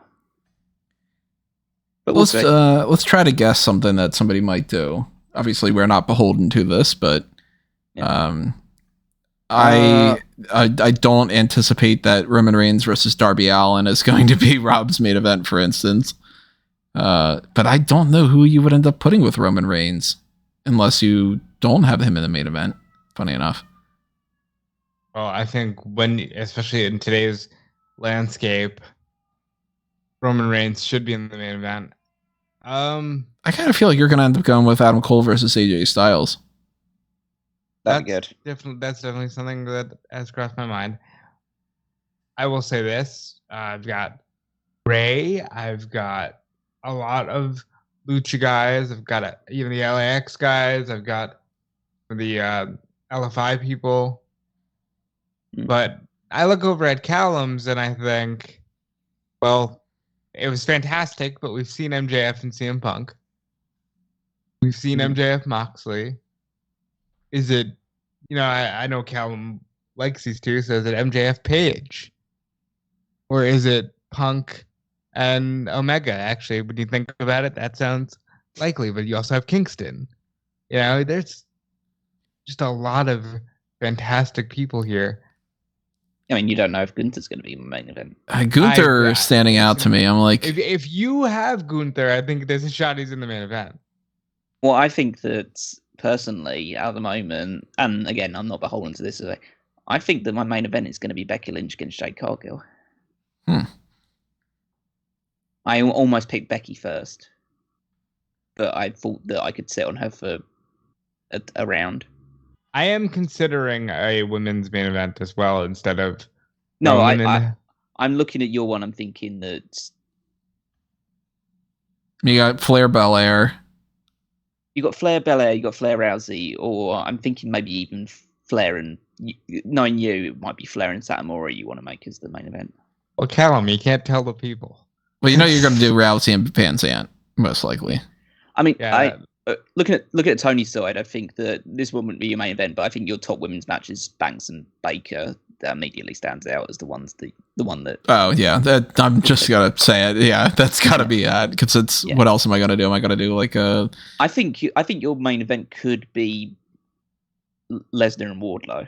But let's try to guess something that somebody might do. Obviously, we're not beholden to this, but I don't anticipate that Roman Reigns versus Darby Allin is going to be Rob's main event, for instance. But I don't know who you would end up putting with Roman Reigns. Unless you don't have him in the main event, funny enough. Well, I think especially in today's landscape, Roman Reigns should be in the main event. I kind of feel like you're going to end up going with Adam Cole versus AJ Styles. That's good. That's definitely something that has crossed my mind. I will say this. I've got Ray. I've got a lot of Lucha guys. I've got even the LAX guys. I've got the LFI people. Mm. But I look over at Callum's and I think, well, it was fantastic, but we've seen MJF and CM Punk. We've seen MJF Moxley. Is it, I know Callum likes these two, so is it MJF Page? Or is it Punk and Omega? Actually, when you think about it, that sounds likely, but you also have Kingston. There's just a lot of fantastic people here. I mean, you don't know if Gunther's going to be in the main event. Gunther standing out to me. I'm like, if you have Gunther, I think there's a shot he's in the main event. Well, I think that personally, at the moment, and again, I'm not beholden to this. I think that my main event is going to be Becky Lynch against Jade Cargill. I almost picked Becky first, but I thought that I could sit on her for a round. I am considering a women's main event as well instead of. No, I'm looking at your one. I'm thinking that you got Flair Belair. You got Flair Belair, you got Flair Rousey, or I'm thinking maybe even Flair and knowing you, it might be Flair and Satomura you want to make as the main event. Well, Callum, you can't tell the people. Well, you're going to do Rousey and Van Zandt, most likely. I mean, looking at Tony's side, I think that this wouldn't be your main event, but I think your top women's matches, Banks and Baker, that immediately stands out as the one that. Oh yeah, I'm just gonna say it. Yeah, that's gotta be it because it's what else am I gonna do? Am I gonna do like a? I think your main event could be Lesnar and Wardlow.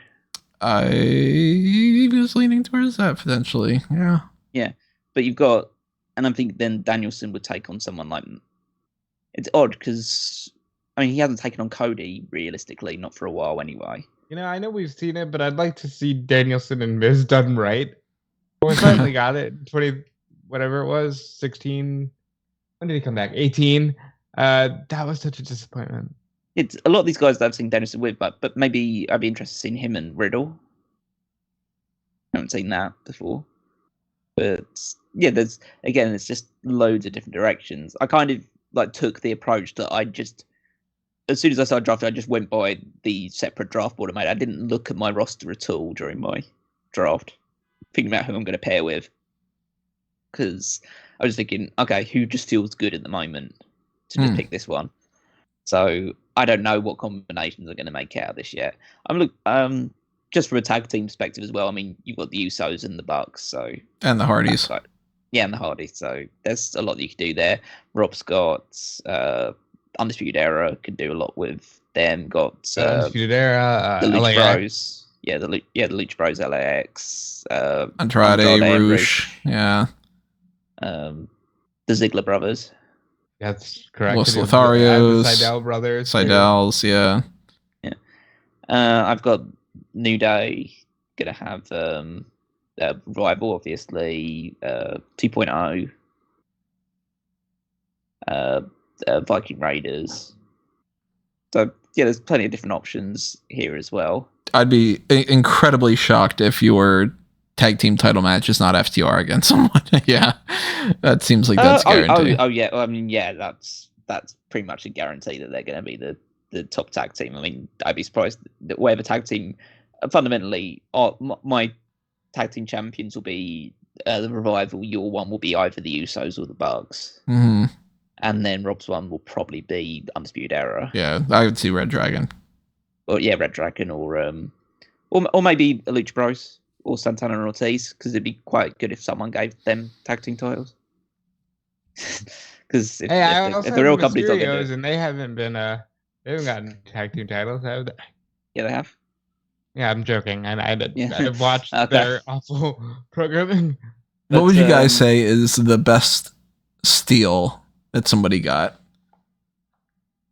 I was leaning towards that potentially. Yeah. Yeah, but you've got, and I think then Danielson would take on someone like. It's odd because I mean he hasn't taken on Cody realistically, not for a while anyway. I know we've seen it, but I'd like to see Danielson and Miz done right. We finally got it. 20, whatever it was, 16. When did he come back? 18. That was such a disappointment. It's a lot of these guys that I've seen Danielson with, but maybe I'd be interested in seeing him and Riddle. I haven't seen that before. But yeah, it's just loads of different directions. I kind of like took the approach that as soon as I started drafting, I just went by the separate draft board I made. I didn't look at my roster at all during my draft, thinking about who I'm going to pair with. Because I was thinking, okay, who just feels good at the moment to just pick this one. So I don't know what combinations are going to make out of this yet. Just from a tag team perspective as well. I mean, you've got the Usos and the Bucks, and the Hardys. And the Hardys. So there's a lot that you could do there. Rob Scott's Undisputed Era could do a lot with them. Got Undisputed Era, the Lucha LAX. Bros. Yeah, the Lucha Bros, LAX. Andrade, Roosh. Yeah. The Ziggler brothers. That's correct. Los Lotharios. The Seidel brothers. Seidels, yeah. Yeah. I've got New Day. Gonna have Rival, obviously. 2.0. Viking Raiders. So yeah, there's plenty of different options here as well. I'd be incredibly shocked if your tag team title match is not FTR against someone. Yeah, that seems like that's guaranteed. Oh yeah, I mean yeah, that's pretty much a guarantee that they're going to be the top tag team. I mean, I'd be surprised that whatever tag team. Fundamentally, my tag team champions will be the Revival. Your one will be either the Usos or the Bucks. Mm-hmm. And then Rob's one will probably be Undisputed Era. Yeah, I would see Red Dragon. Or yeah, Red Dragon, or maybe a Lucha Bros or Santana and Ortiz, because it'd be quite good if someone gave them tag team titles. Because if they're all companies, and they haven't gotten tag team titles, have they? Yeah, they have. Yeah, I'm joking. I've watched their awful programming. What would you guys say is the best steal that somebody got?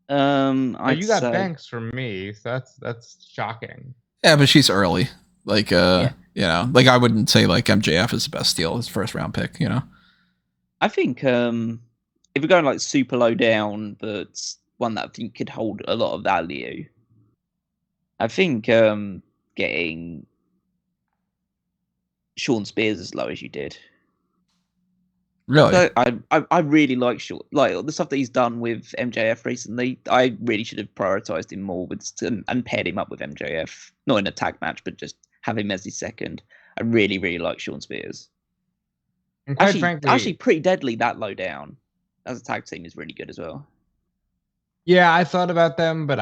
You got Banks from me, so that's shocking. Yeah, but she's early. Like like I wouldn't say like MJF is the best steal, his first round pick, I think if we're going like super low down, but one that I think could hold a lot of value, I think getting Sean Spears as low as you did. Really? So I really like Sean. Like the stuff that he's done with MJF recently, I really should have prioritized him more and paired him up with MJF, not in a tag match, but just have him as his second. I really, really like Sean Spears. And quite frankly, Actually, pretty deadly that low down as a tag team is really good as well. yeah, I thought about them, but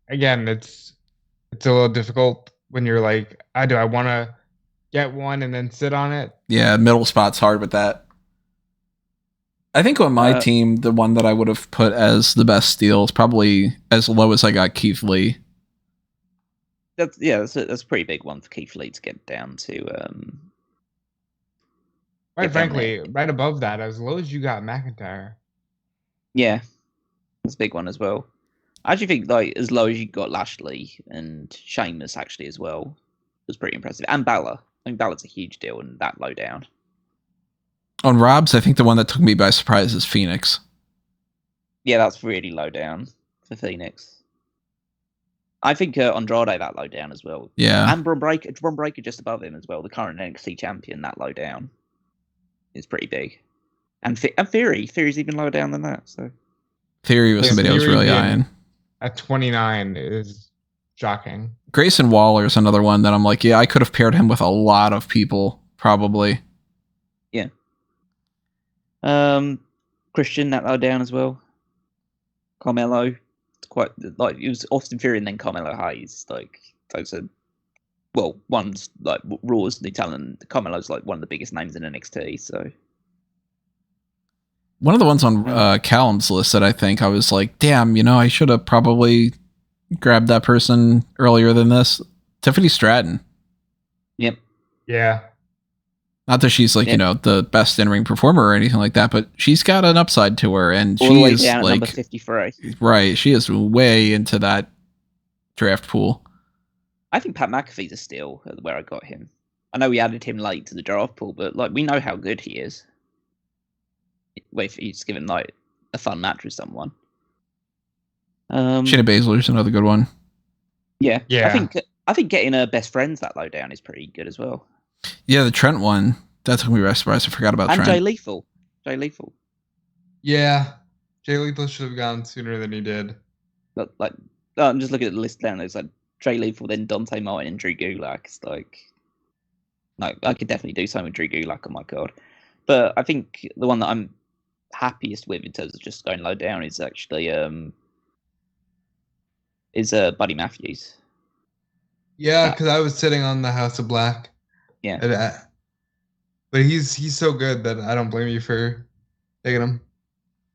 again, it's a little difficult when you're like, do I want to get one and then sit on it? Yeah, middle spot's hard with that. I think on my team, the one that I would have put as the best steal is probably as low as I got Keith Lee. That's a pretty big one for Keith Lee to get down to. Quite frankly, right above that, as low as you got McIntyre. Yeah, that's a big one as well. I actually think like as low as you got Lashley and Sheamus actually as well was pretty impressive, and Balor. I think Balor's a huge deal and that low down. On Rob's, I think the one that took me by surprise is Phoenix. Yeah, that's really low down for Phoenix. I think Andrade that low down as well. Yeah, and Braun Breaker just above him as well. The current NXT champion that low down is pretty big, and Theory's even lower down than that. So Theory was somebody I was really eyeing. At 29 is shocking. Grayson Waller is another one that I'm like, yeah, I could have paired him with a lot of people, probably. Yeah. Christian that low down as well. Carmelo, it's quite like it was Austin Theory and then Carmelo Hayes. Like those are, well, one's like Raw's new talent. Carmelo's like one of the biggest names in NXT. So one of the ones on Callum's list that I think I was like, damn, I should have probably grabbed that person earlier than this. Tiffany Stratton. Yep. Yeah. Not that she's like, the best in-ring performer or anything like that, but she's got an upside to her, and all she the way is down like at number 53. Right, she is way into that draft pool. I think Pat McAfee's a steal where I got him. I know we added him late to the draft pool, but like we know how good he is. If he's given like a fun match with someone. Shayna Baszler's another good one. Yeah. Yeah. I think getting a best friends that low down is pretty good as well. Yeah, the Trent one. That took me by surprise. I forgot about and Trent. Jay Lethal. Yeah. Jay Lethal should have gone sooner than he did. But like, I'm just looking at the list down. There's like Jay Lethal, then Dante Martin and Drew Gulak. It's like, no, I could definitely do something with Drew Gulak on my card. But I think the one that I'm happiest with in terms of just going low down is actually Buddy Matthews. Yeah, because I was sitting on the House of Black. Yeah. But he's so good that I don't blame you for taking him.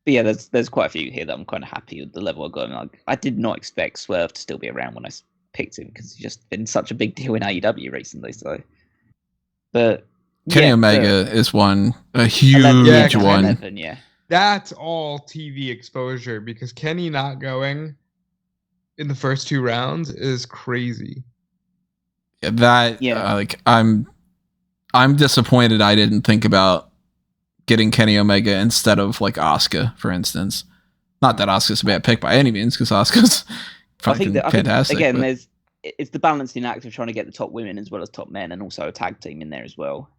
But yeah, there's quite a few here that I'm kind of happy with the level I got him. Like, I did not expect Swerve to still be around when I picked him because he's just been such a big deal in AEW recently. So, but Kenny Omega is a huge 11, one. 11, yeah. That's all TV exposure because Kenny not going in the first 2 rounds is crazy. I'm disappointed I didn't think about getting Kenny Omega instead of like Asuka, for instance. Not that Asuka's a bad pick by any means, because Asuka's fucking fantastic. Again, it's the balancing act of trying to get the top women as well as top men, and also a tag team in there as well.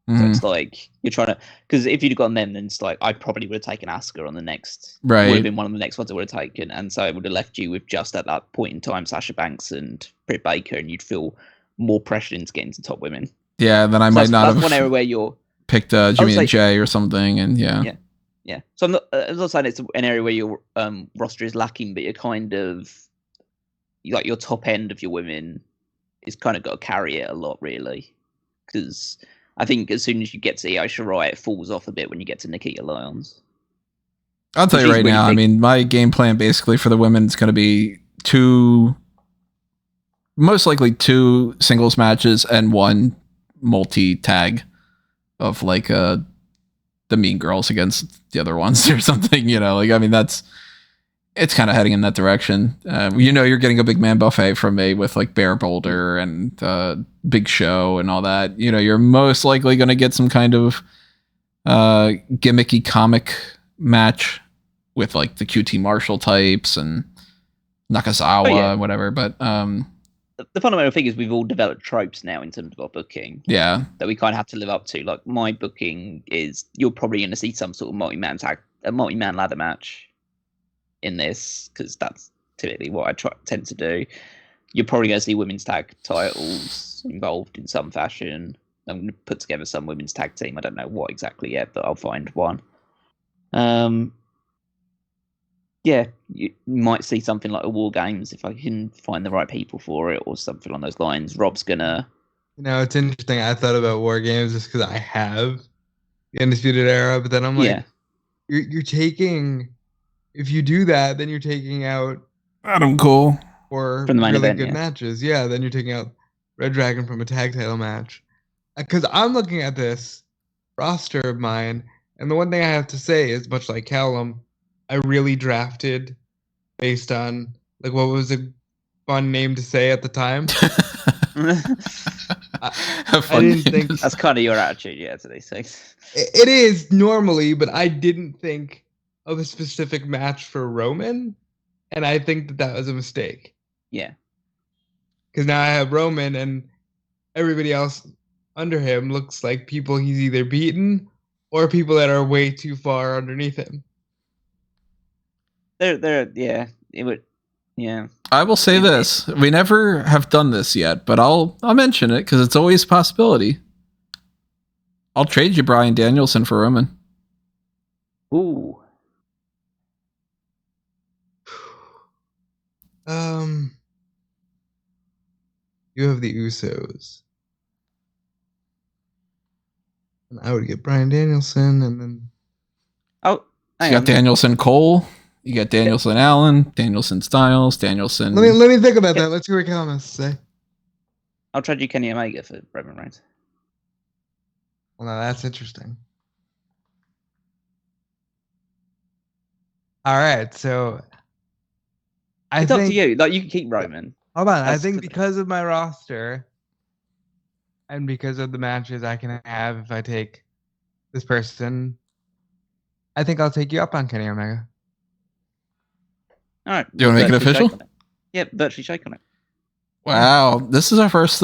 So it's like you're trying to, because if you'd have gone them, then it's like I probably would have taken Asuka on the next, right? Would have been one of the next ones I would have taken, and so it would have left you with just at that point in time Sasha Banks and Britt Baker, and you'd feel more pressure into getting to top women. Yeah, then I might not have one area where you're picked Jimmy and Jay or something, and yeah. So I'm not saying it's an area where your roster is lacking, but you're kind of like your top end of your women is kind of got to carry it a lot, really, because I think as soon as you get to Io Shirai, it falls off a bit when you get to Nikita Lyons. I'll tell you right now, I mean, my game plan basically for the women is going to be most likely 2 singles matches and 1 multi-tag of like the Mean Girls against the other ones or something, I mean, it's kind of heading in that direction. You're getting a big man buffet from me with like Bear Boulder and Big Show and all that. You're most likely going to get some kind of gimmicky comic match with like the QT Marshall types and Nakazawa and whatever. But the fundamental thing is we've all developed tropes now in terms of our booking. Yeah. That we kind of have to live up to. Like my booking is, you're probably going to see some sort of multi-man ladder match in this, because that's typically what I tend to do. You're probably going to see women's tag titles involved in some fashion. I'm going to put together some women's tag team. I don't know what exactly yet, but I'll find one. Yeah, you might see something like a War Games if I can find the right people for it, or something along those lines. Rob's gonna. It's interesting. I thought about War Games just because I have the Undisputed Era, but then I'm like, you're taking. If you do that, then you're taking out Adam Cole for from the main really event, good matches. Yeah, then you're taking out Red Dragon from a tag title match. Because I'm looking at this roster of mine, and the one thing I have to say is, much like Callum, I really drafted based on, like, what was a fun name to say at the time. I didn't think that's kind of your attitude, yeah, to these things. It is normally, but I didn't think of a specific match for Roman, and I think that was a mistake. Yeah. Because now I have Roman, and everybody else under him looks like people he's either beaten or people that are way too far underneath him. Yeah, it would, yeah. I will say this: we never have done this yet, but I'll mention it because it's always a possibility. I'll trade you Bryan Danielson for Roman. Ooh. You have the Usos, and I would get Bryan Danielson, and then you got Danielson Cole. You got Danielson Allen, Danielson Styles, Danielson. Let me think about that. Let's hear what Callum has to say. I'll trade you Kenny Omega for Roman Reigns. Well, now that's interesting. All right, so it's up to you. Like, you can keep Roman. Hold on. I think because of my roster and because of the matches I can have if I take this person, I think I'll take you up on Kenny Omega. All right. Do you want to make it official? Yeah, virtually shake on it. Wow. This is our first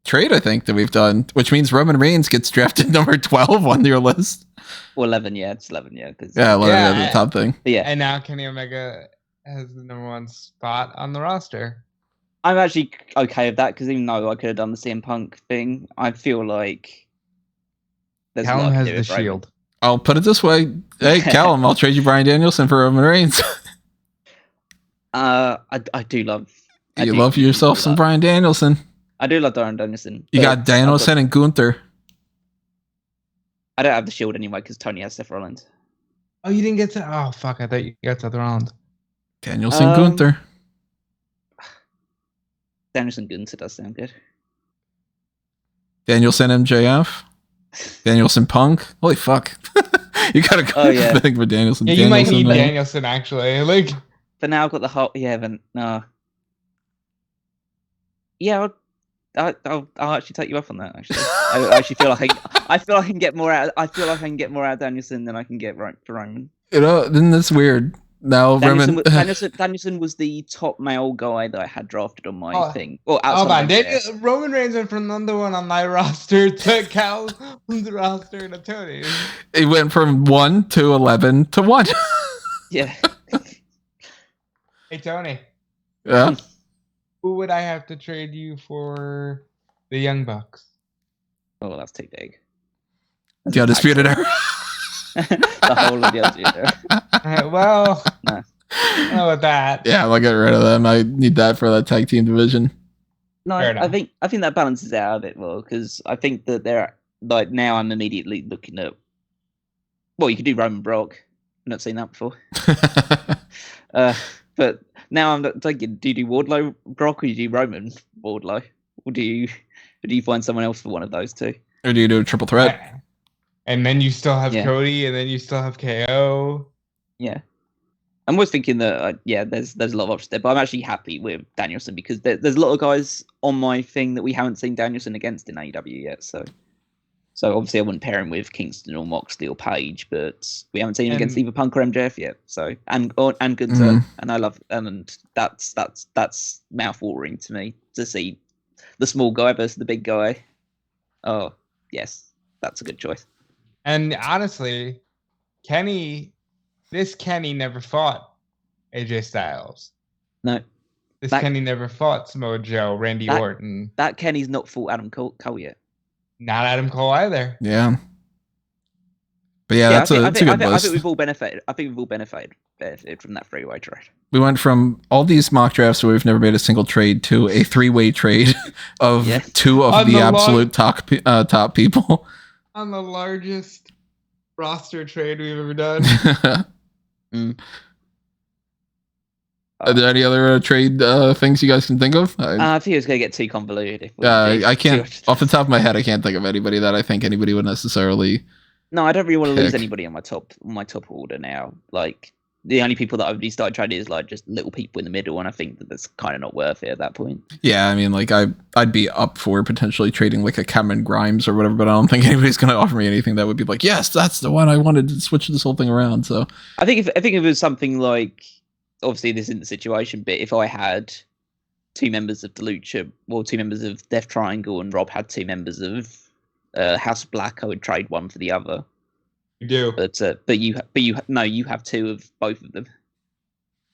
trade, I think, that we've done, which means Roman Reigns gets drafted number 12 on your list. Well, 11, yeah. It's 11, yeah. 11 is the top thing. Yeah. And now Kenny Omega has the number 1 spot on the roster. I'm actually okay with that, because even though I could have done the CM Punk thing, I feel like there's Callum has the Shield. I'll put it this way. Hey, Callum, I'll trade you Bryan Danielson for Roman Reigns. I do love... You love yourself some Bryan Danielson. I do love Bryan Danielson. You got Danielson and Gunther. I don't have the Shield anyway, because Tony has Seth Rollins. Oh, you didn't get to... Oh, fuck. I thought you got Seth Rollins. Danielson Gunther. Danielson Gunther does sound good. Danielson MJF. Danielson Punk. Holy fuck. You gotta go thing for Danielson. Yeah, you might need Danielson, actually. Like, but now I've got the whole... Yeah, but no. Yeah, I'll actually take you up on that. Actually, I actually feel like I can get more out. I feel like I can get more out of Danielson than I can get for Roman. Then that's weird. Now Danielson was the top male guy that I had drafted on my thing. Well, hold on, Roman Reigns went from number 1 on my roster to Cal's roster to Tony's. He went from 1 to 11 to 1. Yeah. Hey Tony. Yeah. Who would I have to trade you for the Young Bucks? Oh, that's too big. The Undisputed Era. The whole of the Undisputed Era. Well, no. I don't know about that. Yeah, I'll get rid of them. I need that for that tag team division. No, I think that balances out a bit more, because I think that they're like, now I'm immediately looking at. Well, you could do Roman Brock. I've not seen that before. But now I'm thinking, do you do Wardlow Brock, or do you do Roman Wardlow? Or do you find someone else for one of those two? Or do you do a triple threat? And then you still have Cody, and then you still have KO. Yeah. I'm always thinking that, there's a lot of options there, but I'm actually happy with Danielson, because there's a lot of guys on my thing that we haven't seen Danielson against in AEW yet, so. So obviously I wouldn't pair him with Kingston or Moxley or Page, but we haven't seen him against either Punk or MJF yet. So and Gunther, and I love and that's mouthwatering to me to see the small guy versus the big guy. Oh yes, that's a good choice. And honestly, Kenny never fought AJ Styles. No. Kenny never fought Samoa Joe, Randy Orton. That Kenny's not fought Adam Cole yet. Not Adam Cole either. Yeah. But yeah, that's a good list. I think we've all benefited. From that three-way trade. We went from all these mock drafts where we've never made a single trade to a three-way trade of two of the absolute top people. On the largest roster trade we've ever done. Are there any other trade things you guys can think of? I think it's going to get too convoluted. I can't, off the top of my head, I can't think of anybody that I think anybody would necessarily. No, I don't really want to lose anybody on my top order now. Like the only people that I've really started trading is like just little people in the middle, and I think that that's kind of not worth it at that point. Yeah, I mean, like I'd be up for potentially trading like a Cameron Grimes or whatever, but I don't think anybody's going to offer me anything that would be like, yes, that's the one I wanted to switch this whole thing around. So I think if it was something like, obviously this isn't the situation, but if I had two members of the Lucha, well, two members of Death Triangle, and Rob had two members of House of Black, I would trade one for the other. You do, but you have two of both of them.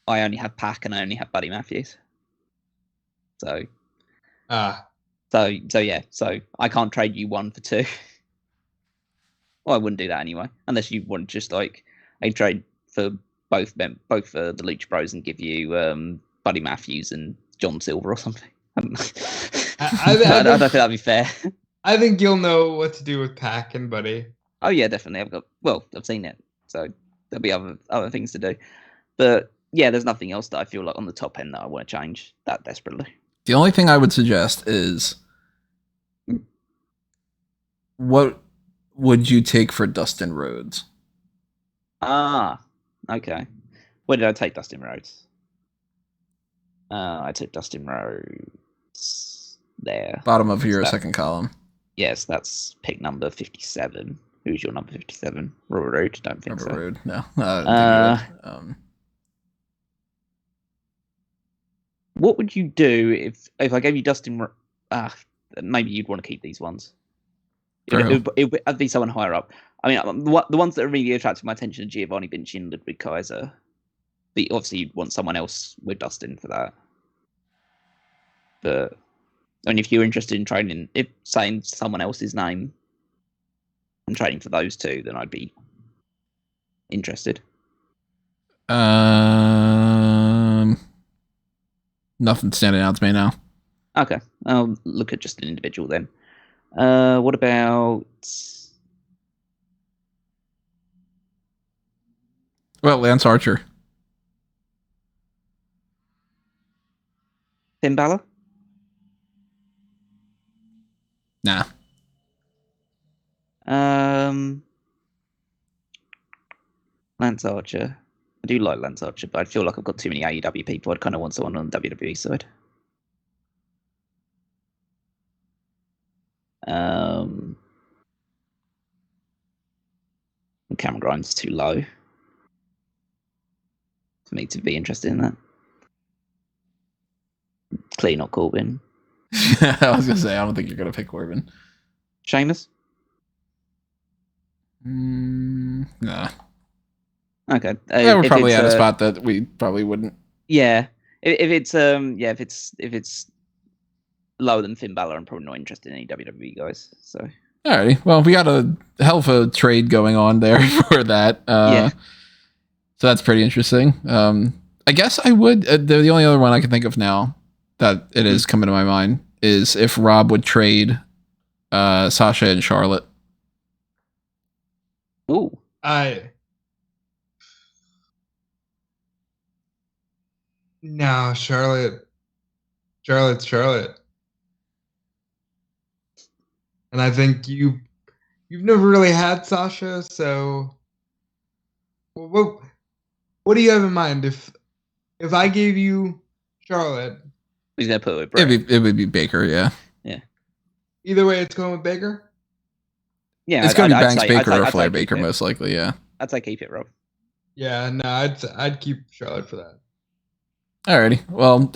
I only have Pac and I only have Buddy Matthews. So yeah, so I can't trade you one for two. Well, I wouldn't do that anyway, unless you want just like a trade for both the Lucha Bros and give you Buddy Matthews and John Silver or something. I don't think that'd be fair. I think you'll know what to do with Pac and Buddy. Oh yeah, definitely. I've seen it, so there'll be other things to do. But yeah, there's nothing else that I feel like on the top end that I want to change that desperately. The only thing I would suggest is, what would you take for Dustin Rhodes? Okay. Where did I take Dustin Rhodes? I took Dustin Rhodes there. Bottom of your second column. Yes, that's pick number 57. Who's your number 57? Robert Roode? Don't think Robert so. Roode, no. What would you do if I gave you Dustin? Maybe you'd want to keep these ones. It'd be someone higher up. I mean, the ones that are really attracting my attention are Giovanni Vinci and Ludwig Kaiser. But obviously, you'd want someone else with Dustin for that. But if you're interested in trading, if saying someone else's name and trading for those two, then I'd be interested. Nothing standing out to me now. Okay, I'll look at just an individual then. What about? Well, Lance Archer. Finn Balor? Nah. Lance Archer. I do like Lance Archer, but I feel like I've got too many AEW people. I'd kind of want someone on the WWE side. Cameron Grimes is too low for me to be interested in that. Clearly not Corbin. I was gonna say, I don't think you're gonna pick Corbin. Sheamus? Nah. Okay. Yeah, we're probably at a spot that we probably wouldn't. Yeah. If it's lower than Finn Balor, I'm probably not interested in any WWE guys. So. Alrighty. Well, we got a hell of a trade going on there for that. Yeah. So that's pretty interesting. I guess I would. The only other one I can think of now that it is coming to my mind is if Rob would trade Sasha and Charlotte. Ooh. No, Charlotte's Charlotte. And I think you've never really had Sasha, so what do you have in mind? If I gave you Charlotte, he's gonna put it with Bray. It would be Baker, yeah. Yeah. Either way, it's going with Baker. Yeah, It's going to be Banks say- Baker or I'd Flair say Baker, keep it. most likely. Yeah. I'd say keep it, Rob. Yeah, no, I'd keep Charlotte for that. Alrighty. Well,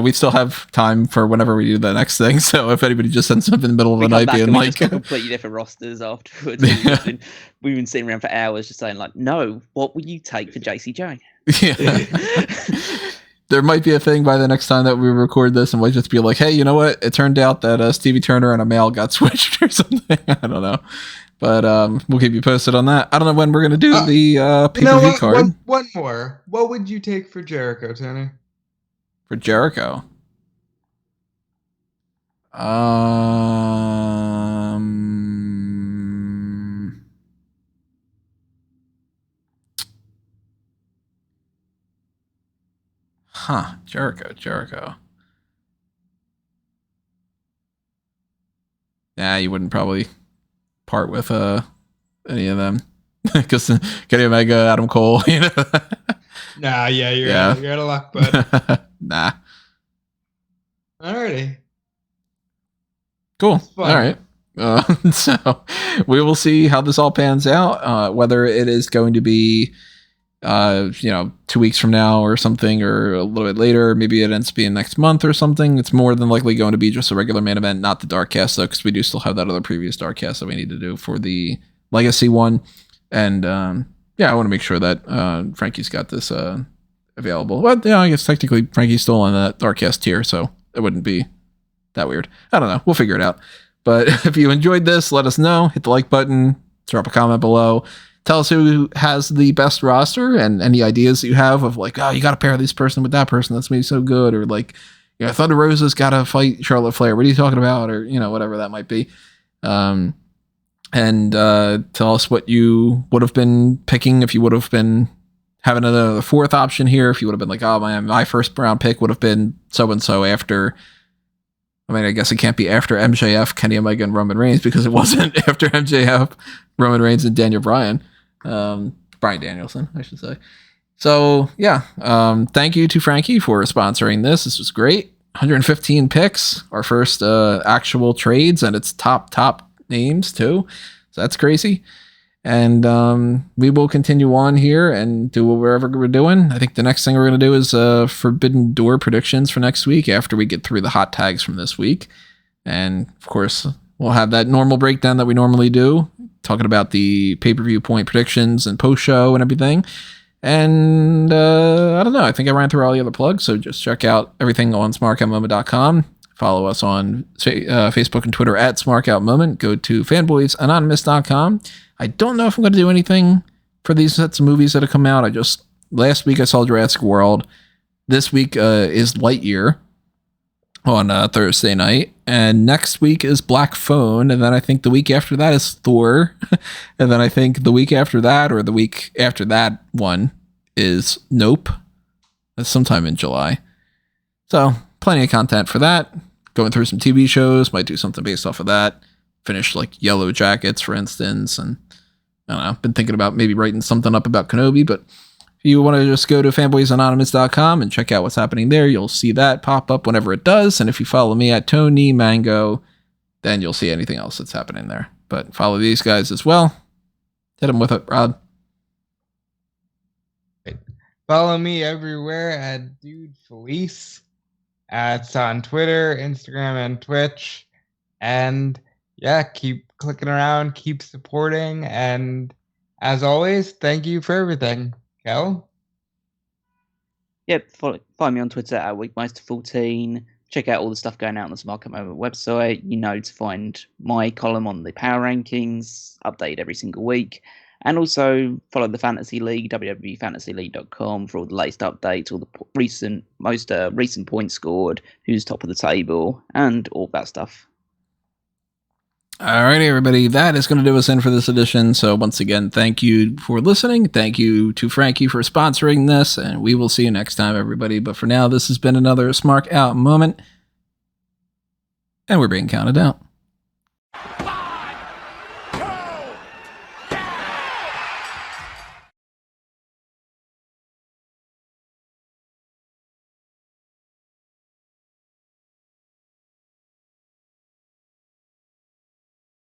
we still have time for whenever we do the next thing. So if anybody just sends up in the middle of the night being like, just got completely different rosters afterwards. We've been sitting around for hours just saying like, no, what would you take for JCJ? yeah. There might be a thing by the next time that we record this, and might just be like, hey, you know what? It turned out that Stevie Turner and a male got switched or something. I don't know. But we'll keep you posted on that. I don't know when we're going to do the pay-per-view card. One more. What would you take for Jericho, Tony? For Jericho? Jericho. Nah, you wouldn't probably part with any of them. Because Kenny Omega, Adam Cole, you know. Nah, yeah, you're out of luck, bud. Nah. Alrighty. Cool. All right. So we will see how this all pans out. Whether it is going to be 2 weeks from now or something, or a little bit later, maybe it ends up being next month or something. It's more than likely going to be just a regular main event, not the Darkcast though, because we do still have that other previous Darkcast that we need to do for the Legacy one. And I want to make sure that Frankie's got this available. But yeah, I guess technically Frankie's still on that Darkcast tier, so it wouldn't be that weird. I don't know. We'll figure it out. But if you enjoyed this, let us know. Hit the like button. Drop a comment below. Tell us who has the best roster and any ideas that you have of like, oh, you got to pair this person with that person. That's made so good. Or like, Thunder Rosa's got to fight Charlotte Flair. What are you talking about? Or, whatever that might be. And tell us what you would have been picking if you would have been having another fourth option here. If you would have been like, oh, my first round pick would have been so-and-so after. I mean, I guess it can't be after MJF, Kenny Omega, and Roman Reigns because it wasn't after MJF, Roman Reigns, and Daniel Bryan. Bryan Danielson, I should say. So, yeah. Thank you to Frankie for sponsoring this. This was great. 115 picks, our first actual trades, and it's top names, too. So that's crazy. And we will continue on here and do whatever we're doing. I think the next thing we're going to do is Forbidden Door predictions for next week after we get through the hot tags from this week. And, of course, we'll have that normal breakdown that we normally do, talking about the pay-per-view point predictions and post-show and everything. And I don't know. I think I ran through all the other plugs, so just check out everything on smarkoutmoment.com. Follow us on Facebook and Twitter at smarkoutmoment. Go to fanboysanonymous.com. I don't know if I'm going to do anything for these sets of movies that have come out. Last week I saw Jurassic World. This week is Lightyear on Thursday night. And next week is Black Phone. And then I think the week after that is Thor. And then I think the week after that, or the week after that one, is Nope. That's sometime in July. So plenty of content for that. Going through some TV shows. Might do something based off of that. Finish like Yellow Jackets, for instance. And I don't know. I've been thinking about maybe writing something up about Kenobi. But if you want to just go to fanboysanonymous.com and check out what's happening there, you'll see that pop up whenever it does. And if you follow me at Tony Mango, then you'll see anything else that's happening there. But follow these guys as well. Hit them with it, Rob. Follow me everywhere at Dude Felice. It's on Twitter, Instagram, and Twitch. And yeah, keep clicking around, keep supporting, and as always, thank you for everything. Kel? Yep, find me on Twitter at Weekmeister14. Check out all the stuff going out on the Smark at Moment website. To find my column on the power rankings, updated every single week. And also follow the Fantasy League, www.fantasyleague.com, for all the latest updates, all the most recent points scored, who's top of the table, and all that stuff. Alrighty, everybody. That is going to do us in for this edition. So once again, thank you for listening. Thank you to Frankie for sponsoring this, and we will see you next time, everybody. But for now, this has been another Smark Out moment, and we're being counted out.